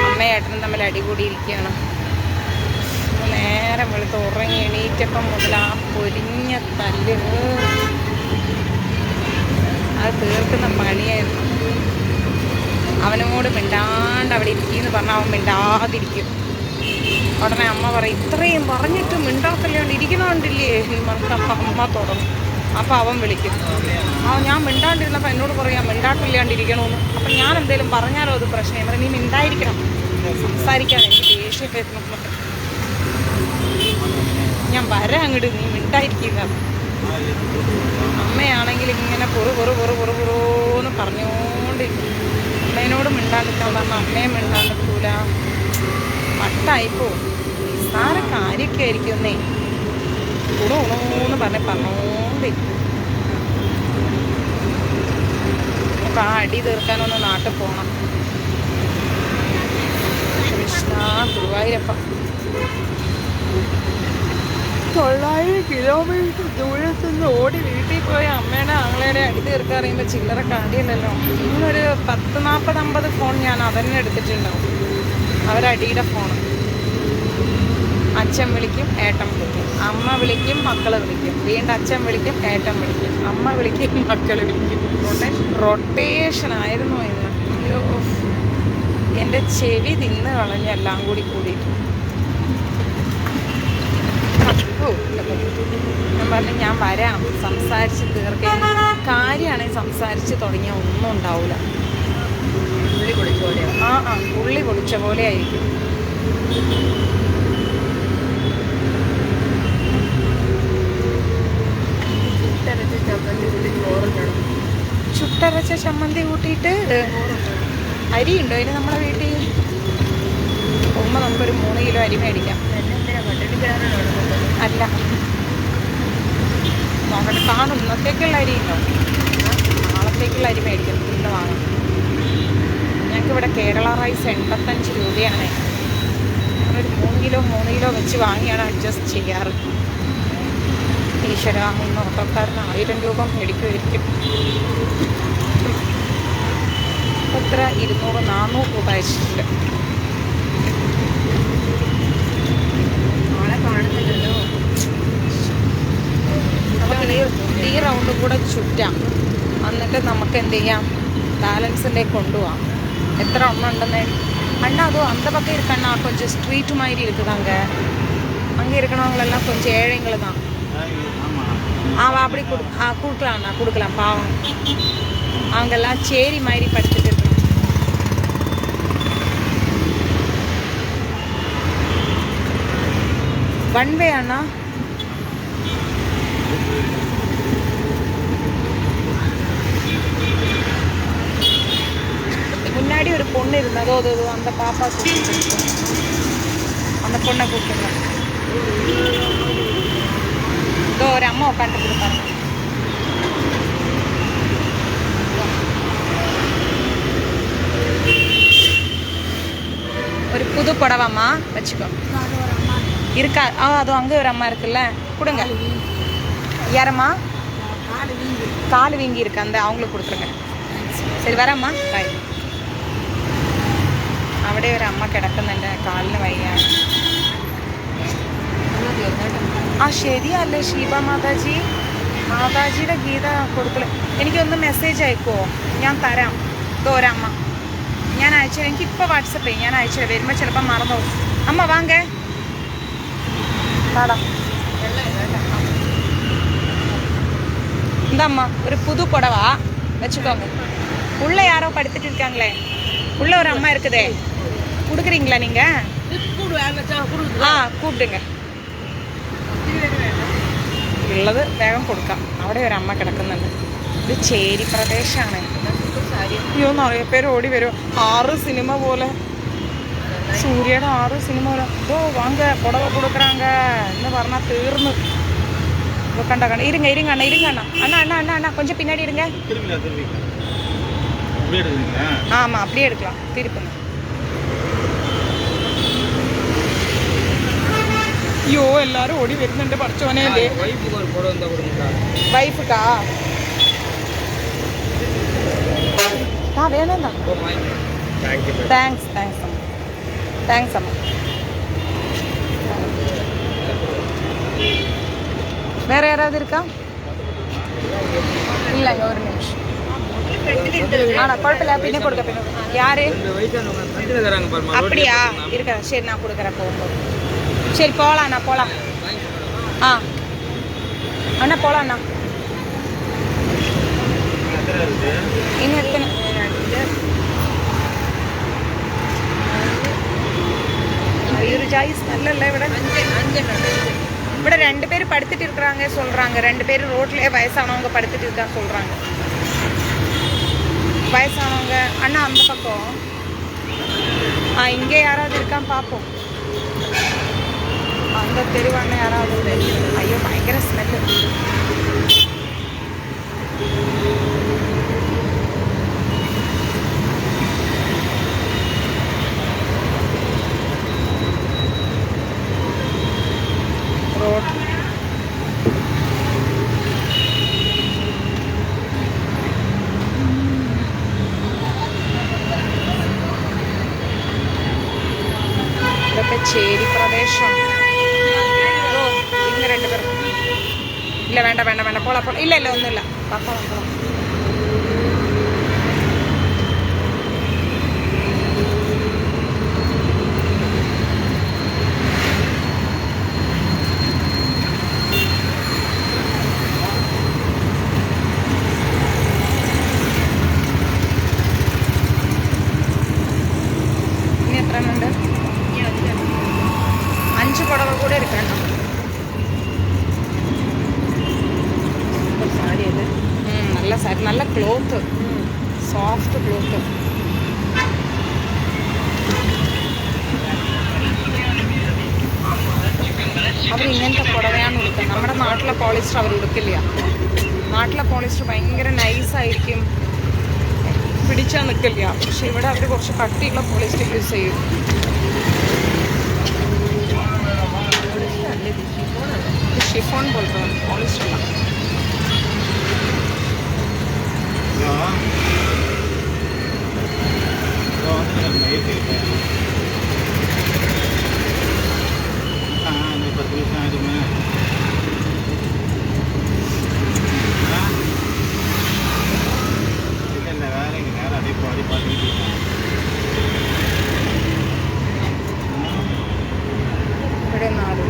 അമ്മയും ഏട്ടനും തമ്മിൽ അടികൂടിയിരിക്കുകയാണ്. നേരം വെളുത്ത് ഉറങ്ങി എണീറ്റപ്പം മുതൽ ആ പൊരിഞ്ഞ തല്ല് അത് തീർക്കുന്ന പണിയായിരുന്നു. അവനോട് മിണ്ടാണ്ട് അവിടെ ഇരിക്കുമെന്ന് പറഞ്ഞാൽ അവൻ മിണ്ടാതിരിക്കും. ഉടനെ അമ്മ പറയും, ഇത്രയും പറഞ്ഞിട്ട് മിണ്ടാക്കല്ലാണ്ട് ഇരിക്കണോണ്ടില്ലേ എന്ന് പറഞ്ഞിട്ട് അമ്മ തുടങ്ങും. അപ്പോൾ അവൻ വിളിക്കും, ഞാൻ മിണ്ടാണ്ടിരുന്നപ്പോൾ എന്നോട് പറയാം മിണ്ടാട്ടില്ലാണ്ടിരിക്കണമെന്ന്. അപ്പം ഞാൻ എന്തെങ്കിലും പറഞ്ഞാലോ അത് പ്രശ്നം. ഞാൻ പറയും, നീ മിണ്ടായിരിക്കണം, സംസാരിക്കാൻ എനിക്ക് ദേഷ്യം വരുന്നു. ഞാൻ വരാം അങ്ങോട്ട്, നീ മിണ്ടായിരിക്കുന്നത്. അമ്മയാണെങ്കിൽ ഇങ്ങനെ പൊറുന്ന് പറഞ്ഞുകൊണ്ടിരിക്കും. അമ്മേനോട് മിണ്ടാണ്ടിരിക്കാൻ പറഞ്ഞാൽ അമ്മയെ മിണ്ടാണ്ടിരിക്കൂല. വട്ടായിപ്പോ സാറ് കാര്യമൊക്കെ ആയിരിക്കുന്നേ. ഉണൂന്ന് പറഞ്ഞോണ്ടിരിക്കും. അപ്പം ആ അടി തീർക്കാനൊന്ന് നാട്ടിൽ പോകണം. കൃഷ്ണ ഗുരുവായൂരപ്പ. 900 കിലോമീറ്റർ ദൂരത്തുനിന്ന് ഓടി വീട്ടിൽ പോയി അമ്മയുടെ ആങ്ങളയുടെ അടി തീർക്കാൻ അറിയുമ്പോൾ ചില്ലറ കാര്യമില്ലല്ലോ. ഇന്നൊരു 10-40-50 ഫോൺ ഞാൻ അതന്നെ എടുത്തിട്ടുണ്ടാവും. അവരടിയുടെ ഫോണ്. അച്ഛൻ വിളിക്കും, ഏട്ടൻ വിളിക്കും, അമ്മ വിളിക്കും, മക്കൾ വിളിക്കും, വീണ്ടും അച്ഛൻ വിളിക്കും, ഏട്ടൻ വിളിക്കും, അമ്മ വിളിക്കും, മക്കൾ വിളിക്കും. റൊട്ടേഷനായിരുന്നു ഇന്ന്. അയ്യോ, എൻ്റെ ചെവി തിന്ന് കളഞ്ഞ എല്ലാം കൂടിയിട്ട്. ഞാൻ പറഞ്ഞു, ഞാൻ വരാം, സംസാരിച്ച് തീർക്കാൻ. കാര്യമാണെങ്കിൽ സംസാരിച്ച് തുടങ്ങിയാൽ ഒന്നും ഉണ്ടാവില്ല. ഉള്ളി പൊളിച്ച പോലെ ആയിരിക്കും. ചുട്ടരച്ച ചമ്മന്തി കൂട്ടിയിട്ട് അരിയുണ്ടോ അതിന് നമ്മളെ വീട്ടിൽ? പോകുമ്പോൾ നമുക്കൊരു 3 കിലോ അരി മേടിക്കാം. അല്ല, നോക്കട്ടെ, കാണും. ഇന്നത്തേക്കുള്ള അരിയുണ്ടോ? നാളത്തേക്കുള്ള അരി മേടിക്കാം. ഇന്ന് വാങ്ങാം. ഞങ്ങൾക്കിവിടെ കേരള റൈസ് 85 രൂപയാണ്. ഒരു 3 കിലോ വെച്ച് വാങ്ങിയാണ് അഡ്ജസ്റ്റ് ചെയ്യാറ്. ഈശ്വര, ഇന്ന് ഓട്ടോക്കാരന് 1000 രൂപ മേടിക്കുമായിരിക്കും. എത്ര? 200-400 രൂപ അയച്ചിട്ടുണ്ട്. ആളെ കാണുന്നില്ലല്ലോ. നമുക്ക് ഈ റൗണ്ടും കൂടെ ചുറ്റാം. എന്നിട്ട് നമുക്ക് എന്ത് ചെയ്യാം, ബാലൻസിലേക്ക് കൊണ്ടുപോകാം. எத்தனை ஒன்று உണ്ടെന്നே அண்ணா. அதுவும் அந்த பக்கம் இருக்கண்ணா, கொஞ்சம் ஸ்ட்ரீட் மாதிரி இருக்குது. அங்கே இருக்கிறவங்களெல்லாம் கொஞ்சம் ஏழைங்களை தான். அப்படி கொடுக்கலாம்ண்ணா, கொடுக்கலாம். பாவம், அவங்கெல்லாம் சேரி மாதிரி படுத்துட்டு இருக்காங்க. ஒன் வே அண்ணா. முன்னாடி ஒரு பொண்ணு இருந்ததோ, அது அந்த பாப்பா கூப்பிட்டு, அந்த பொண்ணை கூப்பிட்டுங்க. இதோ ஒரு அம்மா உட்காந்துட்டு இருப்பாங்க. ஒரு புது புடவைம்மா வச்சுக்கோ. இருக்கா? அது அங்கே ஒரு அம்மா இருக்குல்ல, கொடுங்க. யாரம்மா? கால் வீங்கி இருக்கு, அந்த அவங்களுக்கு கொடுத்துருங்க. சரி, வரம்மா, பாய். അവിടെ ഒരു അമ്മ കിടക്കുന്നുണ്ട്, കാലിന് വയ്യാണ്. ശരിയല്ലേ ഷീബ മാതാജി? മാതാജിയുടെ ഗീത കൊടുക്കല്. എനിക്കൊന്ന് മെസ്സേജ് അയക്കുമോ? ഞാൻ തരാം. ഇതോ ഒരമ്മ, ഞാൻ അയച്ചു. എനിക്കിപ്പോൾ വാട്സപ്പ് ചെയ്യും, ഞാൻ അയച്ചു. വരുമ്പോൾ ചിലപ്പോൾ മറന്നു പോകും. അമ്മ വാങ്ങേ പാടാ. എന്താ അമ്മ? ഒരു പുതു പുടവா வச்சுக்கோங்க. உள்ள யாரோ படுத்துட்டு இருக்காங்களே, உள்ள ஒரு அம்மா இருக்குதே, கொடுக்குறீங்களா நீங்க? கூப்பிடுங்க. ഉള്ളത് വേഗം കൊടുക്കാം. അവിടെ ഒരു അമ്മ കിടക്കുന്നുണ്ട്. ഇത് ചേരി പ്രദേശമാണ്. അയ്യോ നിറയെ പേര് ഓടി വരും. 6 സിനിമ പോലെ, സൂര്യയുടെ 6 സിനിമ പോലെ. ഓ വാങ്ക പുടവ കൊടുക്കുறாங்க എന്ന് പറഞ്ഞാൽ തീർന്നു. കണ്ട കണ്ട ഇരുങ്ങ அண்ணா அண்ணா அண்ணா அண்ணா கொஞ்சம் பின்னாடி இருங்க. ஆமாம் அப்படியே எடுக்கலாம். திருப்புங்க. അയ്യോ എല്ലാരും ഓടി വരുന്നുണ്ട്. പഠിച്ചോനെ വൈഫുക്കാ വേണമെന്നാ. താങ്ക്സ് അമ്മ. வேற யாராவது இருக்கா? இல்லைங்க ஒரு நிமிஷம். ஆனால் குழப்பமில்ல. பின்ன கொடுக்க பின்ன யாரு? அப்படியா இருக்க. சரி நான் கொடுக்குறேன் போகும்போது. சரி போகலாம் அண்ணா போகலாம். ஆ அண்ணா போகலாம் அண்ணா. இன்னும் எத்தனை? ഒരു ചായസ് നല്ലല്ല. ഇവിടെ 2 பேர் படுத்துட்டு இருக்கிறாங்க சொல்கிறாங்க. 2 பேர் ரோட்லேயே வயசானவங்க படுத்துட்டு இருக்கா சொல்கிறாங்க. வயசானவங்க. அண்ணா அந்த பக்கம். இங்கே யாராவது இருக்கான்னு பார்ப்போம். அந்த தெருவாண்ண யாராவது. ஐயோ பயங்கர ஸ்மெல்லு. ரோட் ഇതൊക്കെ ചേരി പ്രദേശം. ഓ ഇന്ന് 2 പേർ. ഇല്ല വേണ്ട പോളാ. ഇല്ല ഒന്നുമില്ല. പോളാം. ഇനി എത്ര ഉണ്ട്? 5 പുടവ കൂടെ എടുക്കണം. സാരി അത് നല്ല സാരി. നല്ല ക്ലോത്ത്. Soft cloth. അവർ ഇങ്ങനത്തെ പുടവയാണ് ഉടുക്കുന്നത്. നമ്മുടെ നാട്ടിലെ പോളിസ്റ്റർ അവർ ഉടുക്കില്ല. നാട്ടിലെ പോളിസ്റ്റർ ഭയങ്കര നൈസായിരിക്കും, പിടിച്ചാൽ നിൽക്കില്ല. പക്ഷെ ഇവിടെ അവർ കുറച്ച് കട്ടിയുള്ള പോളിസ്റ്റർ യൂസ് ചെയ്യും. ഷിഫോൺ പോലത്തെ പോളിസ്റ്റർ. ഇവിടെ 4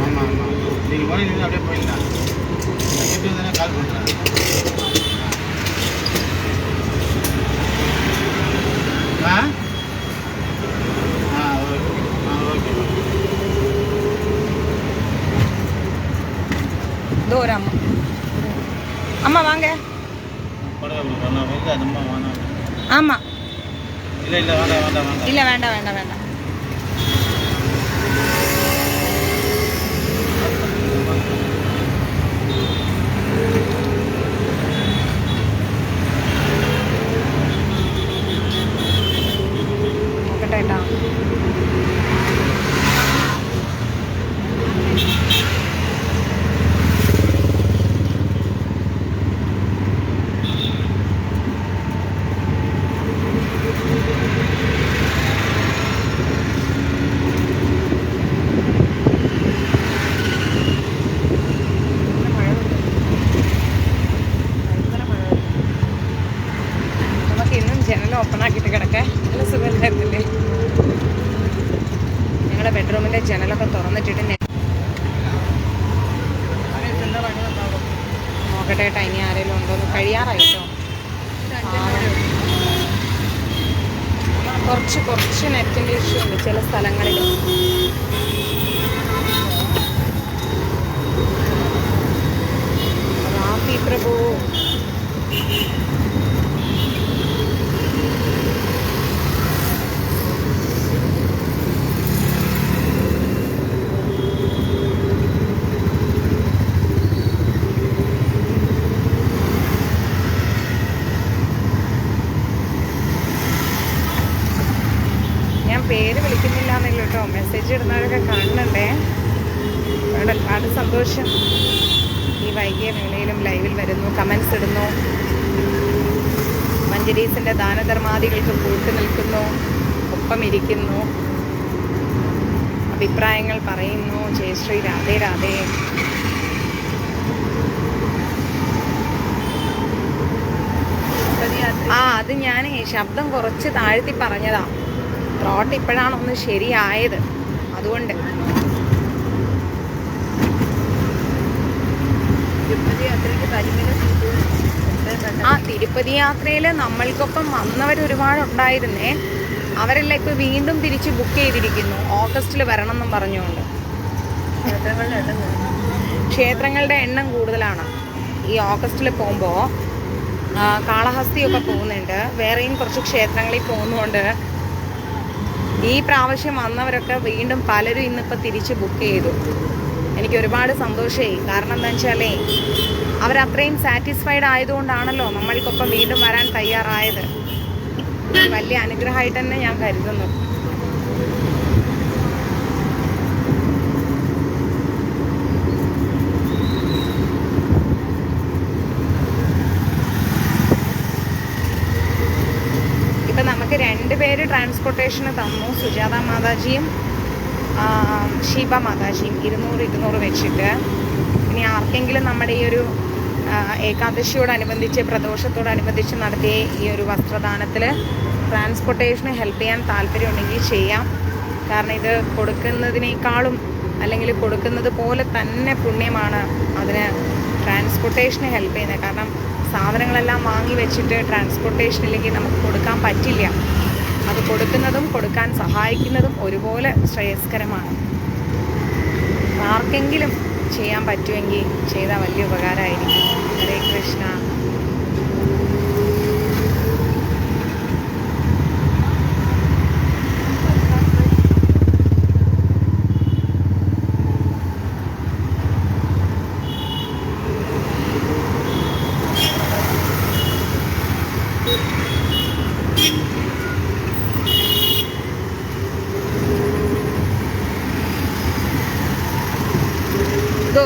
இதோ ஒரு அம்மா வாங்க. ஆமாம். இல்லை வேண்டாம். നോക്കട്ടേട്ടാ. ഓപ്പണാക്കിയിട്ട് കിടക്കാൻ നല്ല സുഖമില്ലായിരുന്നില്ലേ? ഞങ്ങളുടെ ബെഡ്റൂമിൻ്റെ ജനലൊക്കെ തുറന്നിട്ടിട്ട് നോക്കട്ടെ ഏട്ടാ ഇനി ആരെങ്കിലും ഉണ്ടോന്ന്. കഴിയാറായിട്ടോ. കുറച്ച് നെറ്റിൻ്റെ ഇഷ്യൂ ഉണ്ട് ചില സ്ഥലങ്ങളിൽ. പേര് വിളിക്കുന്നില്ല എന്നില്ല കേട്ടോ, മെസ്സേജ് ഇടുന്നവരൊക്കെ കാണുന്നുണ്ടേ. ഒരുപാട് സന്തോഷം. ഈ വൈകിയ വേളയിലും ലൈവിൽ വരുന്നു, കമൻസ് ഇടുന്നു, മഞ്ജരീസിൻ്റെ ദാനധർമാദികൾക്ക് കൂട്ടു നിൽക്കുന്നു, ഒപ്പം ഇരിക്കുന്നു, അഭിപ്രായങ്ങൾ പറയുന്നു. ജയശ്രീ രാധേ രാധേ. അത് ഞാൻ ശബ്ദം കുറച്ച് താഴ്ത്തി പറഞ്ഞതാ. ത്രോട്ട് ഇപ്പോഴാണ് ഒന്ന് ശരിയായത്, അതുകൊണ്ട്. തിരുപ്പതി യാത്രയിൽ നമ്മൾക്കൊപ്പം വന്നവരൊരുപാടുണ്ടായിരുന്നേ. അവരെല്ലാം ഇപ്പോൾ വീണ്ടും തിരിച്ച് ബുക്ക് ചെയ്തിരിക്കുന്നു, ഓഗസ്റ്റിൽ വരണം എന്നും പറഞ്ഞുകൊണ്ട്. ക്ഷേത്രങ്ങളുടെ എണ്ണം കൂടുതലാണ്. ഈ ഓഗസ്റ്റിൽ പോകുമ്പോൾ കാളഹസ്തിയൊക്കെ പോകുന്നുണ്ട്, വേറെയും കുറച്ച് ക്ഷേത്രങ്ങളിൽ പോകുന്നതുകൊണ്ട് ഈ പ്രാവശ്യം വന്നവരൊക്കെ വീണ്ടും പലരും ഇന്നിപ്പോൾ തിരിച്ച് ബുക്ക് ചെയ്തു. എനിക്ക് ഒരുപാട് സന്തോഷമായി. കാരണം എന്താ വെച്ചാലേ അവരത്രയും സാറ്റിസ്ഫൈഡ് ആയതുകൊണ്ടാണല്ലോ നമ്മൾക്കൊപ്പം വീണ്ടും വരാൻ തയ്യാറായത്. വലിയ അനുഗ്രഹമായിട്ട് തന്നെ ഞാൻ കരുതുന്നു. ഇപ്പം നമുക്ക് 2 പേര് ട്രാൻസ്പോർട്ടേഷന് തന്നു, സുജാത മാതാജിയും ഷീബ മാതാജിയും, 200 വെച്ചിട്ട്. ഇനി ആർക്കെങ്കിലും നമ്മുടെ ഈ ഒരു ഏകാദശിയോടനുബന്ധിച്ച് പ്രദോഷത്തോടനുബന്ധിച്ച് നടത്തിയ ഈ ഒരു വസ്ത്രദാനത്തിൽ ട്രാൻസ്പോർട്ടേഷന് ഹെൽപ്പ് ചെയ്യാൻ താല്പര്യമുണ്ടെങ്കിൽ ചെയ്യാം. കാരണം ഇത് കൊടുക്കുന്നതിനേക്കാളും അല്ലെങ്കിൽ കൊടുക്കുന്നത് പോലെ തന്നെ പുണ്യമാണ് അതിന് ട്രാൻസ്പോർട്ടേഷന് ഹെൽപ്പ് ചെയ്യുന്നത്. കാരണം സാധനങ്ങളെല്ലാം വാങ്ങി വെച്ചിട്ട് ട്രാൻസ്പോർട്ടേഷനിലേക്ക് നമുക്ക് കൊടുക്കാൻ പറ്റില്ല. അത് കൊടുക്കുന്നതും കൊടുക്കാൻ സഹായിക്കുന്നതും ഒരുപോലെ ശ്രേയസ്കരമാണ്. ആർക്കെങ്കിലും ചെയ്യാൻ പറ്റുമെങ്കിൽ ചെയ്താൽ വലിയ ഉപകാരമായിരിക്കും. ഹരേ കൃഷ്ണ.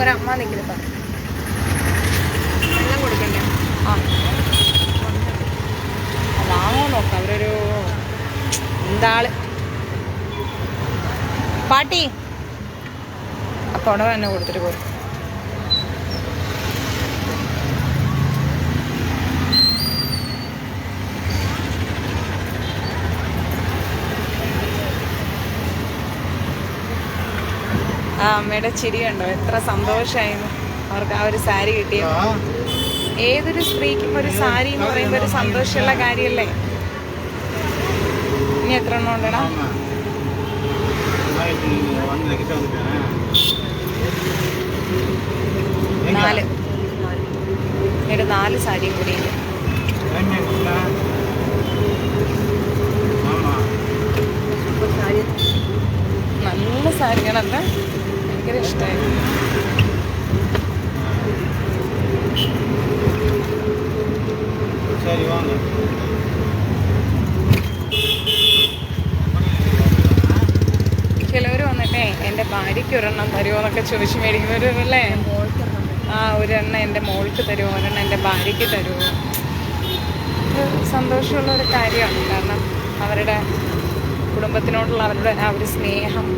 ഒരമ്മ നിൽക്കുന്നത് വെള്ളം കൊടുക്കണ്ടേ? വാങ്ങോ നോക്കാം. അവരൊരു എന്താള് പാട്ടി അപ്പോൾ അവിടെ തന്നെ കൊടുത്തിട്ട് പോയി. അമ്മയുടെ ചിരി കണ്ടോ, എത്ര സന്തോഷമായിരുന്നു അവർക്ക് ആ ഒരു സാരി കിട്ടിയ. ഏതൊരു സ്ത്രീക്കും ഒരു സാരി എന്ന് പറയുമ്പോൾ ഒരു സന്തോഷമുള്ള കാര്യമല്ലേ. ഇനി എത്ര എണ്ണം ഉണ്ടടാ? 4. ഇവിടെ 4 സാരിയും കൂടി ഉണ്ട്. നല്ല സാരികളല്ലേ, ഭയങ്കര ഇഷ്ടമായിരുന്നു. ചിലവർ വന്നിട്ടേ എൻ്റെ ഭാര്യയ്ക്ക് ഒരെണ്ണം തരുമോ എന്നൊക്കെ ചോദിച്ച് മേടിക്കുന്നവരല്ലേ. ഒരെണ്ണം എൻ്റെ മോൾക്ക് തരുമോ, ഒരെണ്ണം എൻ്റെ ഭാര്യയ്ക്ക് തരുമോ. സന്തോഷമുള്ളൊരു കാര്യമാണ്. കാരണം അവരുടെ കുടുംബത്തിനോടുള്ള അവരുടെ ആ ഒരു സ്നേഹം.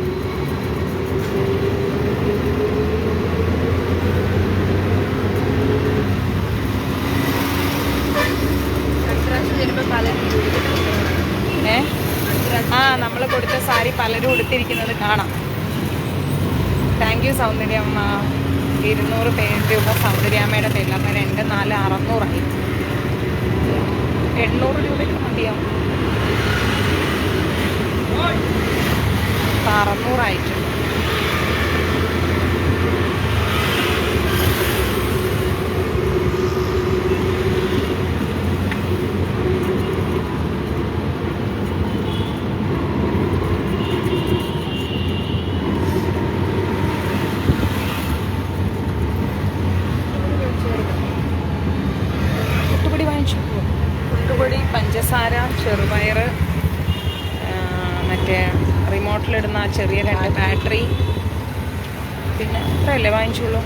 നമ്മൾ കൊടുത്ത സാരി പലരും ഉടുത്തിരിക്കുന്നത് കാണാം. Thank you സൗന്ദര്യമ്മ. 200 രൂപ സൗന്ദര്യാമ്മയുടെ പേരിൽ. അപ്പം 2, 4, 600 800 രൂപയ്ക്ക് മതിയാവും. 600 ആയിട്ടുണ്ട്. പുട്ടുപൊടി, പഞ്ചസാര, ചെറുപയർ, മറ്റേ റിമോട്ടിലിടുന്ന ആ ചെറിയ 2 ബാറ്ററി, പിന്നെ അത്രയല്ലേ വാങ്ങിച്ചുള്ളൂ.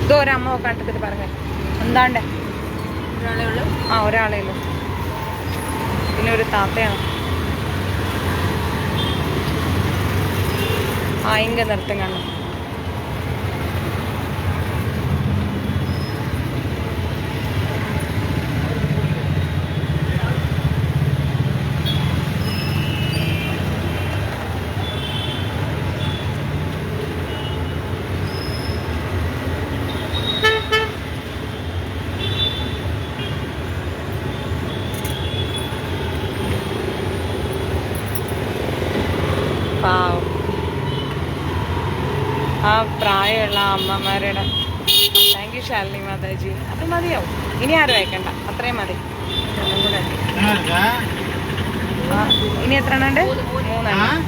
ഇത് ഒരമ്മ കണ്ടിട്ട് പറഞ്ഞേ എന്താണ്ടേ? ഒരാളേ ഉള്ളൂ. പിന്നെ ഒരു താത്തയാണ്. ഇങ്ങ നിർത്തം കാണും. പാവം ആ പ്രായമുള്ള അമ്മമാരുടെ. Thank you Shalini Mataji. അത് മതിയാവും, ഇനി ആരും അയക്കണ്ട, അത്രയും മതി. ഇനി എത്ര എണ്ണുണ്ട്? 3 എണ്ണം.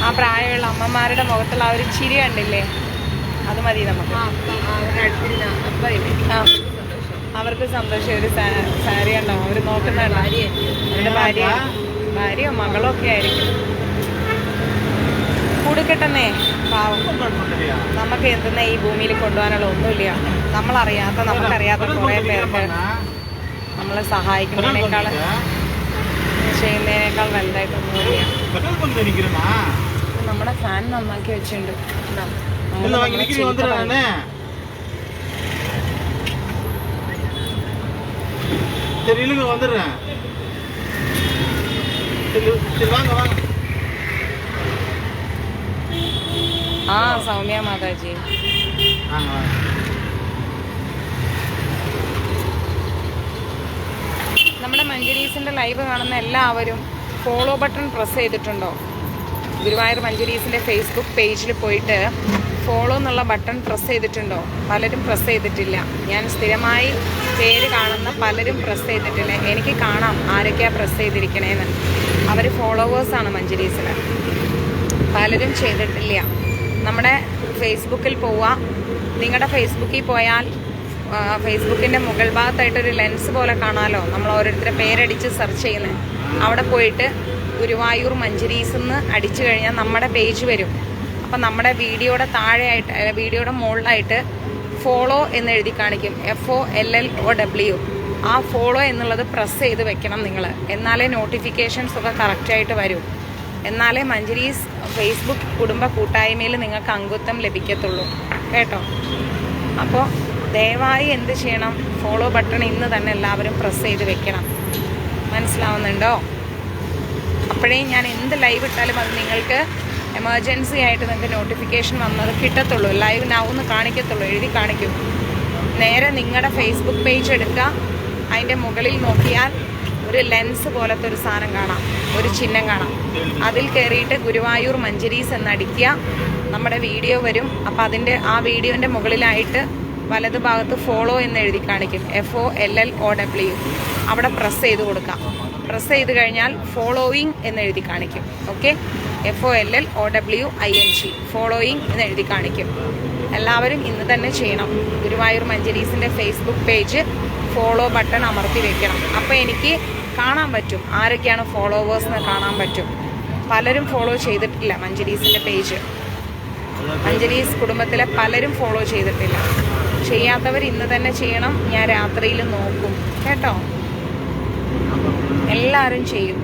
ആ പ്രായമുള്ള അമ്മമാരുടെ മുഖത്തുള്ള ആ ഒരു ചിരി കണ്ടില്ലേ, അത് മതി നമുക്ക്. അവർക്ക് സന്തോഷം. ഒരു സാരി ഉണ്ടാവും, അവർ നോക്കുന്നതാണ് അവരുടെ ഭാര്യയോ മകളോ ഒക്കെ ആയിരിക്കും. കൊടുക്കട്ടെന്നേ, പാവം. നമുക്ക് എന്തെന്നാ ഈ ഭൂമിയിൽ കൊണ്ടുപോകാനുള്ള ഒന്നുമില്ല. നമ്മളറിയാത്ത നമുക്കറിയാത്ത കുറേ പേർക്ക് നമ്മളെ സഹായിക്കുന്നതിനേക്കാൾ ചെയ്യുന്നതിനേക്കാൾ വലുതായിട്ടൊന്നുമില്ല. നമ്മുടെ ഫാൻ നന്നാക്കി വെച്ചിട്ടുണ്ട്. സൗമ്യ മാതാജി. നമ്മുടെ മഞ്ജരീസിന്റെ ലൈവ് കാണുന്ന എല്ലാവരും ഫോളോ ബട്ടൺ പ്രസ് ചെയ്തിട്ടുണ്ടോ? ഗുരുവായൂർ മഞ്ജരീസിന്റെ ഫേസ്ബുക്ക് പേജിൽ പോയിട്ട് ഫോളോ എന്നുള്ള ബട്ടൺ പ്രസ് ചെയ്തിട്ടുണ്ടോ? പലരും പ്രസ് ചെയ്തിട്ടില്ല. ഞാൻ സ്ഥിരമായി പേര് കാണുന്ന പലരും പ്രസ് ചെയ്തിട്ടില്ല. എനിക്ക് കാണാം ആരൊക്കെയാണ് പ്രസ് ചെയ്തിരിക്കണേന്ന്. അവർ ഫോളോവേഴ്സാണ് മഞ്ജരീസിൽ. പലരും ചെയ്തിട്ടില്ല. നമ്മുടെ ഫേസ്ബുക്കിൽ പോവുക. നിങ്ങളുടെ ഫേസ്ബുക്കിൽ പോയാൽ ഫേസ്ബുക്കിൻ്റെ മുകൾ ഭാഗത്തായിട്ടൊരു ലെൻസ് പോലെ കാണാമല്ലോ, നമ്മൾ ഓരോരുത്തരുടെ പേരടിച്ച് സെർച്ച് ചെയ്യുന്നത്. അവിടെ പോയിട്ട് ഗുരുവായൂർ മഞ്ജരീസ് എന്ന് അടിച്ചു കഴിഞ്ഞാൽ നമ്മുടെ പേജ് വരും. അപ്പം നമ്മുടെ വീഡിയോയുടെ താഴെയായിട്ട്, വീഡിയോയുടെ മുകളിലായിട്ട് ഫോളോ എന്ന് എഴുതി കാണിക്കും. FOLLOW. ആ ഫോളോ എന്നുള്ളത് പ്രസ് ചെയ്ത് വെക്കണം നിങ്ങൾ. എന്നാലേ നോട്ടിഫിക്കേഷൻസ് ഒക്കെ കറക്റ്റായിട്ട് വരൂ. എന്നാലേ മഞ്ജരീസ് ഫേസ്ബുക്ക് കുടുംബ കൂട്ടായ്മയിൽ നിങ്ങൾക്ക് അംഗത്വം ലഭിക്കത്തുള്ളൂ കേട്ടോ. അപ്പോൾ ദയവായി എന്ത് ചെയ്യണം? ഫോളോ ബട്ടൺ ഇന്ന് തന്നെ എല്ലാവരും പ്രസ് ചെയ്ത് വെക്കണം. മനസ്സിലാവുന്നുണ്ടോ? അപ്പോഴേ ഞാൻ എന്ത് ലൈവ് ഇട്ടാലും അത് നിങ്ങൾക്ക് എമർജൻസി ആയിട്ട് നിങ്ങൾക്ക് നോട്ടിഫിക്കേഷൻ വന്നത് കിട്ടത്തുള്ളൂ. ലൈവ് നാവൊന്ന് കാണിക്കത്തുള്ളൂ, എഴുതി കാണിക്കും. നേരെ നിങ്ങളുടെ ഫേസ്ബുക്ക് പേജ് എടുക്കുക. അതിൻ്റെ മുകളിൽ നോക്കിയാൽ ഒരു ലെൻസ് പോലത്തെ ഒരു സാധനം കാണാം, ഒരു ചിഹ്നം കാണാം. അതിൽ കയറിയിട്ട് ഗുരുവായൂർ മഞ്ജരീസ് എന്നടിക്കുക. നമ്മുടെ വീഡിയോ വരും. അപ്പോൾ ആ വീഡിയോൻ്റെ മുകളിലായിട്ട് വലതു ഭാഗത്ത് ഫോളോ എന്ന് എഴുതി കാണിക്കും. FOLLOW. അവിടെ പ്രസ് ചെയ്ത് കൊടുക്കാം. പ്രസ് ചെയ്ത് കഴിഞ്ഞാൽ ഫോളോയിങ് എന്ന് എഴുതി കാണിക്കും. ഓക്കെ, FOLLOWING, ഫോളോയിങ് എന്ന് എഴുതി കാണിക്കും. എല്ലാവരും ഇന്ന് തന്നെ ചെയ്യണം. ഗുരുവായൂർ മഞ്ജരീസിൻ്റെ ഫേസ്ബുക്ക് പേജ് ഫോളോ ബട്ടൺ അമർത്തി വെക്കണം. അപ്പോൾ എനിക്ക് കാണാൻ പറ്റും ആരൊക്കെയാണ് ഫോളോവേഴ്സ് എന്ന് കാണാൻ പറ്റും. പലരും ഫോളോ ചെയ്തിട്ടില്ല മഞ്ജരീസിൻ്റെ പേജ്. മഞ്ജരീസ് കുടുംബത്തിലെ പലരും ഫോളോ ചെയ്തിട്ടില്ല. ചെയ്യാത്തവർ ഇന്ന് തന്നെ ചെയ്യണം. ഞാൻ രാത്രിയിൽ നോക്കും കേട്ടോ. എല്ലാവരും ചെയ്യും.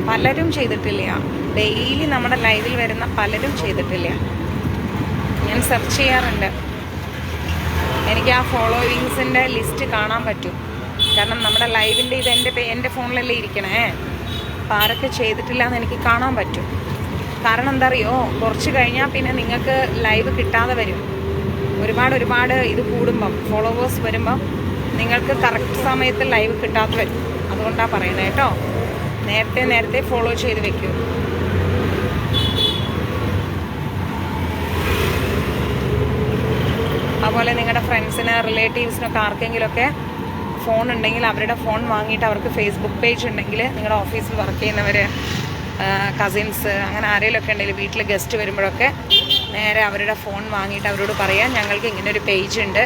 പലരും ചെയ്തിട്ടില്ല. ഡെയിലി നമ്മുടെ ലൈവിൽ വരുന്ന പലരും ചെയ്തിട്ടില്ല. ഞാൻ സെർച്ച് ചെയ്യാറുണ്ട്. എനിക്ക് ആ ഫോളോവിങ്സിൻ്റെ ലിസ്റ്റ് കാണാൻ പറ്റും. കാരണം നമ്മുടെ ലൈവിൻ്റെ ഇത് എൻ്റെ ഫോണിലല്ലേ ഇരിക്കണേ. അപ്പോൾ ആരൊക്കെ ചെയ്തിട്ടില്ല എന്ന് എനിക്ക് കാണാൻ പറ്റും. കാരണം എന്താ അറിയോ, കുറച്ച് കഴിഞ്ഞാൽ പിന്നെ നിങ്ങൾക്ക് ലൈവ് കിട്ടാതെ വരും. ഒരുപാട് ഇത് കൂടുമ്പം, ഫോളോവേഴ്സ് വരുമ്പം നിങ്ങൾക്ക് കറക്റ്റ് സമയത്ത് ലൈവ് കിട്ടാതെ വരും. അതുകൊണ്ടാണ് പറയുന്നത് കേട്ടോ. നേരത്തെ ഫോളോ ചെയ്ത് വെക്കൂ. അതുപോലെ നിങ്ങളുടെ ഫ്രണ്ട്സിന്, റിലേറ്റീവ്സിനൊക്കെ ആർക്കെങ്കിലുമൊക്കെ ഫോൺ ഉണ്ടെങ്കിൽ അവരുടെ ഫോൺ വാങ്ങിയിട്ട് അവർക്ക് ഫേസ്ബുക്ക് പേജ് ഉണ്ടെങ്കിൽ, നിങ്ങളുടെ ഓഫീസിൽ വർക്ക് ചെയ്യുന്നവർ കസിൻസ് അങ്ങനെ ആരെങ്കിലുമൊക്കെ ഉണ്ടെങ്കിൽ വീട്ടിൽ ഗസ്റ്റ് വരുമ്പോഴൊക്കെ നേരെ അവരുടെ ഫോൺ വാങ്ങിയിട്ട് അവരോട് പറയാം ഞങ്ങൾക്ക് ഇങ്ങനെ ഒരു പേജ് ഉണ്ട്,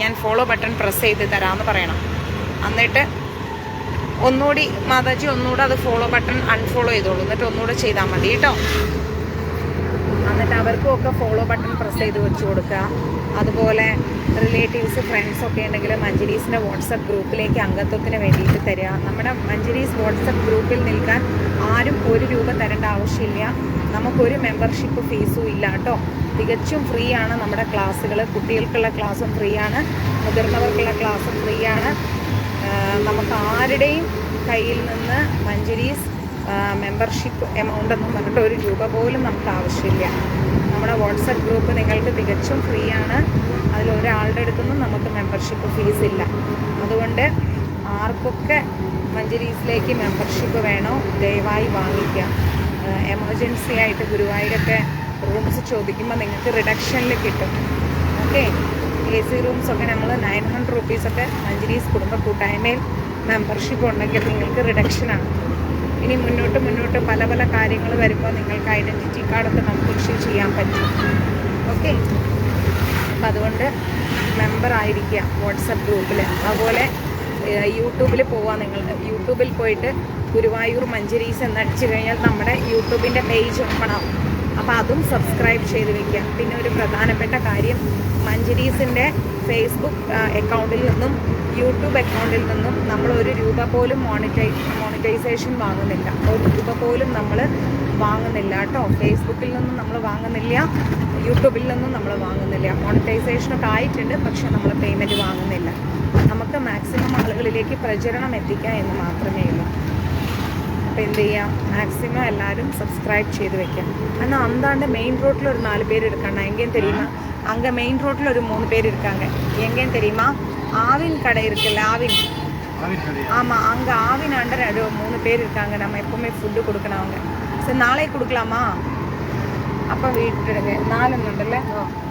ഞാൻ ഫോളോ ബട്ടൺ പ്രസ് ചെയ്ത് തരാമെന്ന് പറയണം. എന്നിട്ട് ഒന്നുകൂടി മാതാജി ഒന്നുകൂടെ അത് ഫോളോ ബട്ടൺ അൺഫോളോ ചെയ്തോളൂ, എന്നിട്ട് ഒന്നുകൂടെ ചെയ്താൽ മതി കേട്ടോ. എന്നിട്ട് അവർക്കും ഒക്കെ ഫോളോ ബട്ടൺ പ്രസ് ചെയ്ത് വെച്ച് കൊടുക്കുക. അതുപോലെ റിലേറ്റീവ്സ് ഫ്രണ്ട്സൊക്കെ ഉണ്ടെങ്കിൽ മഞ്ജരീസിൻ്റെ വാട്സപ്പ് ഗ്രൂപ്പിലേക്ക് അംഗത്വത്തിന് വേണ്ടിയിട്ട് തരിക. നമ്മുടെ മഞ്ജരീസ് വാട്സപ്പ് ഗ്രൂപ്പിൽ നിൽക്കാൻ ആരും ₹1 തരേണ്ട ആവശ്യമില്ല. നമുക്കൊരു മെമ്പർഷിപ്പ് ഫീസും ഇല്ല കേട്ടോ. തികച്ചും ഫ്രീ ആണ് നമ്മുടെ ക്ലാസ്സുകൾ. കുട്ടികൾക്കുള്ള ക്ലാസ്സും ഫ്രീ ആണ്, മുതിർന്നവർക്കുള്ള ക്ലാസ്സും ഫ്രീ ആണ്. നമുക്ക് ആരുടെയും കയ്യിൽ നിന്ന് മഞ്ജരീസ് മെമ്പർഷിപ്പ് എമൗണ്ട് ഒന്നും പറഞ്ഞിട്ട് ₹1 പോലും നമുക്ക് ആവശ്യമില്ല. നമ്മുടെ വാട്സപ്പ് ഗ്രൂപ്പ് നിങ്ങൾക്ക് തികച്ചും ഫ്രീ ആണ്. അതിലൊരാളുടെ അടുത്തൊന്നും നമുക്ക് മെമ്പർഷിപ്പ് ഫീസ് ഇല്ല. അതുകൊണ്ട് ആർക്കൊക്കെ മഞ്ജരീസിലേക്ക് മെമ്പർഷിപ്പ് വേണോ ദയവായി വാങ്ങിക്കുക. എമർജൻസി ആയിട്ട് ഗുരുവായൂരൊക്കെ റൂംസ് ചോദിക്കുമ്പോൾ നിങ്ങൾക്ക് റിഡക്ഷനിൽ കിട്ടും. ഓക്കെ, AC റൂംസൊക്കെ നമ്മൾ ₹900 ഒക്കെ മഞ്ജരീസ് കുടുംബ കൂട്ടായ്മയിൽ മെമ്പർഷിപ്പ് ഉണ്ടെങ്കിൽ നിങ്ങൾക്ക് റിഡക്ഷനാണ്. ഇനി മുന്നോട്ട് പല പല കാര്യങ്ങൾ വരുമ്പോൾ നിങ്ങൾക്ക് ഐഡൻറ്റിറ്റി കാർഡൊക്കെ നമുക്ക് ഇഷ്യൂ ചെയ്യാൻ പറ്റും. ഓക്കെ, അപ്പം അതുകൊണ്ട് മെമ്പർ ആയിരിക്കുക വാട്സപ്പ് ഗ്രൂപ്പിൽ. അതുപോലെ യൂട്യൂബിൽ പോവാം. നിങ്ങൾ യൂട്യൂബിൽ പോയിട്ട് ഗുരുവായൂർ മഞ്ജരീസ് എന്നടിച്ചു കഴിഞ്ഞാൽ നമ്മുടെ യൂട്യൂബിൻ്റെ പേജ് ഓപ്പൺ ആവും. അപ്പോൾ അതും സബ്സ്ക്രൈബ് ചെയ്ത് വെക്കുക. പിന്നെ ഒരു പ്രധാനപ്പെട്ട കാര്യം, മഞ്ജരീസിൻ്റെ ഫേസ്ബുക്ക് അക്കൗണ്ടിൽ നിന്നും യൂട്യൂബ് അക്കൗണ്ടിൽ നിന്നും നമ്മൾ ₹1 പോലും മോണിറ്റൈസേഷൻ വാങ്ങുന്നില്ല. ₹1 പോലും നമ്മൾ വാങ്ങുന്നില്ല കേട്ടോ. ഫേസ്ബുക്കിൽ നിന്നും നമ്മൾ വാങ്ങുന്നില്ല, യൂട്യൂബിൽ നിന്നും നമ്മൾ വാങ്ങുന്നില്ല. മോണിറ്റൈസേഷനൊക്കെ ആയിട്ടുണ്ട്, പക്ഷെ നമ്മൾ പേയ്മെൻറ്റ് വാങ്ങുന്നില്ല. നമുക്ക് മാക്സിമം ആളുകളിലേക്ക് പ്രചരണം എത്തിക്കുക എന്ന് മാത്രമേ ഉള്ളൂ. അപ്പോൾ എന്ത് ചെയ്യാം, മാക്സിമം എല്ലാവരും സബ്സ്ക്രൈബ് ചെയ്ത് വെക്കാം. എന്നാൽ അന്താണ്ട് മെയിൻ റോഡിൽ ഒരു 4 பேர் இருக்காங்க. எங்கேன்னு தெரியுமா? அங்கே மெயின் ரோட்டில் ஒரு 3 பேர் இருக்காங்க. எங்கேன்னு தெரியுமா? ஆவின் கடை இருக்குல்ல, ஆவின். ஆமாம், அங்கே ஆவினாண்ட 3 பேர் இருக்காங்க. நம்ம எப்போவுமே ஃபுட்டு கொடுக்கணும் அவங்க. சரி, നാളെ കൊടുക്കലാമാ? അപ്പം വീട്ടിലിടുക 4 ഉണ്ടല്ലേ,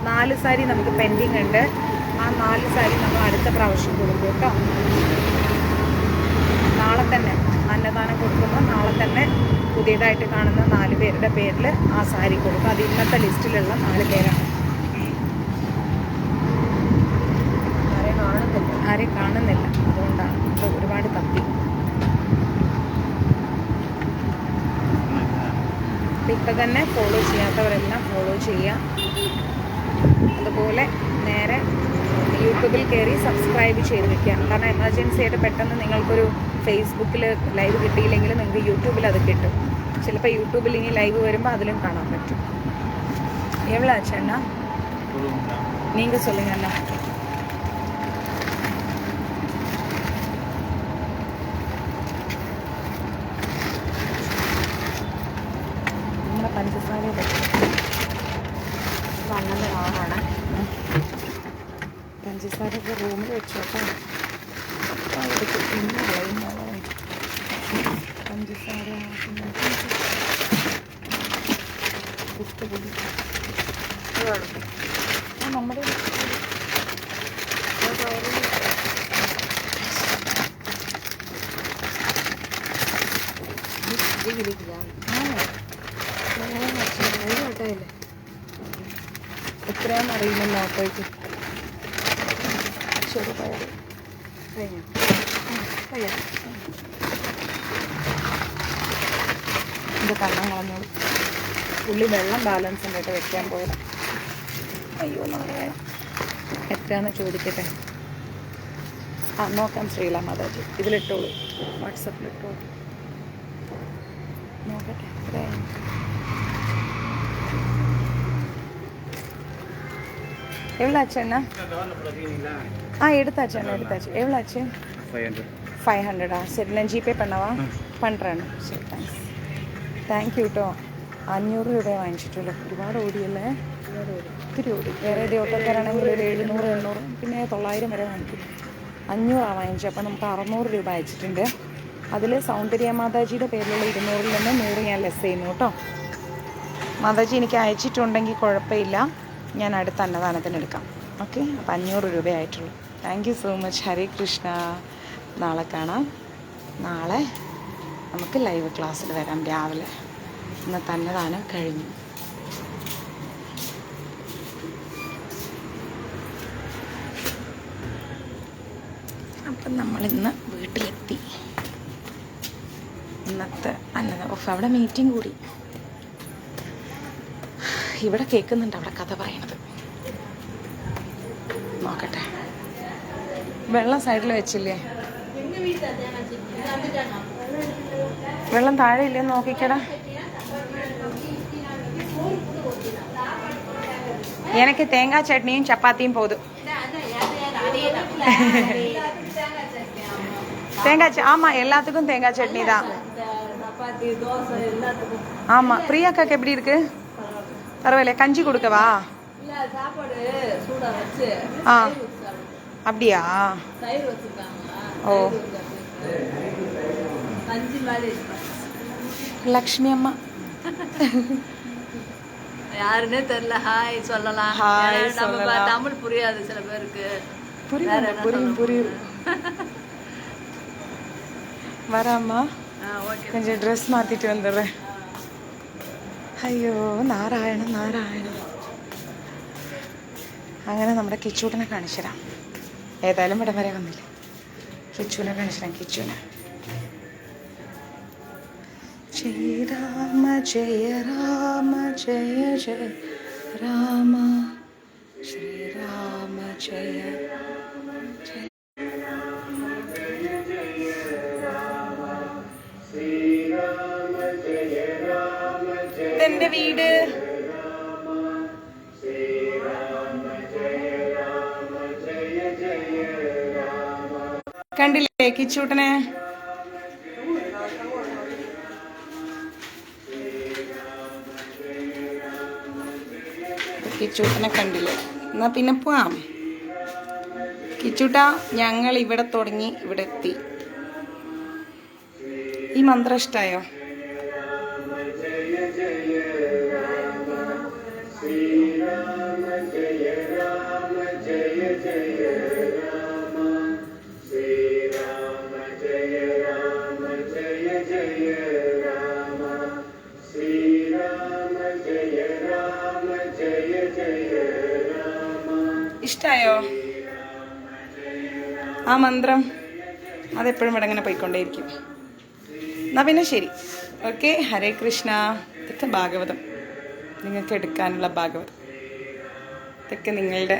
4 സാരി നമുക്ക് പെൻഡിങ് ഉണ്ട്. ആ 4 സാരി നമ്മൾ അടുത്ത പ്രാവശ്യം കൊടുക്കും കേട്ടോ. നാളെ തന്നെ അന്നദാനം കൊടുക്കുമ്പോൾ നാളെ തന്നെ പുതിയതായിട്ട് കാണുന്ന 4 പേരുടെ പേരിൽ ആ സാരി കൊടുക്കും. അത് ഇന്നത്തെ ലിസ്റ്റിലുള്ള 4 പേരാണ്. ആരെയും കാണുന്നില്ല, അതുകൊണ്ടാണ് ഇപ്പോൾ ഒരുപാട് തപ്പി. ഇപ്പം തന്നെ ഫോളോ ചെയ്യാത്തവരെല്ലാം ഫോളോ ചെയ്യുക. അതുപോലെ നേരെ യൂട്യൂബിൽ കയറി സബ്സ്ക്രൈബ് ചെയ്ത് വെക്കുക. കാരണം എമർജൻസി ആയിട്ട് പെട്ടെന്ന് നിങ്ങൾക്കൊരു ഫേസ്ബുക്കിൽ ലൈവ് കിട്ടിയില്ലെങ്കിൽ നിങ്ങൾക്ക് യൂട്യൂബിൽ അത് കിട്ടും. ചിലപ്പോൾ യൂട്യൂബിൽ ഇനി ലൈവ് വരുമ്പോൾ അതിലും കാണാൻ പറ്റും. എவ்வளோ ஆச்சுண்ணா? நீங்கள் சொல்லுங்கண்ணா. നമ്മുടെ പഞ്ചസാര വന്നത് ആവാണ്. പഞ്ചസാരയൊക്കെ റൂമിൽ വെച്ചോട്ടോ. പിന്നെ കളയുന്നതാണ് പഞ്ചസാര. നമ്മുടെ എത്രയാണെന്ന് അറിയില്ലല്ലോ അപ്പോഴേക്ക്. ശരി, പയറ് ഇത് കണ്ണം കളഞ്ഞോളൂ. ഉള്ളി വെള്ളം ബാലൻസ് ഉണ്ടായിട്ട് വെക്കാൻ പോയത്. അയ്യോ, നാളെ എത്രയാണെന്ന് ചോദിക്കട്ടെ. നോക്കാം ശ്രീല മാതാജി. ഇതിലിട്ടോളൂ, വാട്സപ്പിലിട്ടോളൂ. നോക്കട്ടെ എത്രയാണ്. எவ்வளோ ஆச்சு அண்ணா? எடுத்தாச்சு அண்ணா, எடுத்தாச்சு. எவ்வளோ ஆச்சு? 500. சரி, நான் ஜிபே பண்ணவா? பண்ணுறேன். ശരി, താങ്ക് യു കേട്ടോ. 500 രൂപ വാങ്ങിച്ചിട്ടുള്ളൂ. ഒരുപാട് ഓടിയല്ലേ, ഒത്തിരി ഓടി. വേറെ ഏത് ഓട്ടോക്കാരാണെങ്കിൽ ഒരു 700, 800, പിന്നെ 900 വരെ വാങ്ങിക്കും. 500 വാങ്ങിച്ചു. അപ്പോൾ നമുക്ക് 600 രൂപ അയച്ചിട്ടുണ്ട്. അതിൽ സൗന്ദര്യ മാതാജിയുടെ പേരിലുള്ള 200-ൽ നിന്ന് 100 ഞാൻ ലെസ് ചെയ്യുന്നു കേട്ടോ. മാതാജി എനിക്ക് അയച്ചിട്ടുണ്ടെങ്കിൽ കുഴപ്പമില്ല, ഞാൻ അടുത്ത അന്നദാനത്തിന് എടുക്കാം. ഓക്കെ, അപ്പോൾ 500 രൂപ ആയിട്ടുള്ളൂ. Thank you so much. Hare Krishna. നാളെ കാണാം. നാളെ നമുക്ക് ലൈവ് ക്ലാസ്സിൽ വരാം രാവിലെ. ഇന്നത്തെ അന്നദാനം കഴിഞ്ഞു. അപ്പം നമ്മളിന്ന് വീട്ടിലെത്തി. ഇന്നത്തെ അന്നദാനം അവിടെ മീറ്റിംഗ് കൂടി. ഇവിടെ കേൾക്കുന്നുണ്ട് അവിടെ കഥ പറയണത്. നോക്കട്ടെ. വെള്ളം സൈഡിൽ വെച്ചില്ലേ? വെള്ളം താഴെ ഇല്ലെന്ന് നോക്കിക്കടാ. എനിക്ക് തേങ്ങാ ചട്നിയും ചപ്പാത്തിയും പോതും. ஆமா எல்லாத்துக்கும் தேங்காய் சட்னி தான். ஆமா பிரியாக்காக்கு எப்படி இருக்கு? பரவாயில்ல. கஞ்சி கொடுக்கவா? ஆ அப்படியா? ஓ லக்ஷ்மி அம்மா
யாருன்னே தெரியல. ஹாய் சொல்லலாம்.
ஹாய்
நம்ம
சொல்லலாம்.
தமிழ் புரியாது சில பேருக்கு.
புரியும் புரியும் புரியும். வராம்மா. கொஞ்சம் ட்ரெஸ் மாற்றிட்டு வந்துடுறேன். അയ്യോ നാരായണ നാരായണ. അങ്ങനെ നമ്മുടെ കിച്ചൂട്ടിനെ കാണിച്ചു തരാം. ഏതായാലും ഇടം വരെ വന്നില്ല. കിച്ചൂനെ കാണിച്ചു തരാം. കിച്ചൂനെ. ശ്രീരാമ ജയ രാമ ജയ ജയ രാമ ശ്രീരാമ ജയ ജയ. ഇതെന്റെ വീട്. കണ്ടില്ലേ കിച്ചൂട്ടനെ? കിച്ചൂട്ടനെ കണ്ടില്ലേ? എന്നാ പിന്നെ പോവാം. കിച്ചൂട്ട, ഞങ്ങൾ ഇവിടെ തുടങ്ങി ഇവിടെ എത്തി. ഈ മന്ത്രം ഇഷ്ടായോ? ഇഷ്ടായോ ആ മന്ത്രം? അതെപ്പോഴും ഇവിടെ ഇങ്ങനെ പോയിക്കൊണ്ടേയിരിക്കും. എന്നാ പിന്നെ ശരി. ഓക്കെ. ഹരേ കൃഷ്ണ. ഇതൊക്കെ ഭാഗവതം, നിങ്ങൾക്ക് എടുക്കാനുള്ള ഭാഗവതം. ഇതൊക്കെ നിങ്ങളുടെ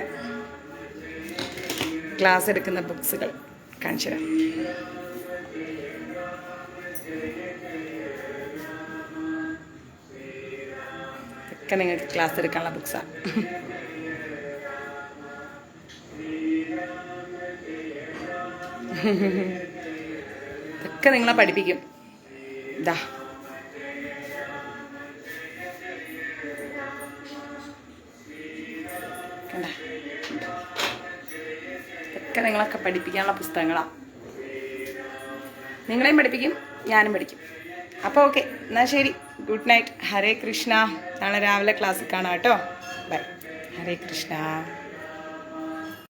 ക്ലാസ് എടുക്കുന്ന ബുക്സുകൾ കാണിച്ചു തരാം. ഇതൊക്കെ നിങ്ങൾക്ക് ക്ലാസ് എടുക്കാനുള്ള ബുക്സാണ്. ഇതൊക്കെ നിങ്ങളെ പഠിപ്പിക്കും. ഇതാ കണ്ട, ഇതൊക്കെ നിങ്ങളൊക്കെ പഠിപ്പിക്കാനുള്ള പുസ്തകങ്ങളാണ്. നിങ്ങളെയും പഠിപ്പിക്കും, ഞാനും പഠിക്കും. അപ്പോൾ ഓക്കെ, എന്നാൽ ശരി. Good night. ഹരേ കൃഷ്ണ. നാളെ രാവിലെ ക്ലാസ്സിൽ കാണാം കേട്ടോ. ബൈ. ഹരേ കൃഷ്ണ.